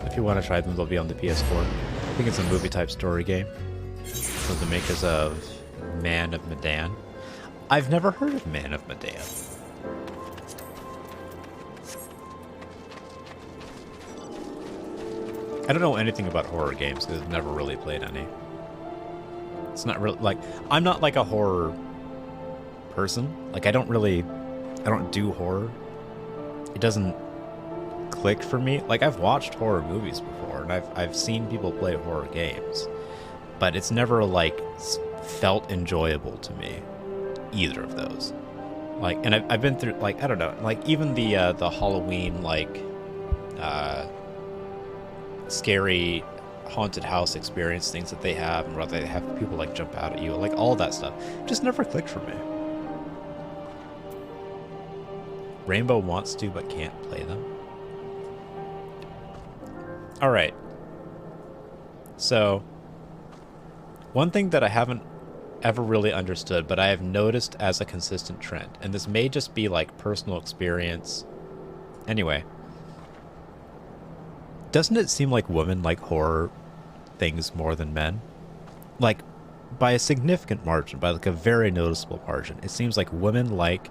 If you want to try them, they'll be on the PS4. I think it's a movie-type story game from the makers of Man of Medan. I've never heard of Man of Medan. I don't know anything about horror games because I've never really played any. It's not really like I'm not like a horror person. Like I don't do horror. It doesn't click for me. Like I've watched horror movies before and I've seen people play horror games, but it's never like felt enjoyable to me, either of those. Like, and I've been through like I don't know, like even the Halloween like scary haunted house experience things that they have, and where they have people like jump out at you, like all that stuff just never clicked for me. Rainbow wants to but can't play them. All right. So one thing that I haven't ever really understood, but I have noticed as a consistent trend, and this may just be like personal experience. Anyway, doesn't it seem like women like horror things more than men? Like, by a significant margin, by like a very noticeable margin, it seems like women like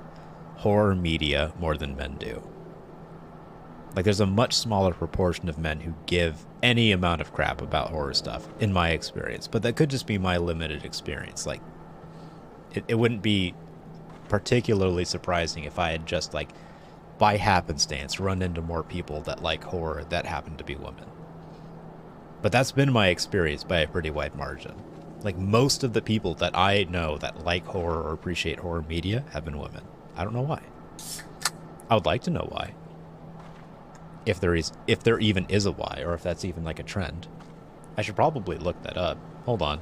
horror media more than men do. Like, there's a much smaller proportion of men who give any amount of crap about horror stuff, in my experience. But that could just be my limited experience. Like, it wouldn't be particularly surprising if I had just, like, by happenstance, run into more people that like horror that happen to be women. But that's been my experience by a pretty wide margin. Like, most of the people that I know that like horror or appreciate horror media have been women. I don't know why. I would like to know why. If there even is a why, or if that's even like a trend. I should probably look that up. Hold on.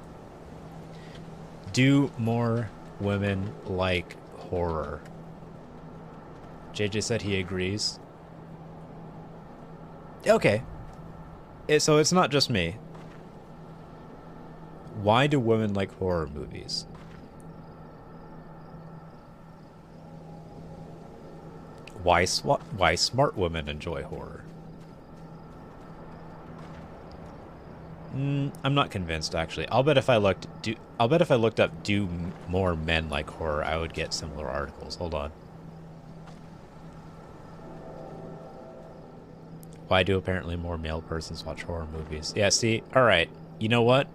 Do more women like horror? JJ said he agrees. Okay. So it's not just me. Why do women like horror movies? Why smart women enjoy horror? I'm not convinced, actually. I'll bet if I looked up do more men like horror, I would get similar articles. Hold on. Why do apparently more male persons watch horror movies? Yeah, see? Alright. You know what?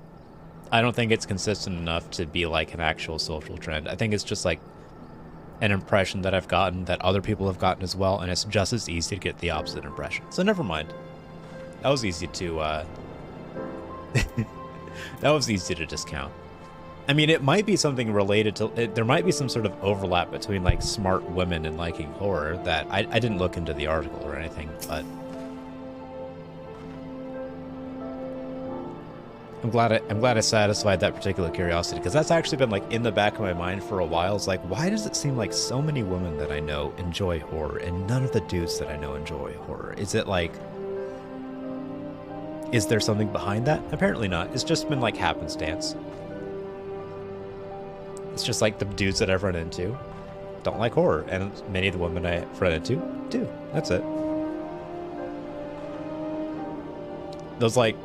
I don't think it's consistent enough to be like an actual social trend. I think it's just like an impression that I've gotten that other people have gotten as well, and it's just as easy to get the opposite impression. So never mind. That was easy to, that was easy to discount. I mean, it might be something related to... there might be some sort of overlap between, like, smart women and liking horror that I didn't look into the article or anything, but... I'm glad I satisfied that particular curiosity, because that's actually been like in the back of my mind for a while. It's like, why does it seem like so many women that I know enjoy horror and none of the dudes that I know enjoy horror? Is it like, is there something behind that? Apparently not. It's just been like happenstance. It's just like the dudes that I've run into don't like horror, and many of the women I've run into do. That's it. Those like,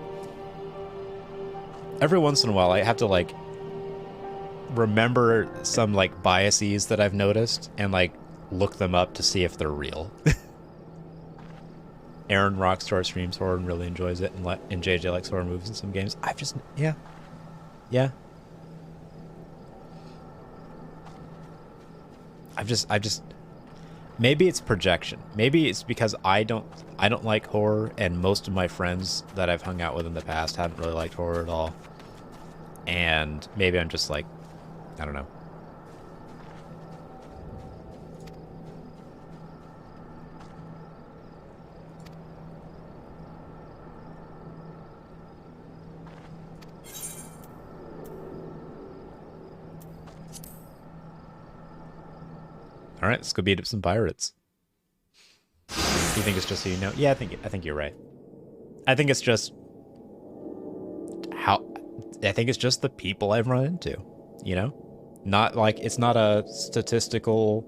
every once in a while, I have to, like, remember some, like, biases that I've noticed and, like, look them up to see if they're real. Aaron Rockstar streams horror and really enjoys it, and JJ likes horror movies in some games. I've just... Yeah. Yeah. I've just... Maybe it's projection. Maybe it's because I don't like horror, and most of my friends that I've hung out with in the past haven't really liked horror at all. And maybe I'm just like I don't know. All right, let's go beat up some pirates. You think it's just so you know? Yeah, I think you're right. I think it's just the people I've run into, you know? Not like it's not a statistical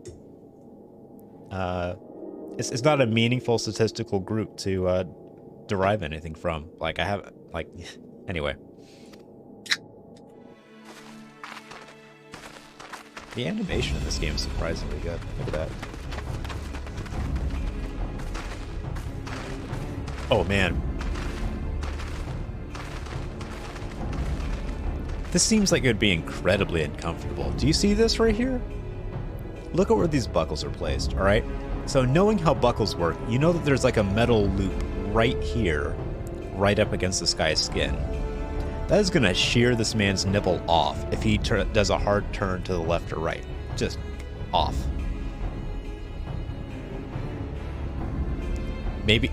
it's not a meaningful statistical group to derive anything from. Like I have like anyway. The animation in this game is surprisingly good. Look at that. Oh, man. This seems like it would be incredibly uncomfortable. Do you see this right here? Look at where these buckles are placed, all right? So knowing how buckles work, you know that there's like a metal loop right here, right up against this guy's skin. That is going to shear this man's nipple off if he does a hard turn to the left or right. Just off. Maybe.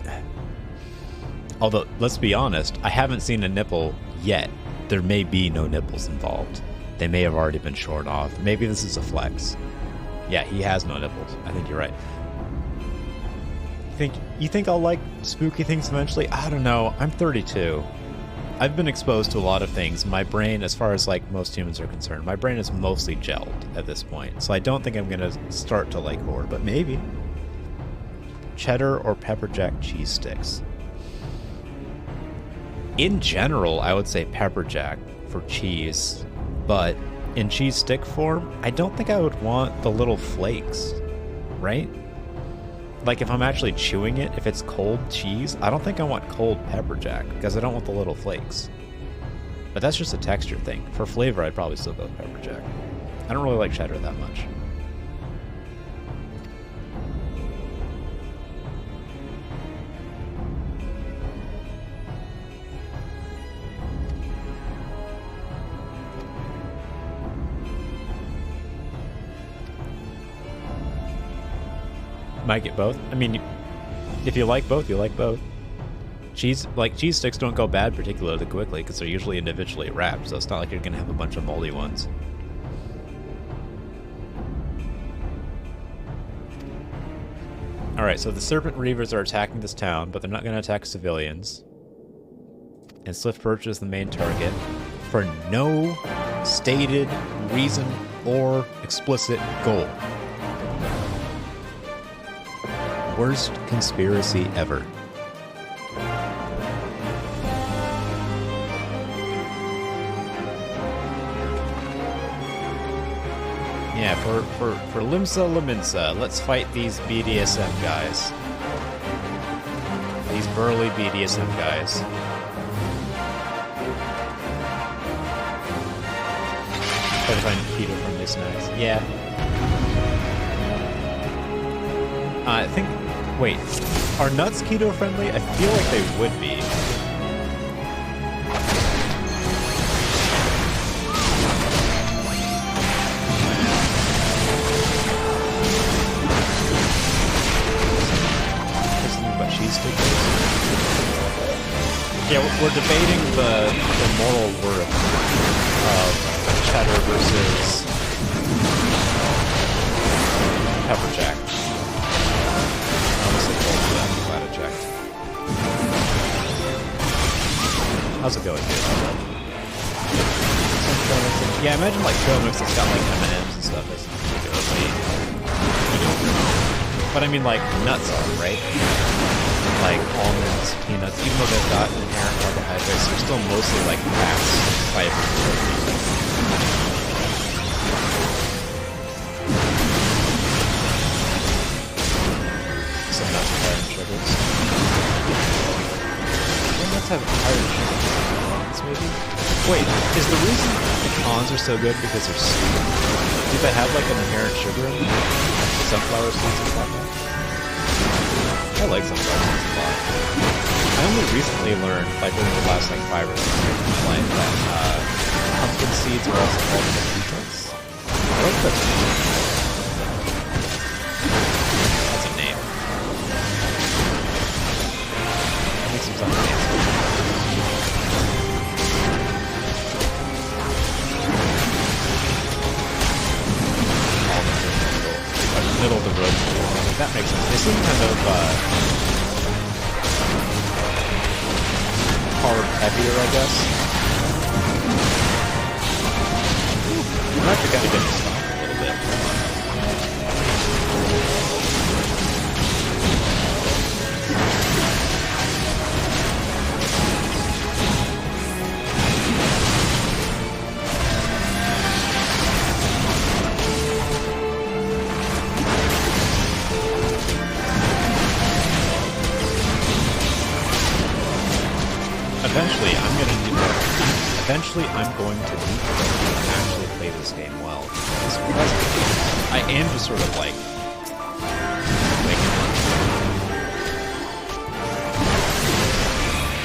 Although, let's be honest, I haven't seen a nipple yet. There may be no nipples involved. They may have already been shorn off. Maybe this is a flex. Yeah, he has no nipples. I think you're right. You think I'll like spooky things eventually? I don't know. I'm 32. I've been exposed to a lot of things. My brain, as far as like most humans are concerned, my brain is mostly gelled at this point. So I don't think I'm going to start to like horror, but maybe. Cheddar or pepper jack cheese sticks. In general, I would say pepper jack for cheese, but in cheese stick form, I don't think I would want the little flakes, right? Like if I'm actually chewing it, if it's cold cheese, I don't think I want cold pepper jack because I don't want the little flakes. But that's just a texture thing. For flavor, I'd probably still go with pepper jack. I don't really like cheddar that much. Might get both. I mean, if you like both, you like both. Cheese sticks don't go bad particularly quickly because they're usually individually wrapped, so it's not like you're gonna have a bunch of moldy ones. Alright, so the Serpent Reavers are attacking this town, but they're not gonna attack civilians. And Swift Perch is the main target for no stated reason or explicit goal. Worst conspiracy ever. Yeah, for Limsa Laminsa, let's fight these BDSM guys. These burly BDSM guys. Try to find keto-friendly snacks. Yeah. I think... Wait, are nuts keto-friendly? I feel like they would be. Yeah, we're debating the moral worth of cheddar versus pepper jack. Glad I checked. How's it going, dude? Yeah, imagine like trail mix that's got like M&Ms and stuff. That's particularly, but I mean like nuts are, right? Like almonds, peanuts, even though they've got inherent carbohydrates, they're still mostly like fats, fiber, some nuts have higher sugars. Some nuts have higher sugars, maybe? Wait, is the reason pecans are so good because they're sweet? Do they have like an inherent sugar in them? Sunflower seeds and stuff like that? I like sunflower seeds a lot. I only recently learned, like over the last like 5 or 6 years of life, that pumpkin seeds are also called mosquitoes. What's this? That's a name. That makes him sound fancy. Middle of the road. That makes sense. They seem kind of hard heavier, I guess. You might have to kind of get the stock a little bit. Eventually, I'm going to need to actually play this game well. I am just sort of like making it.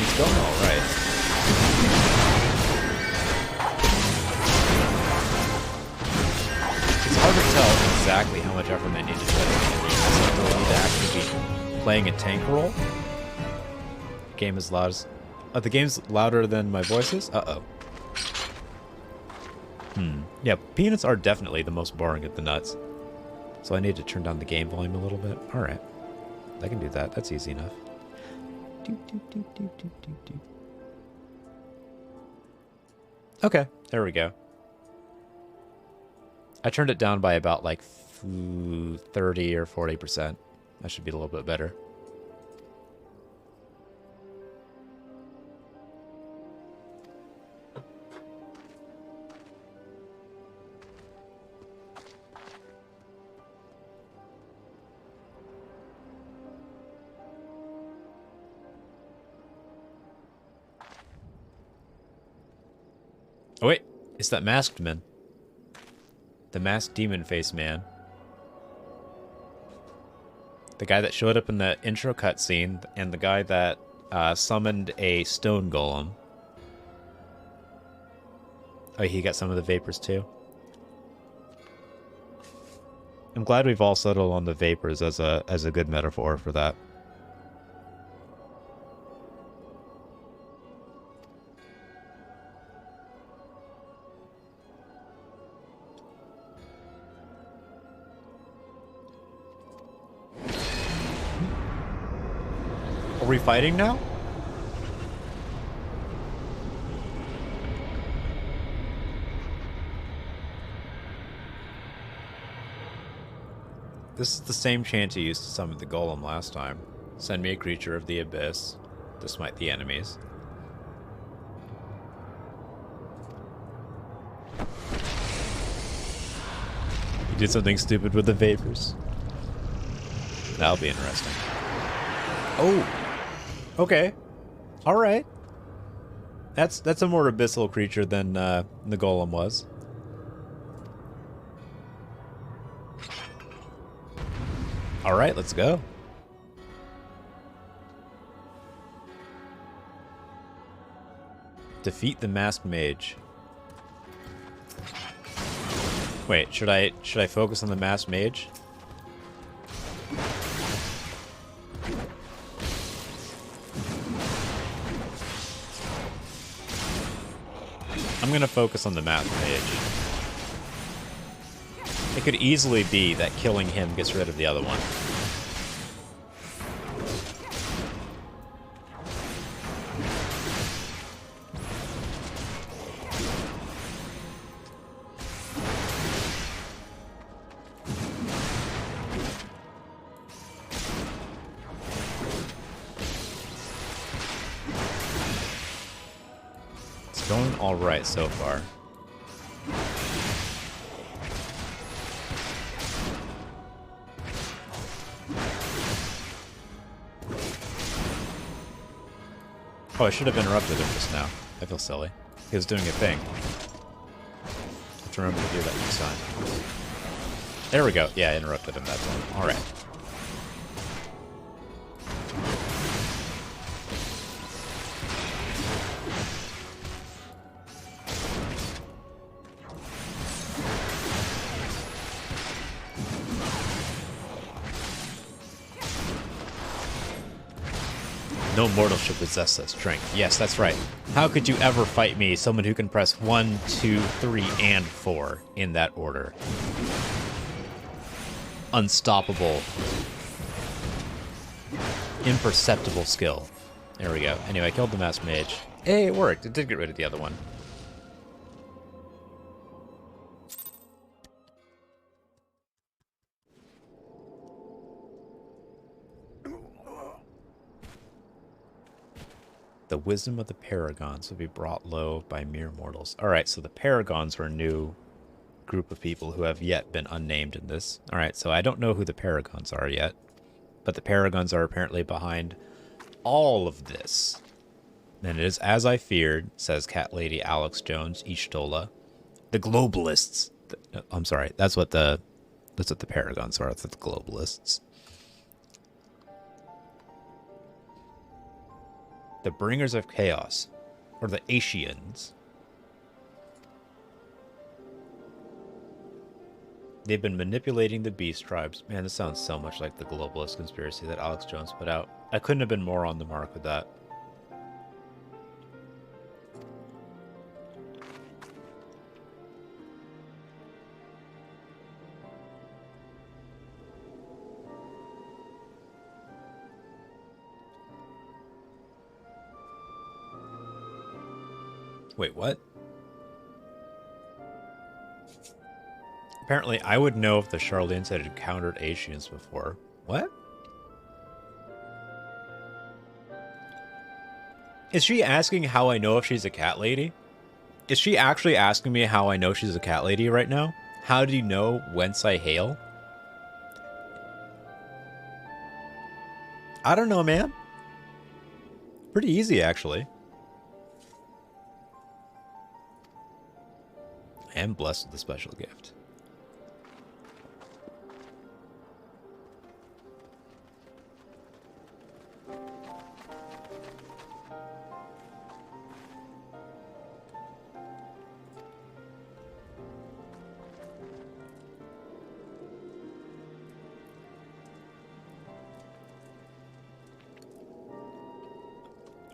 It's going all right. It's hard to tell exactly how much effort I need to put in this ability to actually be playing a tank role. Game is loud as... the game's louder than my voice is? Uh-oh. Yeah, peanuts are definitely the most boring of the nuts. So I need to turn down the game volume a little bit. Alright. I can do that. That's easy enough. Okay, there we go. I turned it down by about like 30 or 40%. That should be a little bit better. Oh wait, it's that masked man. The masked demon face man. The guy that showed up in the intro cutscene, and the guy that summoned a stone golem. Oh, he got some of the vapors too. I'm glad we've all settled on the vapors as a good metaphor for that. Are we fighting now? This is the same chant you used to summon the golem last time. Send me a creature of the abyss to smite the enemies. You did something stupid with the vapors. That'll be interesting. Oh! Okay. Alright. That's a more abyssal creature than the golem was. Alright, let's go. Defeat the masked mage. Wait, should I focus on the masked mage? I'm gonna focus on the masked mage. It could easily be that killing him gets rid of the other one. It's going all right so far. Oh, I should have interrupted him just now. I feel silly. He was doing a thing. Have to remember to do that next time. There we go. Yeah, I interrupted him that time. Alright. No mortal should possess that strength. Yes, that's right. How could you ever fight me, someone who can press 1, 2, 3, and 4 in that order? Unstoppable. Imperceptible skill. There we go. Anyway, I killed the masked mage. Hey, it worked. It did get rid of the other one. The wisdom of the Paragons will be brought low by mere mortals. Alright, so the Paragons were a new group of people who have yet been unnamed in this. Alright, so I don't know who the Paragons are yet. But the Paragons are apparently behind all of this. And it is as I feared, says Cat Lady Alex Jones, Ishtola. The globalists. I'm sorry, that's what the Paragons are. That's the globalists. The bringers of chaos, or the Asians. They've been manipulating the beast tribes. Man, this sounds so much like the globalist conspiracy that Alex Jones put out. I couldn't have been more on the mark with that. Wait, what? Apparently, I would know if the Charlene had encountered Asians before. What? Is she asking how I know if she's a cat lady? Is she actually asking me how I know she's a cat lady right now? How do you know whence I hail? I don't know, man. Pretty easy, actually. I am blessed with a special gift.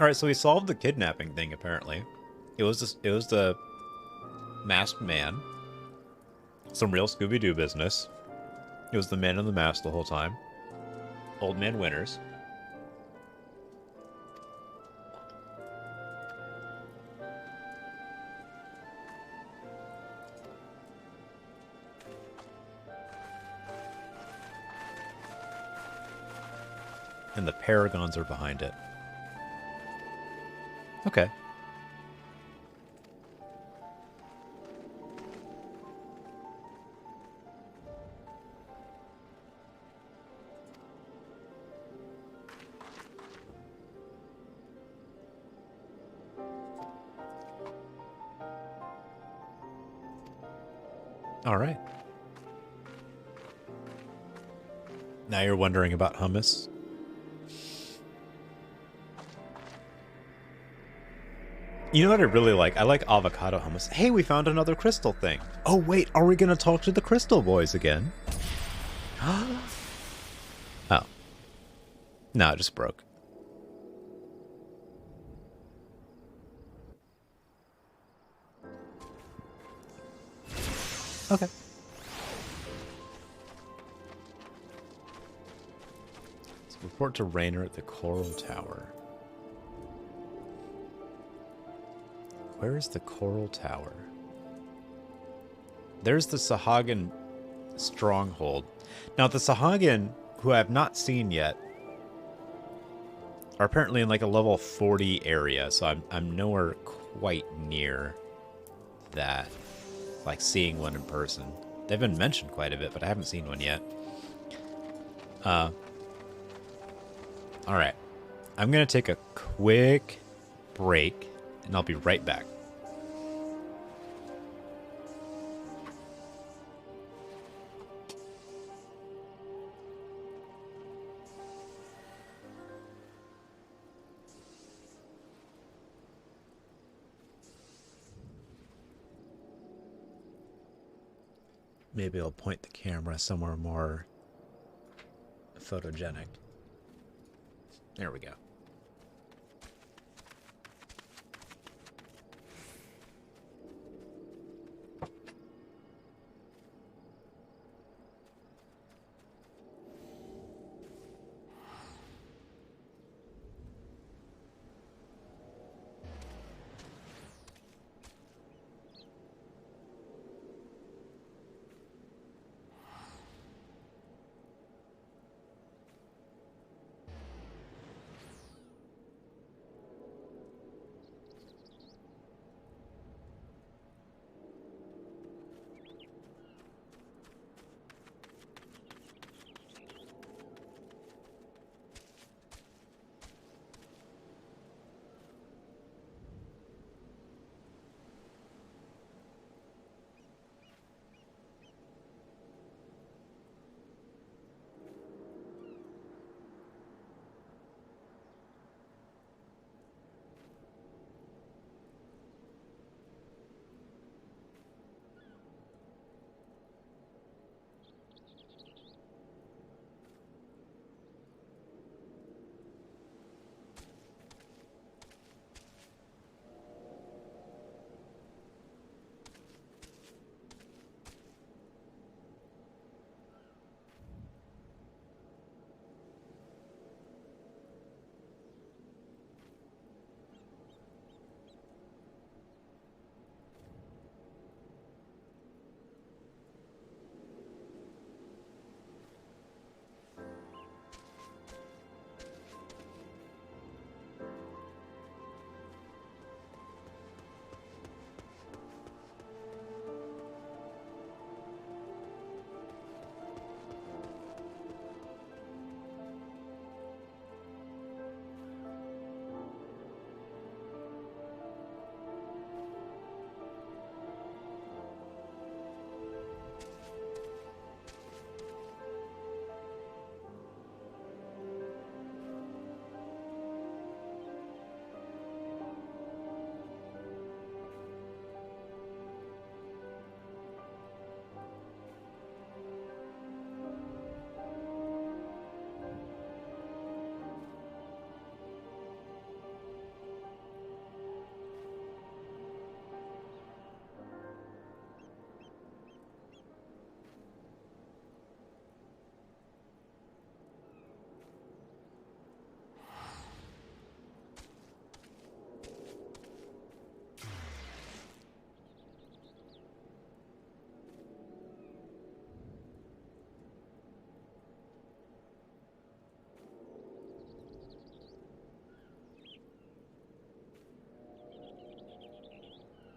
All right, so we solved the kidnapping thing. Apparently, it was the masked man. Some real Scooby-Doo business. It was the man in the mask the whole time. Old man Winters. And the Paragons are behind it. Okay. All right. Now you're wondering about hummus? You know what I really like? I like avocado hummus. Hey, we found another crystal thing. Oh, wait, are we going to talk to the crystal boys again? Oh. No, it just broke. Okay. Let's report to Raynor at the Coral Tower. Where is the Coral Tower? There's the Sahagin stronghold. Now, the Sahagin, who I have not seen yet, are apparently in like a level 40 area, so I'm nowhere quite near that. Like seeing one in person. They've been mentioned quite a bit, but I haven't seen one yet. Alright. I'm going to take a quick break, and I'll be right back. Maybe I'll point the camera somewhere more photogenic. There we go.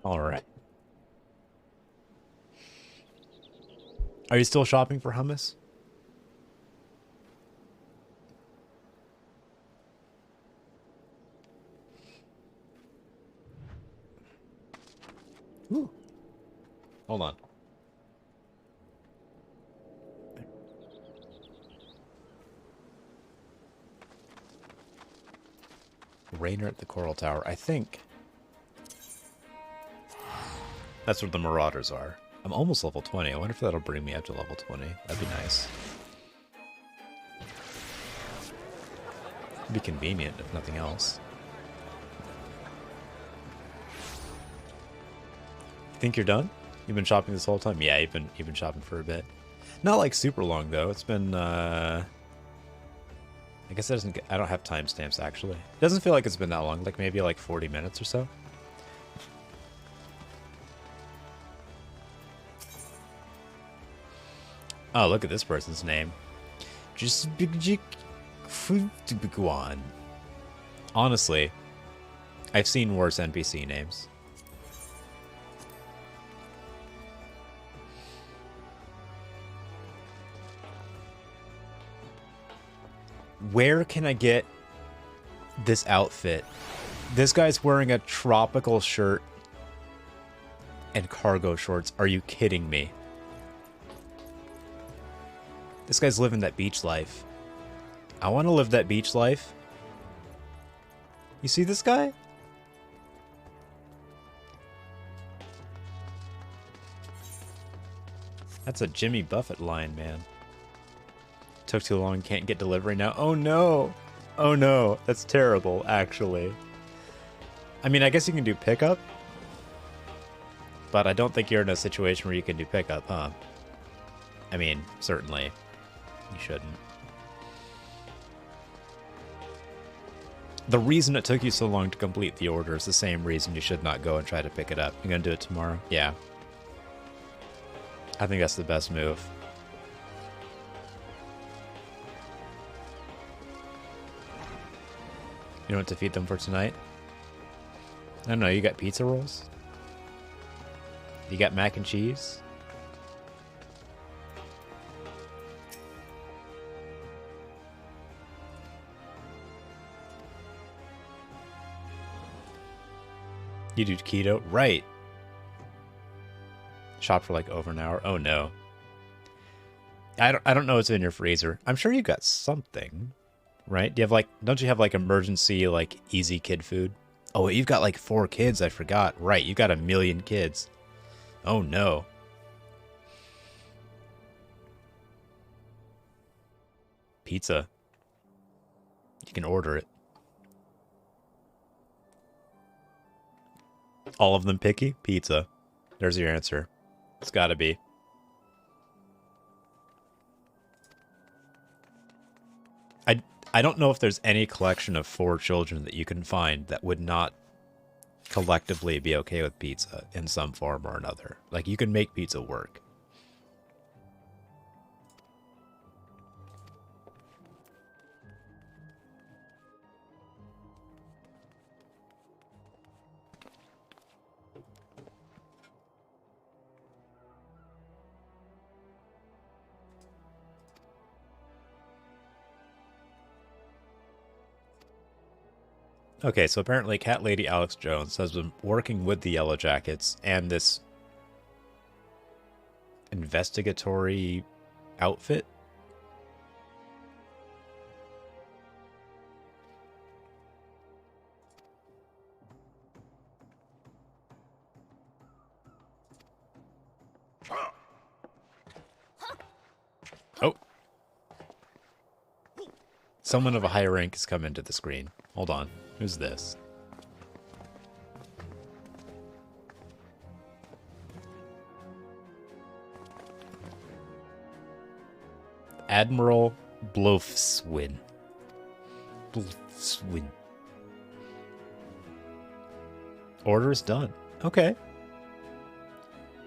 All right. Are you still shopping for hummus? Ooh. Hold on. Rainer at the Coral Tower. I think that's where the Marauders are. I'm almost level 20. I wonder if that'll bring me up to level 20. That'd be nice. It'd be convenient, if nothing else. Think you're done? You've been shopping this whole time? Yeah, you've been shopping for a bit. Not like super long though. It's been I guess it doesn't I don't have timestamps actually. It doesn't feel like it's been that long, like maybe like 40 minutes or so. Oh, look at this person's name. Honestly, I've seen worse NPC names. Where can I get this outfit? This guy's wearing a tropical shirt and cargo shorts. Are you kidding me? This guy's living that beach life. I want to live that beach life. You see this guy? That's a Jimmy Buffett line, man. Took too long, can't get delivery now. Oh no! Oh no, that's terrible, actually. I mean, I guess you can do pickup. But I don't think you're in a situation where you can do pickup, huh? I mean, certainly. You shouldn't. The reason it took you so long to complete the order is the same reason you should not go and try to pick it up. You're gonna do it tomorrow? Yeah. I think that's the best move. You know what to feed them for tonight? I don't know, you got pizza rolls? You got mac and cheese? You do keto? Right. Shop for like over an hour. Oh no. I don't know what's in your freezer. I'm sure you got something, right? Do you have like, don't you have like emergency, like easy kid food? Oh, you've got like 4 kids. I forgot. Right. You got 1 million kids. Oh no. Pizza. You can order it. All of them picky? Pizza. There's your answer. It's gotta be. I don't know if there's any collection of 4 children that you can find that would not collectively be okay with pizza in some form or another. Like, you can make pizza work. Okay, so apparently Cat Lady Alex Jones has been working with the Yellow Jackets and this investigatory outfit. Oh. Someone of a higher rank has come into the screen. Hold on. Who's this? Admiral Blofswin. Blofswin. Order is done. Okay.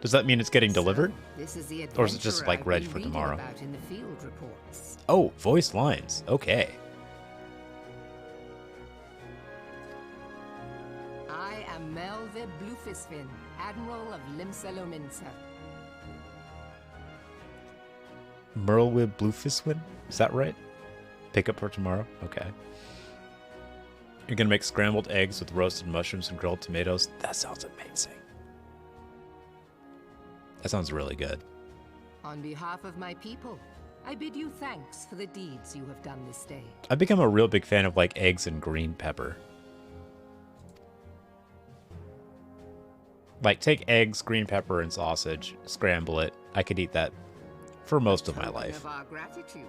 Does that mean it's getting delivered? Or is it just like ready for tomorrow? Oh, voice lines. Okay. I am Melve Blufisvin, Admiral of Limsa-Lominsa. Merlwib Bluefiswin? Is that right? Pick up for tomorrow? Okay. You're gonna make scrambled eggs with roasted mushrooms and grilled tomatoes? That sounds amazing. That sounds really good. On behalf of my people, I bid you thanks for the deeds you have done this day. I've become a real big fan of like eggs and green pepper. Like take eggs, green pepper, and sausage, scramble it. I could eat that for most of my life. Of our gratitude.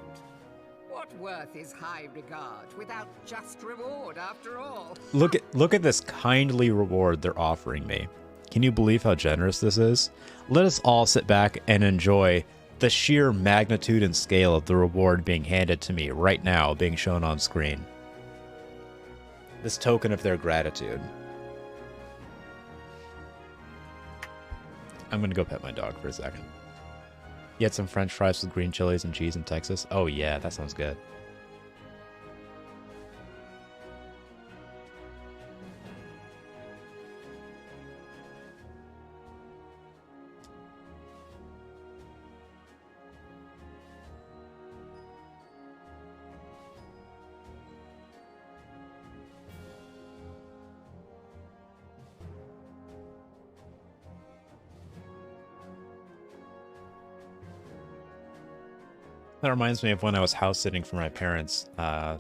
What worth is high regard without just reward after all? Look at this kindly reward they're offering me. Can you believe how generous this is? Let us all sit back and enjoy the sheer magnitude and scale of the reward being handed to me right now, being shown on screen. This token of their gratitude. I'm gonna go pet my dog for a second. You had some French fries with green chilies and cheese in Texas? Oh yeah, that sounds good. That reminds me of when I was house sitting for my parents.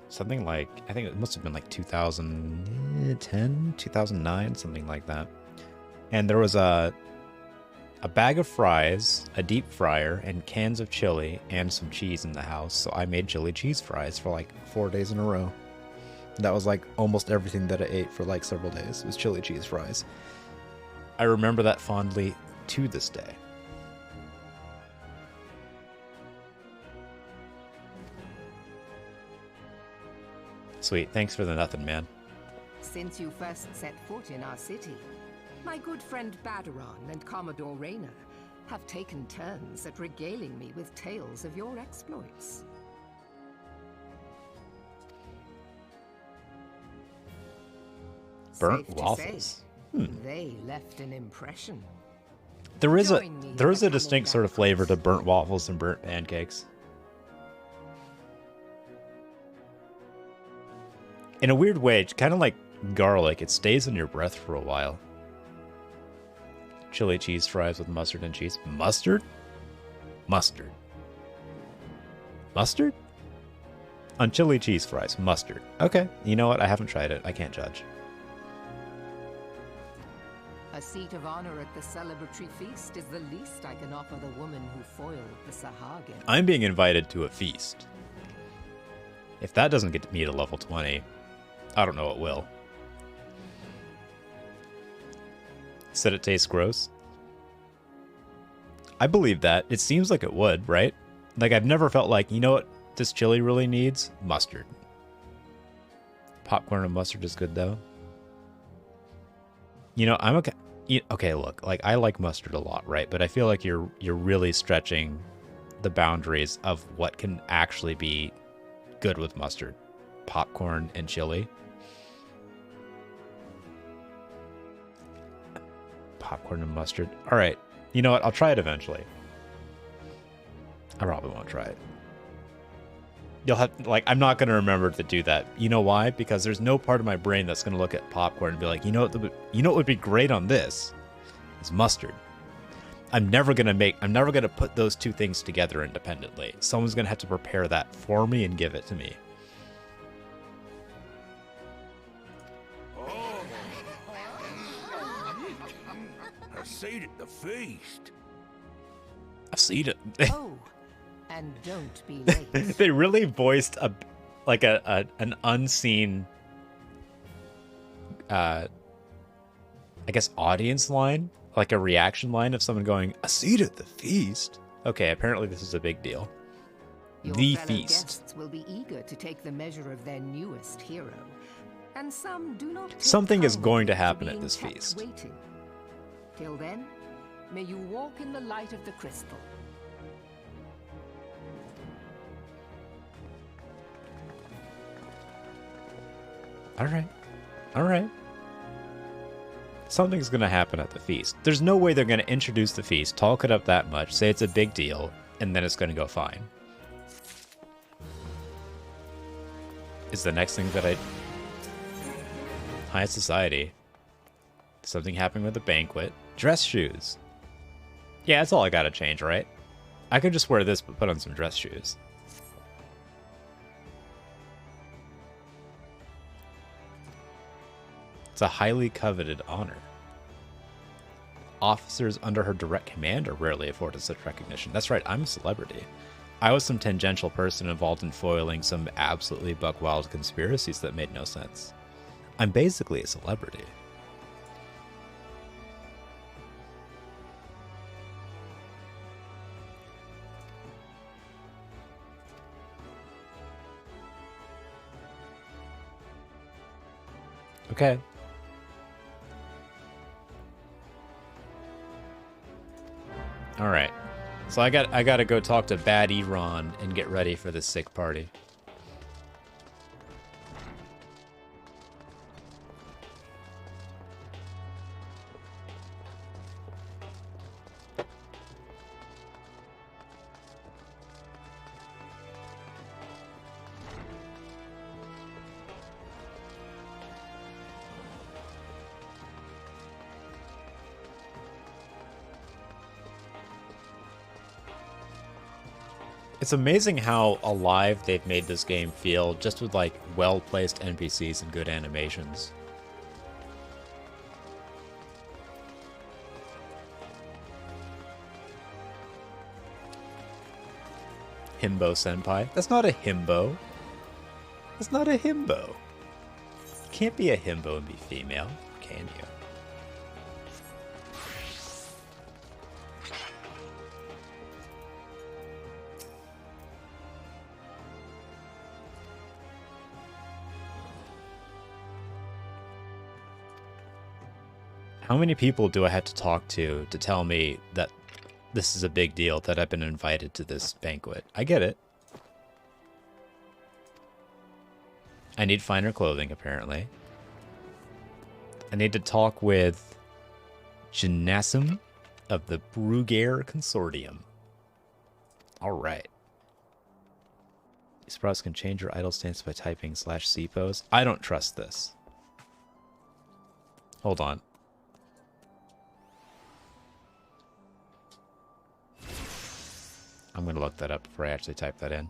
Something like, I think it must have been like 2010, 2009, something like that. And there was a bag of fries, a deep fryer, and cans of chili and some cheese in the house. So I made chili cheese fries for like 4 days in a row. That was like almost everything that I ate for like several days. It was chili cheese fries. I remember that fondly to this day. Sweet. Thanks for the nothing, man. Since you first set foot in our city, my good friend Badaron and Commodore Rayner have taken turns at regaling me with tales of your exploits. Burnt Safe to waffles. say, they left an impression. There is Join me a in the distinct sort of Camelback flavor to Roast. burnt waffles and burnt pancakes. In a weird way, it's kind of like garlic. It stays in your breath for a while. Chili cheese fries with mustard and cheese. Mustard? Mustard. Mustard? On chili cheese fries, mustard. Okay, you know what? I haven't tried it. I can't judge. A seat of honor at the celebratory feast is the least I can offer the woman who foiled the Sahagin. I'm being invited to a feast. If that doesn't get me to level 20, I don't know what will. Said it tastes gross. I believe that. It seems like it would, right? Like, I've never felt like, you know what this chili really needs? Mustard. Popcorn and mustard is good, though. You know, I'm okay. Okay, look, like, I like mustard a lot, right? But I feel like you're really stretching the boundaries of what can actually be good with mustard. Popcorn and chili. Popcorn and mustard. All right. You know what? I'll try it eventually. I probably won't try it. You'll have, like, I'm not going to remember to do that. You know why? Because there's no part of my brain that's going to look at popcorn and be like, you know what would be great on this? Is mustard. I'm never going to put those two things together independently. Someone's going to have to prepare that for me and give it to me. A seat at the feast. I've seen it. Oh, and don't be late. They really voiced an unseen, I guess, audience line, like a reaction line of someone going, "A seat at the feast." Okay, apparently this is a big deal. Your The fellow feast. guests will be eager to take the measure of their newest hero, and some do not. take Something is kindly going to happen at being this kept feast. Waiting. Till then, may you walk in the light of the crystal. All right. All right. something's going to happen at the feast. There's no way they're going to introduce the feast, talk it up that much, say it's a big deal, and then it's going to go fine. Is the next thing that High society. Something happening with the banquet. Dress shoes. Yeah, that's all I gotta change, right? I could just wear this, but put on some dress shoes. It's a highly coveted honor. Officers under her direct command are rarely afforded such recognition. That's right, I'm a celebrity. I was some tangential person involved in foiling some absolutely buck-wild conspiracies that made no sense. I'm basically a celebrity. Okay. All right. So I got to go talk to Bad Iran and get ready for this sick party. It's amazing how alive they've made this game feel just with like well-placed NPCs and good animations. Himbo Senpai? That's not a himbo. That's not a himbo. You can't be a himbo and be female, can you? How many people do I have to talk to tell me that this is a big deal, that I've been invited to this banquet? I get it. I need finer clothing, apparently. I need to talk with Janassim of the Brugair Consortium. Alright. Sprouts can change your idle stance by typing /C pose. I don't trust this. Hold on. I'm going to look that up before I actually type that in.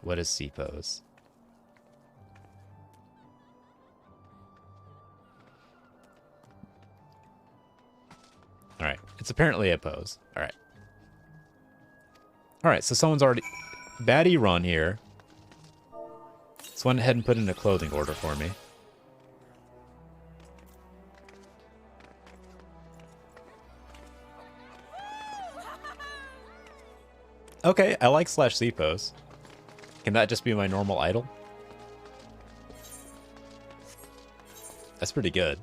What is C-pose? Alright, it's apparently a pose. Alright. Alright, so someone's already... Baddie Run here. Let's went ahead and put in a clothing order for me. Okay, I like /C pose. Can that just be my normal idle? That's pretty good.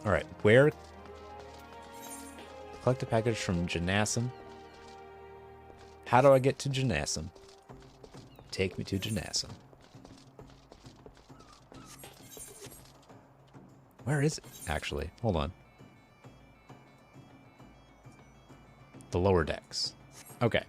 Alright, where... Collect a package from Janassim. How do I get to Janassim? Take me to Janassim. Where is it, actually? Hold on. The lower decks. Okay.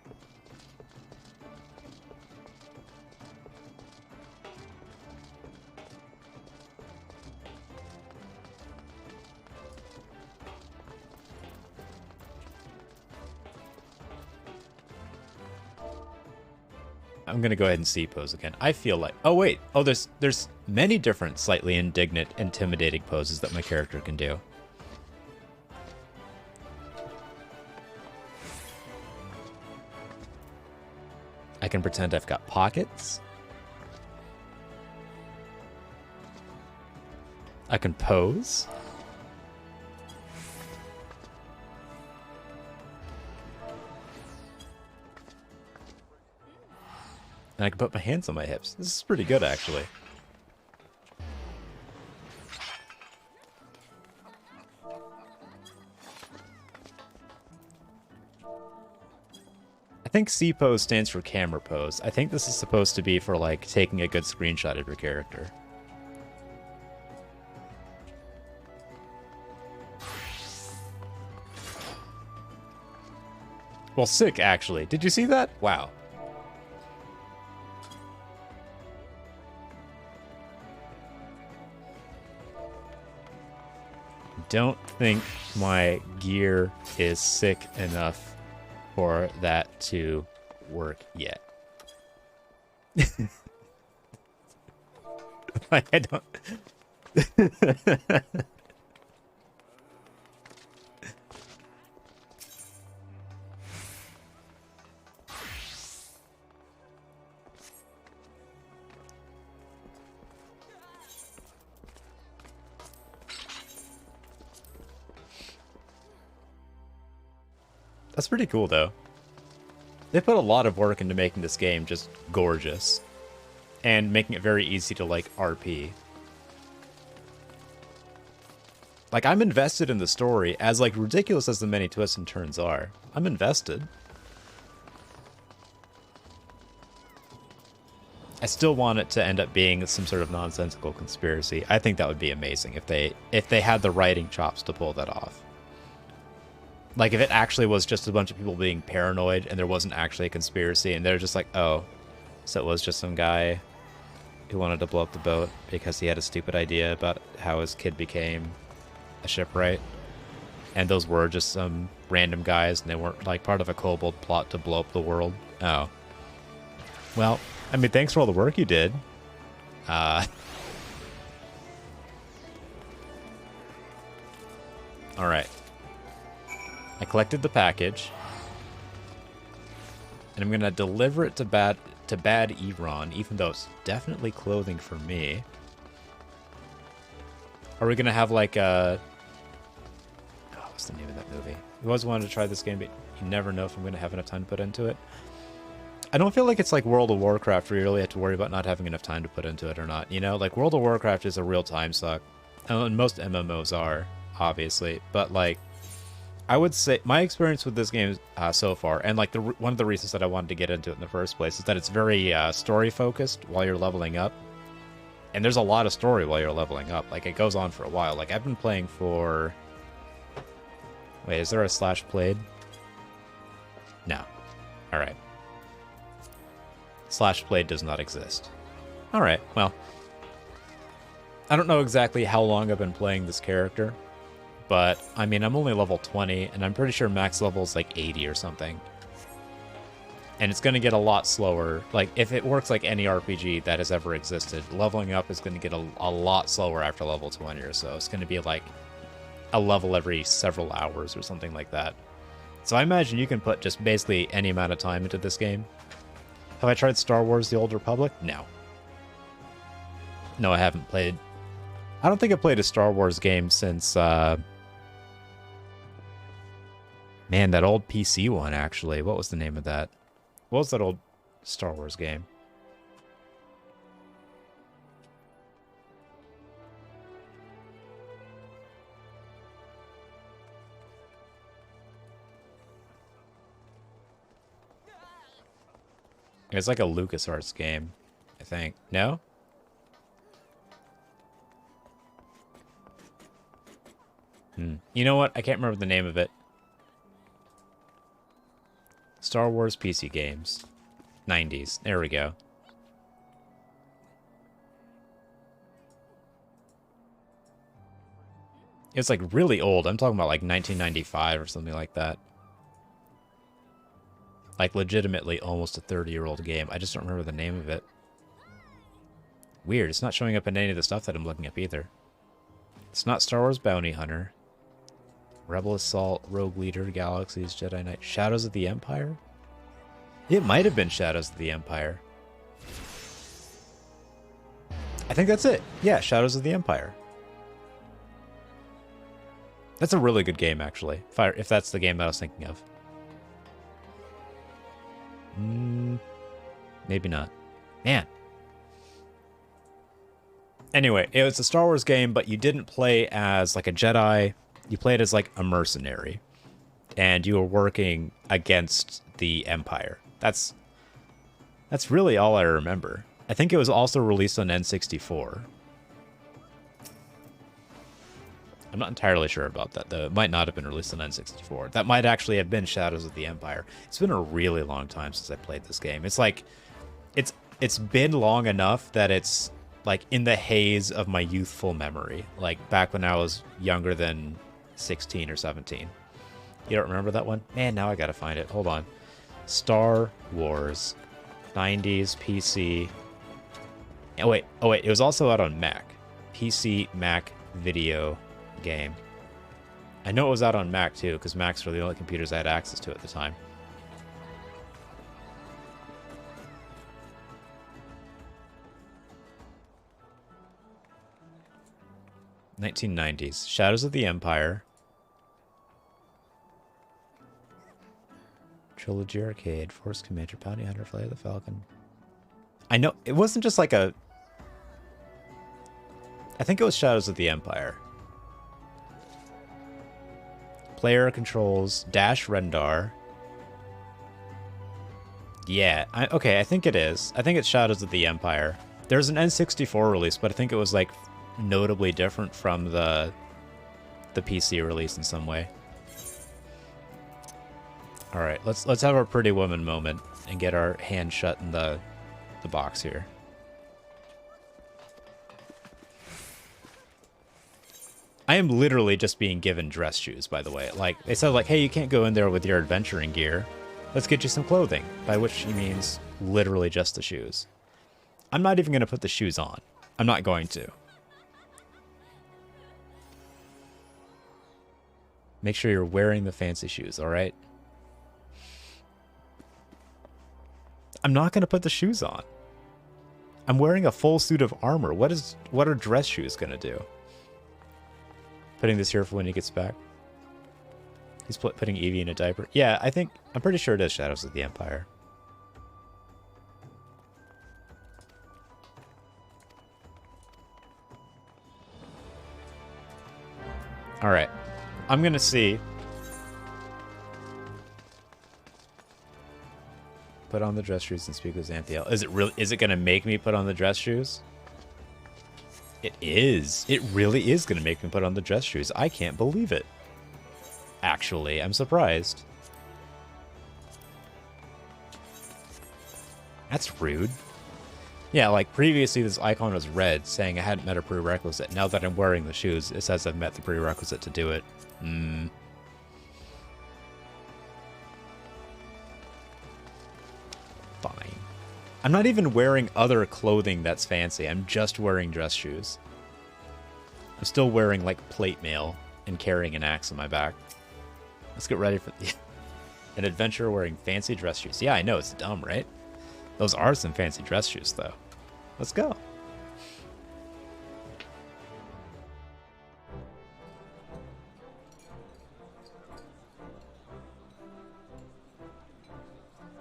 I'm gonna go ahead and C-pose again. I feel like... Oh, wait. Oh, there's many different slightly indignant, intimidating poses that my character can do. I can pretend I've got pockets. I can pose. And I can put my hands on my hips. This is pretty good, actually. I think C-pose stands for camera pose. I think this is supposed to be for, like, taking a good screenshot of your character. Well, sick, actually. Did you see that? Wow. Don't think my gear is sick enough for that to work yet. Like, I don't... That's pretty cool, though. They put a lot of work into making this game just gorgeous. And making it very easy to, like, RP. Like, I'm invested in the story, as, like, ridiculous as the many twists and turns are. I'm invested. I still want it to end up being some sort of nonsensical conspiracy. I think that would be amazing if they had the writing chops to pull that off. Like, if it actually was just a bunch of people being paranoid and there wasn't actually a conspiracy and they're just like, oh, so it was just some guy who wanted to blow up the boat because he had a stupid idea about how his kid became a shipwright. And those were just some random guys and they weren't, like, part of a kobold plot to blow up the world. Oh. Well, I mean, thanks for all the work you did. Alright. I collected the package. And I'm gonna deliver it to Bad Eron, even though it's definitely clothing for me. Are we gonna have like a... Oh, what's the name of that movie? You always wanted to try this game, but you never know if I'm gonna have enough time to put into it. I don't feel like it's like World of Warcraft where you really have to worry about not having enough time to put into it or not. You know, like World of Warcraft is a real time suck. And most MMOs are, obviously. But like, I would say my experience with this game so far, and like one of the reasons that I wanted to get into it in the first place is that it's very story focused while you're leveling up. And there's a lot of story while you're leveling up. Like, it goes on for a while. Like, I've been playing for... Wait, is there a /played? No. Alright. /played does not exist. Alright, well. I don't know exactly how long I've been playing this character. But, I mean, I'm only level 20, and I'm pretty sure max level is like 80 or something. And it's going to get a lot slower. Like, if it works like any RPG that has ever existed, leveling up is going to get a lot slower after level 20 or so. It's going to be like a level every several hours or something like that. So I imagine you can put just basically any amount of time into this game. Have I tried Star Wars The Old Republic? No. No, I haven't played. I don't think I played a Star Wars game since... Man, that old PC one, actually. What was the name of that? What was that old Star Wars game? It's like a LucasArts game, I think. No? You know what? I can't remember the name of it. Star Wars PC games. 90s. There we go. It's like really old. I'm talking about like 1995 or something like that. Like legitimately almost a 30-year-old game. I just don't remember the name of it. Weird. It's not showing up in any of the stuff that I'm looking up either. It's not Star Wars Bounty Hunter. Rebel Assault, Rogue Leader, Galaxies, Jedi Knight, Shadows of the Empire? It might have been Shadows of the Empire. I think that's it. Yeah, Shadows of the Empire. That's a really good game, actually. If that's the game that I was thinking of. Maybe not. Man. Anyway, it was a Star Wars game, but you didn't play as like a Jedi. You played as like a mercenary. And you were working against the Empire. That's really all I remember. I think it was also released on N64. I'm not entirely sure about that, though. It might not have been released on N64. That might actually have been Shadows of the Empire. It's been a really long time since I played this game. It's like, it's been long enough that it's like in the haze of my youthful memory, like back when I was younger than 16 or 17. You don't remember that one? Man, now I gotta find it. Hold on. Star Wars, 90s PC. Oh wait, it was also out on Mac. PC, Mac, video game. I know it was out on Mac too, because Macs were the only computers I had access to at the time. '90s. Shadows of the Empire. Trilogy Arcade, Force Commander, Bounty Hunter, Flight of the Falcon. I know, it wasn't just like a... I think it was Shadows of the Empire. Player controls, Dash Rendar. Yeah, okay, I think it is. I think it's Shadows of the Empire. There's an N64 release, but I think it was like notably different from the PC release in some way. All right, let's have our Pretty Woman moment and get our hand shut in the box here. I am literally just being given dress shoes, by the way. Like, they said, like, hey, you can't go in there with your adventuring gear. Let's get you some clothing, by which she means literally just the shoes. I'm not even going to put the shoes on. I'm not going to. Make sure you're wearing the fancy shoes, all right? I'm not going to put the shoes on. I'm wearing a full suit of armor. What are dress shoes going to do? Putting this here for when he gets back. He's putting Evie in a diaper. Yeah, I'm pretty sure it is Shadows of the Empire. All right. I'm going to see. Put on the dress shoes and speak with Xanthiel. Is it going to make me put on the dress shoes? It is. It really is going to make me put on the dress shoes. I can't believe it. Actually, I'm surprised. That's rude. Yeah, like previously this icon was red, saying I hadn't met a prerequisite. Now that I'm wearing the shoes, it says I've met the prerequisite to do it. Fine. I'm not even wearing other clothing that's fancy. I'm just wearing dress shoes. I'm still wearing, like, plate mail and carrying an axe on my back. Let's get ready for an adventure wearing fancy dress shoes. Yeah, I know, it's dumb, right? Those are some fancy dress shoes, though. Let's go.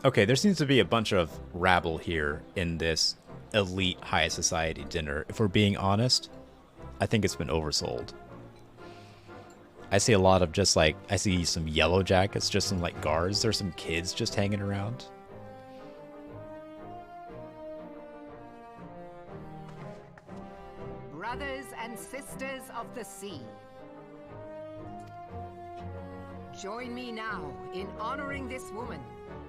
Okay, there seems to be a bunch of rabble here in this elite high society dinner. If we're being honest, I think it's been oversold. I see a lot of just like, I see some yellow jackets, just some like guards. There's some kids just hanging around. Brothers and sisters of the sea, join me now in honoring this woman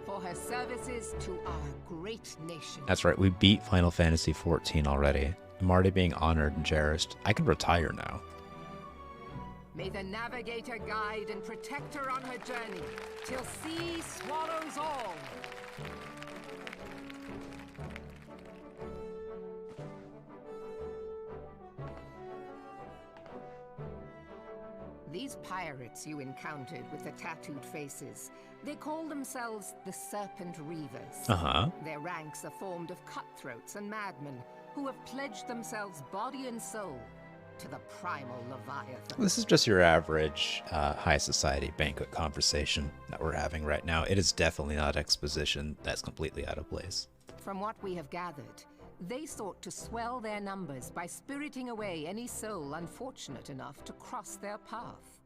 for her services to our great nation. That's right, we beat Final Fantasy XIV already. I'm already being honored and cherished. I can retire now. May the navigator guide and protect her on her journey, till sea swallows all. These pirates you encountered with the tattooed faces, they call themselves the Serpent Reavers. Uh-huh. Their ranks are formed of cutthroats and madmen who have pledged themselves body and soul to the primal Leviathan. This is just your average high society banquet conversation that we're having right now. It is definitely not exposition. That's completely out of place. From what we have gathered, they sought to swell their numbers by spiriting away any soul unfortunate enough to cross their path.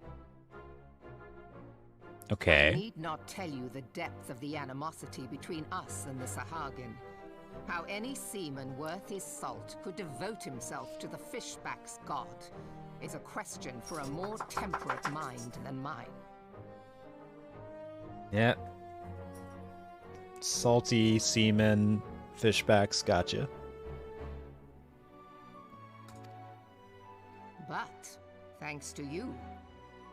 Okay. I need not tell you the depth of the animosity between us and the Sahagin. How any seaman worth his salt could devote himself to the fishback's god. is a question for a more temperate mind than mine. Yeah. Salty seamen, fishbacks, gotcha. But, thanks to you,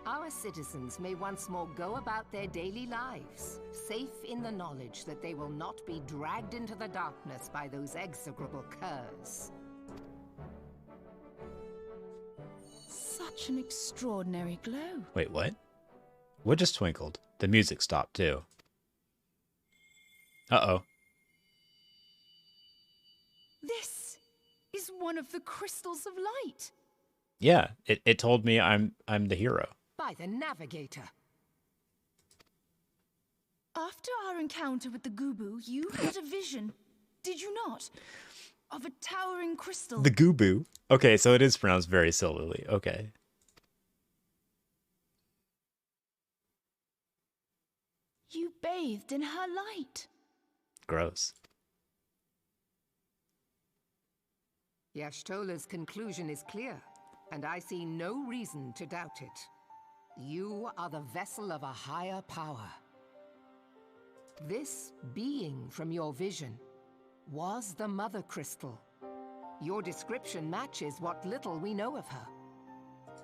our citizens may once more go about their daily lives, safe in the knowledge that they will not be dragged into the darkness by those execrable curs. Such an extraordinary glow. Wait, what? What just twinkled? The music stopped, too. Uh-oh. This is one of the crystals of light. Yeah, it told me I'm the hero. By the Navigator. After our encounter with the Gubu, you had a vision, did you not? Of a towering crystal. The Gubu? Okay, so it is pronounced very sillily. Okay. You bathed in her light. Gross. Yashtola's conclusion is clear, and I see no reason to doubt it. You are the vessel of a higher power. This being from your vision was the Mother Crystal. Your description matches what little we know of her.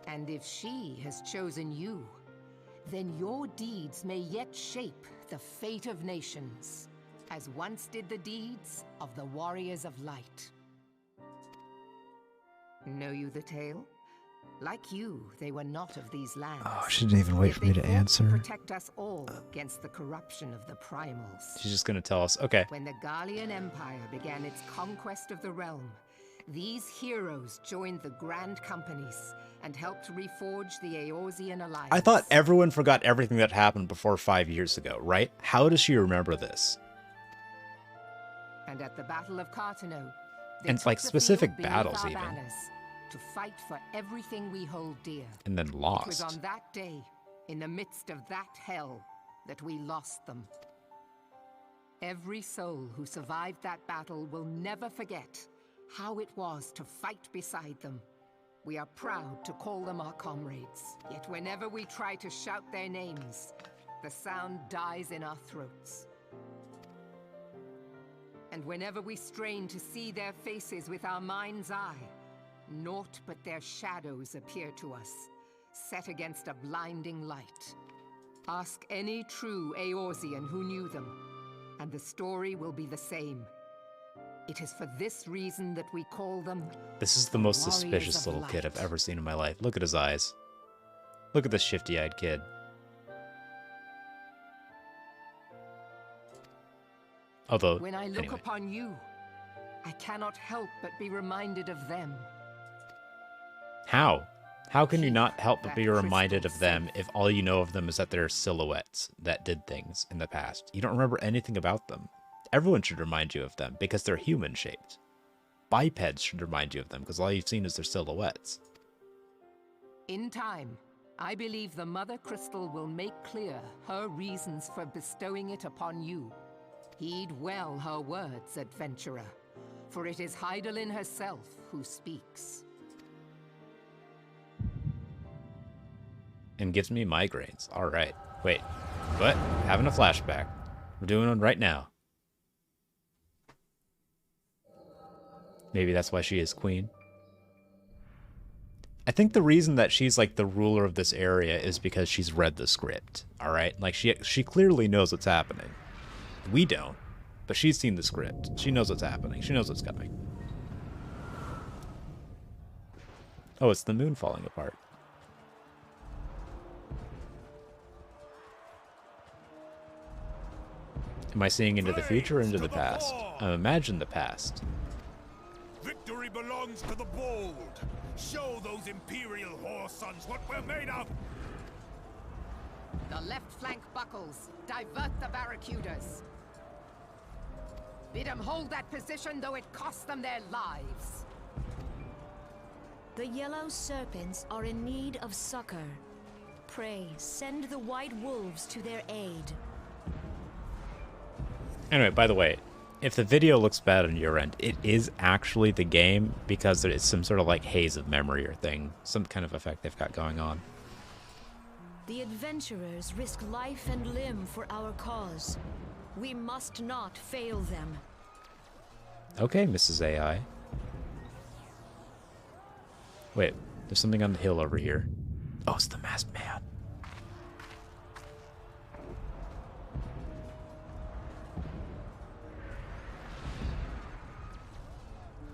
And if she has chosen you, then your deeds may yet shape the fate of nations, as once did the deeds of the Warriors of Light. Know you the tale? Like you, they were not of these lands. Oh, she didn't even wait for me to answer. Protect us all against the corruption of the primals. She's just gonna tell us, okay. When the Garlean Empire began its conquest of the realm, these heroes joined the Grand Companies and helped reforge the Eorzean Alliance. I thought everyone forgot everything that happened before 5 years ago, right? How does she remember this? And at the Battle of Cartano, they And took like the specific field beneath battles our even. banners to fight for everything we hold dear. And then It was lost. on that day, in the midst of that hell, that we lost them. Every soul who survived that battle will never forget how it was to fight beside them. We are proud to call them our comrades. Yet whenever we try to shout their names, the sound dies in our throats. And whenever we strain to see their faces with our mind's eye, naught but their shadows appear to us, set against a blinding light. Ask any true Eorzean who knew them, and the story will be the same. It is for this reason that we call them... This is the most Warriors suspicious of little kid I've Light. ever seen in my life. Look at his eyes. Look at this shifty-eyed kid. Although, When I look anyway. upon you, I cannot help but be reminded of them. How? How can you not help but That be reminded of crystal them safe. if all you know of them is that they're silhouettes that did things in the past? You don't remember anything about them. Everyone should remind you of them because they're human-shaped. Bipeds should remind you of them because all you've seen is their silhouettes. In time, I believe the Mother Crystal will make clear her reasons for bestowing it upon you. Heed well her words, adventurer, for it is Hydaelyn herself who speaks. And gives me migraines. All right. Wait. What? Having a flashback. We're doing one right now. Maybe that's why she is queen. I think the reason that she's like the ruler of this area is because she's read the script. All right? Like she clearly knows what's happening. We don't, but she's seen the script. She knows what's happening. She knows what's coming. Oh, it's the moon falling apart. Am I seeing into the future or into the past? Imagine the past. Victory belongs to the bold. Show those Imperial whore sons what we're made of. The left flank buckles. Divert the barracudas. Bid them hold that position, though it cost them their lives. The yellow serpents are in need of succor. Pray, send the white wolves to their aid. Anyway, by the way, if the video looks bad on your end, it is actually the game because it's some sort of like haze of memory or thing, some kind of effect they've got going on. The adventurers risk life and limb for our cause. We must not fail them. Okay, Mrs. AI. Wait, there's something on the hill over here. Oh, it's the masked man.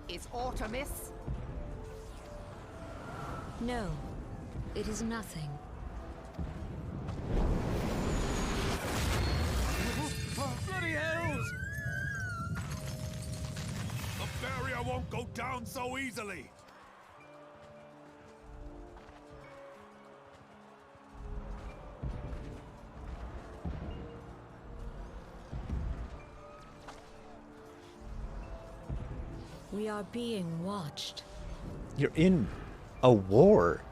Is aught amiss? No, it is nothing. Bloody hells! The barrier won't go down so easily. We are being watched. You're in a war.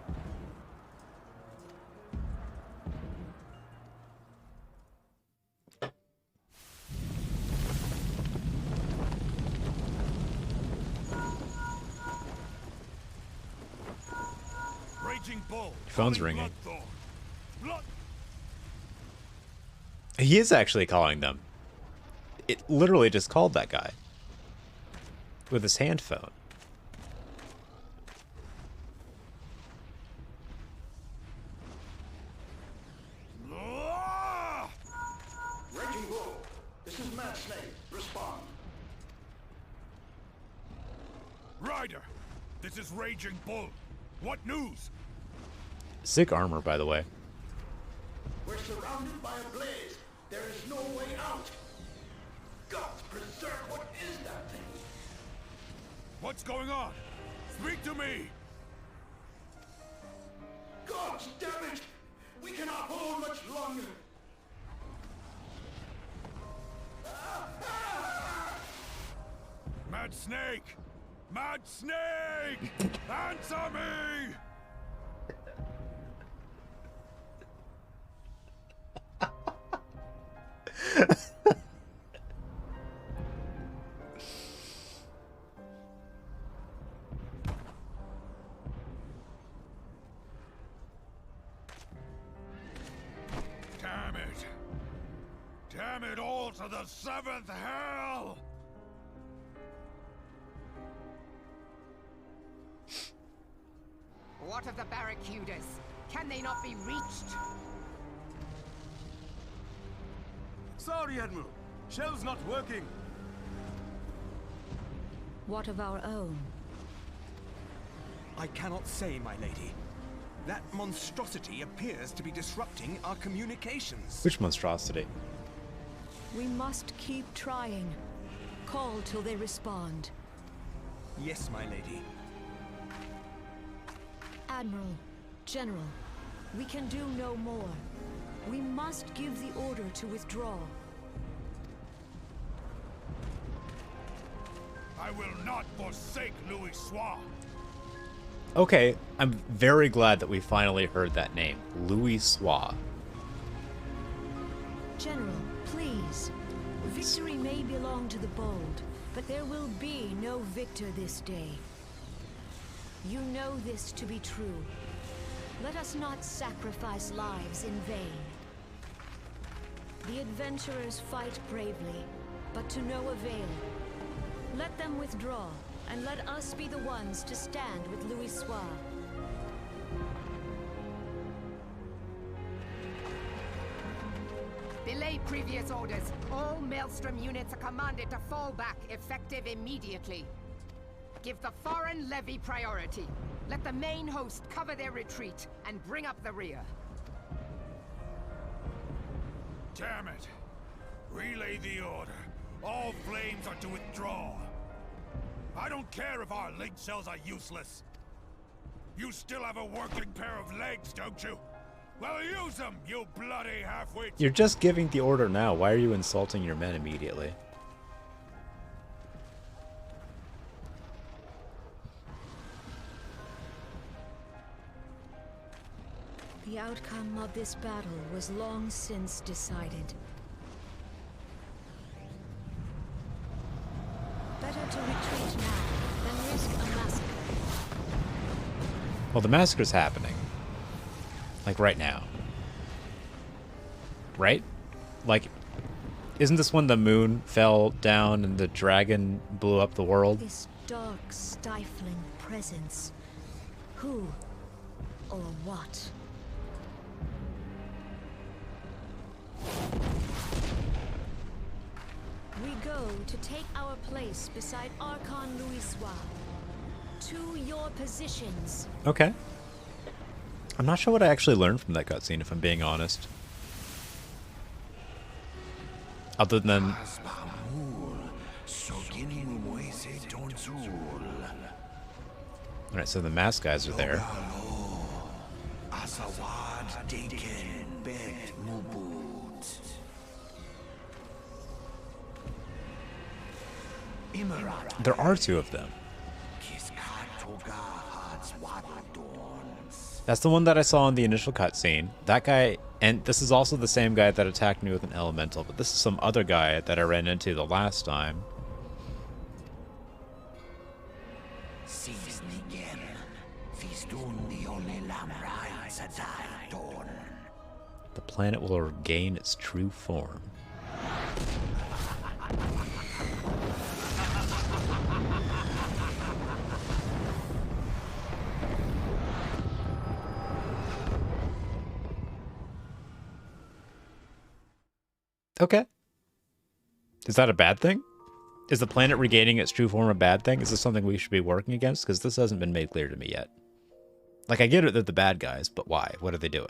Raging bull. Your phone's ringing. Blood. He is actually calling them. It literally just called that guy. With his hand phone. Ah! Raging Bull, this is Mad Snake. Respond. Ryder, this is Raging Bull. What news? Sick armor, by the way. We're surrounded by a blaze. There is no way out. Gods preserve, what is that thing? What's going on? Speak to me! Gods damn it! We cannot hold much longer. Mad Snake! Mad Snake! Answer me! Damn it! Damn it all to the seventh hell! What of the barracudas? Can they not be reached? Sorry, Admiral. Shell's not working. What of our own? I cannot say, my lady. That monstrosity appears to be disrupting our communications. Which monstrosity? We must keep trying. Call till they respond. Yes, my lady. Admiral, General, we can do no more. We must give the order to withdraw. I will not forsake Louis Soir. Okay, I'm very glad that we finally heard that name. Louis Soir. General, please. Victory may belong to the bold, but there will be no victor this day. You know this to be true. Let us not sacrifice lives in vain. The adventurers fight bravely, but to no avail. Let them withdraw, and let us be the ones to stand with Louis Soir. Belay previous orders. All Maelstrom units are commanded to fall back, effective immediately. Give the foreign levy priority. Let the main host cover their retreat and bring up the rear. Damn it! Relay the order. All flames are to withdraw. I don't care if our link cells are useless. You still have a working pair of legs, don't you? Well, use them, you bloody half-wits! You're just giving the order now. Why are you insulting your men immediately? The outcome of this battle was long since decided. Well, the massacre's happening. Like right now. Right? Like, isn't this when the moon fell down and the dragon blew up the world? This dark, stifling presence. Who or what? We go to take our place beside Archon Louisoix. To your positions. Okay. I'm not sure what I actually learned from that cutscene, if I'm being honest. Other than... Alright, so the mask guys are there. There are two of them. That's the one that I saw in the initial cutscene. That guy, and this is also the same guy that attacked me with an elemental, but this is some other guy that I ran into the last time. The planet will regain its true form. Okay. Is that a bad thing? Is the planet regaining its true form a bad thing? Is this something we should be working against? Because this hasn't been made clear to me yet. Like, I get it, they're the bad guys, but why? What are they doing?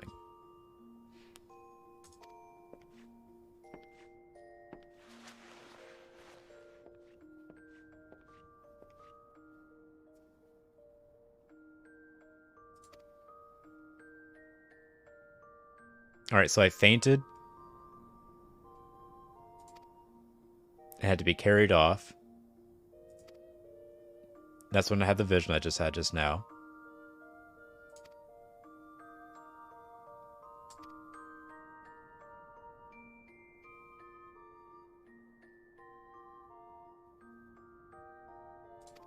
Alright, so I fainted. I had to be carried off. That's when I had the vision I just had just now.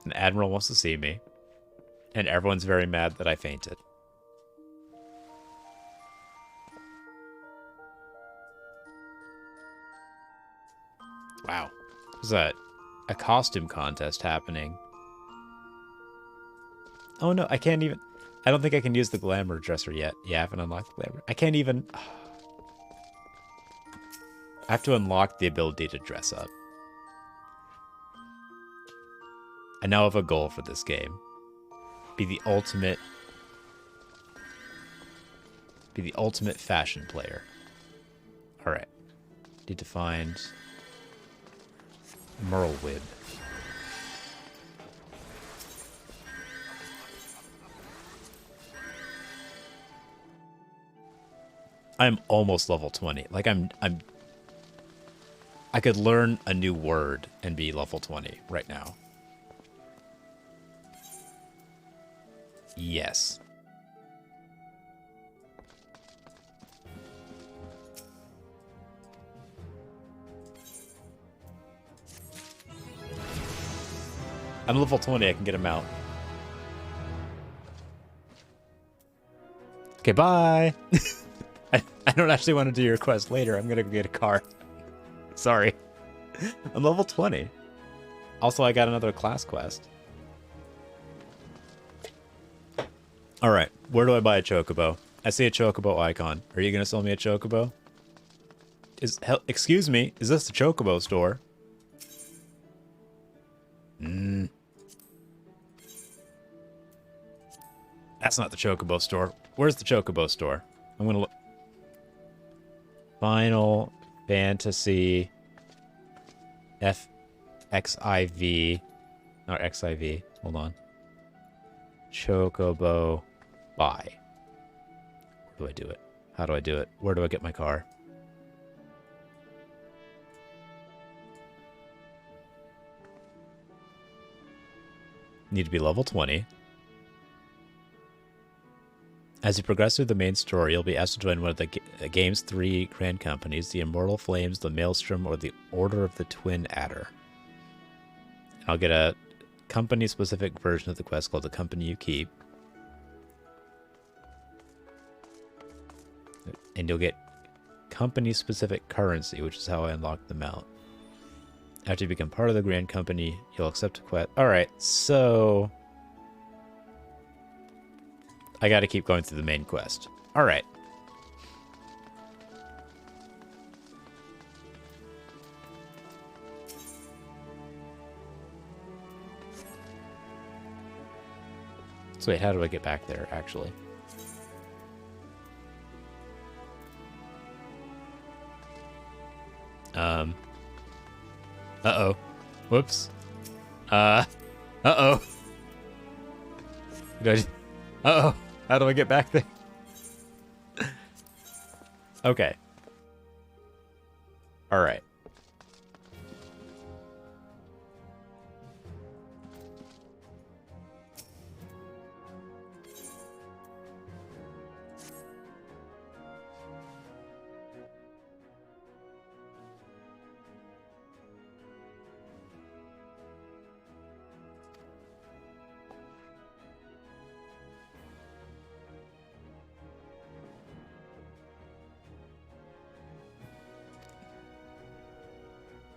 An admiral wants to see me. And everyone's very mad that I fainted. Wow. There's a costume contest happening. Oh no, I can't even... I don't think I can use the glamour dresser yet. Yeah, I haven't unlocked the glamour. I can't even... I have to unlock the ability to dress up. I now have a goal for this game. Be the ultimate fashion player. Alright. Need to find... Merlewib. I'm almost level 20. Like I could learn a new word and be level 20 right now. Yes. I'm level 20, I can get him out. Okay, bye! I don't actually want to do your quest later. I'm gonna go get a car. Sorry. I'm level 20. Also, I got another class quest. Alright, where do I buy a chocobo? I see a chocobo icon. Are you gonna sell me a chocobo? Excuse me, is this the chocobo store? That's not the chocobo store. Where's the chocobo store? I'm gonna look. Final Fantasy XIV. Not XIV. Hold on. Chocobo buy. Where do I do it? How do I do it? Where do I get my car? Need to be level 20. As you progress through the main story, you'll be asked to join one of the game's 3 grand companies, the Immortal Flames, the Maelstrom, or the Order of the Twin Adder. And I'll get a company-specific version of the quest called The Company You Keep. And you'll get company-specific currency, which is how I unlock the mount. After you become part of the Grand Company, you'll accept a quest. Alright, so... I gotta keep going through the main quest. Alright. So wait, how do I get back there, actually? Uh-oh. Whoops. Uh-oh. Uh-oh. How do I get back there? Okay. All right.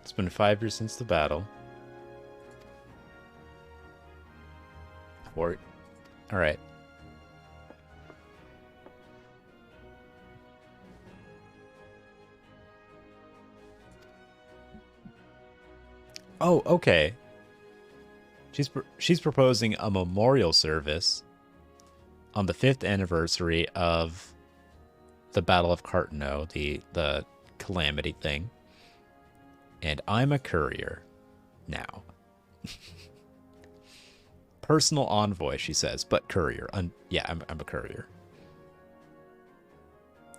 It's been 5 years since the battle. All right. Oh, okay. She's proposing a memorial service on the 5th anniversary of the Battle of Cartano, the calamity thing. And I'm a courier now. Personal envoy, she says, but courier. Yeah, I'm a courier.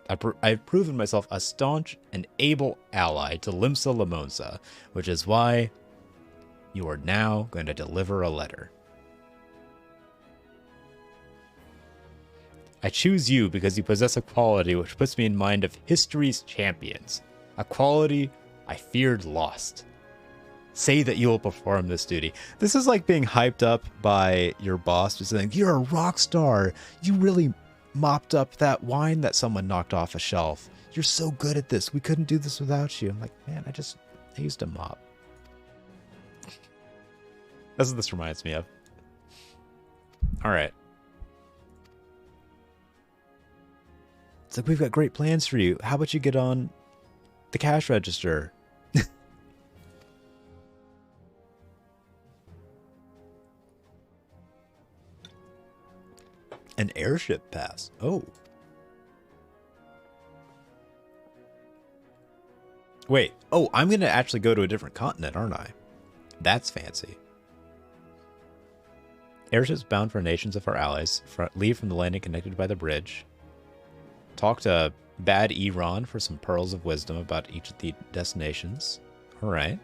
I've proven myself a staunch and able ally to Limsa Limonsa, which is why you are now going to deliver a letter. I choose you because you possess a quality which puts me in mind of history's champions. A quality I feared lost. Say that you will perform this duty. This is like being hyped up by your boss, just saying, you're a rock star. You really mopped up that wine that someone knocked off a shelf. You're so good at this. We couldn't do this without you. I'm like, man, I used a mop. That's what this reminds me of. All right. It's like, we've got great plans for you. How about you get on the cash register? An airship pass. Oh. Wait. Oh, I'm going to actually go to a different continent, aren't I? That's fancy. Airships bound for nations of our allies. Leave from the landing connected by the bridge. Talk to Bad Iran for some pearls of wisdom about each of the destinations. All right.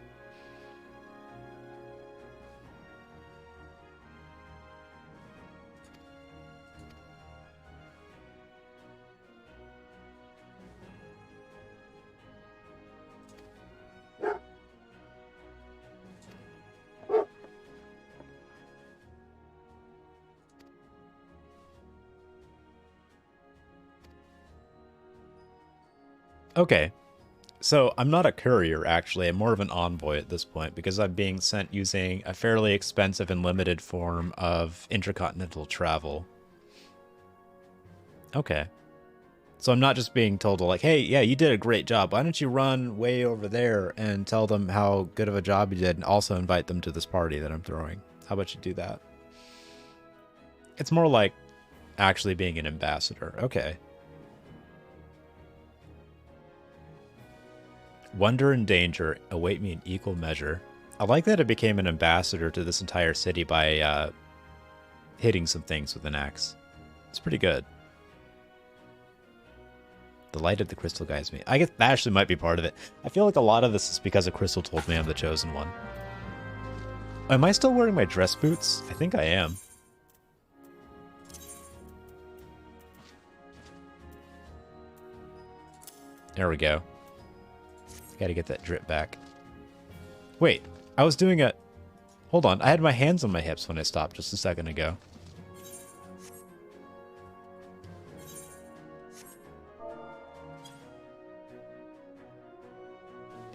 Okay, so I'm not a courier, actually. I'm more of an envoy at this point because I'm being sent using a fairly expensive and limited form of intercontinental travel. Okay. So I'm not just being told to like, hey, yeah, you did a great job. Why don't you run way over there and tell them how good of a job you did and also invite them to this party that I'm throwing? How about you do that? It's more like actually being an ambassador. Okay. Wonder and danger await me in equal measure. I like that it became an ambassador to this entire city by hitting some things with an axe. It's pretty good. The light of the crystal guides me. I guess that actually might be part of it. I feel like a lot of this is because a crystal told me I'm the chosen one. Am I still wearing my dress boots? I think I am. There we go. Gotta get that drip back. Wait, I was doing a... Hold on, I had my hands on my hips when I stopped just a second ago.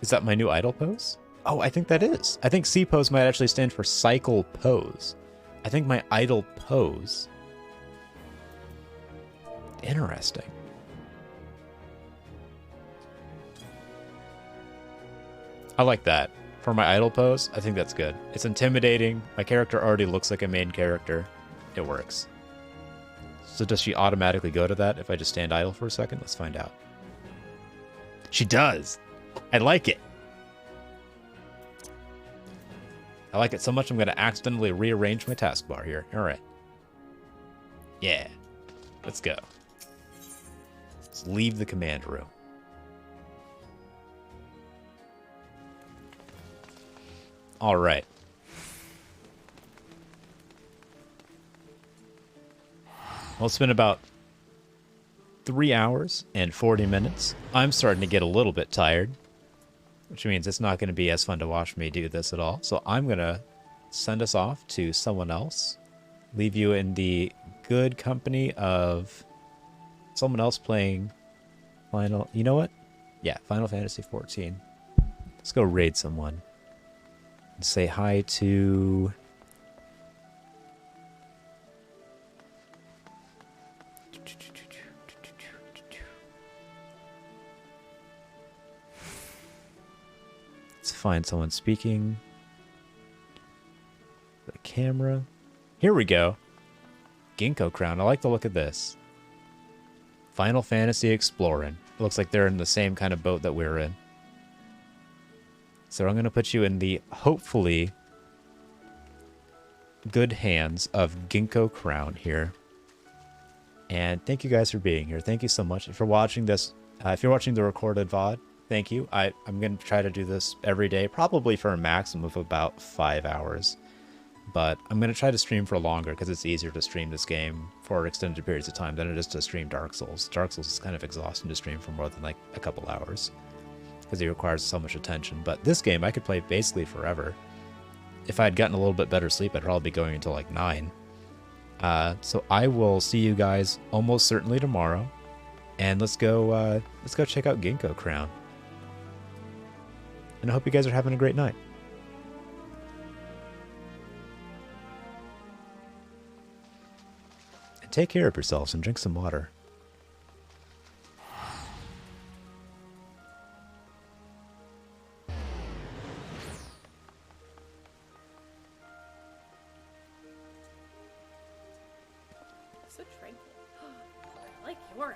Is that my new idle pose? Oh, I think that is. I think C pose might actually stand for cycle pose. I think my idle pose. Interesting. I like that. For my idle pose, I think that's good. It's intimidating. My character already looks like a main character. It works. So does she automatically go to that if I just stand idle for a second? Let's find out. She does. I like it. I like it so much I'm going to accidentally rearrange my taskbar here. All right. Yeah. Let's go. Let's leave the command room. All right. Well, it's been about 3 hours and 40 minutes. I'm starting to get a little bit tired, which means it's not going to be as fun to watch me do this at all. So I'm going to send us off to someone else, leave you in the good company of someone else playing Final... You know what? Yeah, Final Fantasy XIV. Let's go raid someone. And say hi to... Let's find someone speaking. The camera. Here we go. Ginkgo Crown. I like the look of this. Final Fantasy exploring. It looks like they're in the same kind of boat that we're in. So I'm going to put you in the, hopefully, good hands of Ginkgo Crown here. And thank you guys for being here. Thank you so much for watching this. If you're watching the recorded VOD, thank you. I'm going to try to do this every day, probably for a maximum of about 5 hours. But I'm going to try to stream for longer because it's easier to stream this game for extended periods of time than it is to stream Dark Souls. Dark Souls is kind of exhausting to stream for more than like a couple hours because it requires so much attention. But this game I could play basically forever. If I had gotten a little bit better sleep, I'd probably be going until like 9. So I will see you guys almost certainly tomorrow, and let's go check out Ginkgo Crown. And I hope you guys are having a great night. And take care of yourselves and drink some water. So tranquil. I like your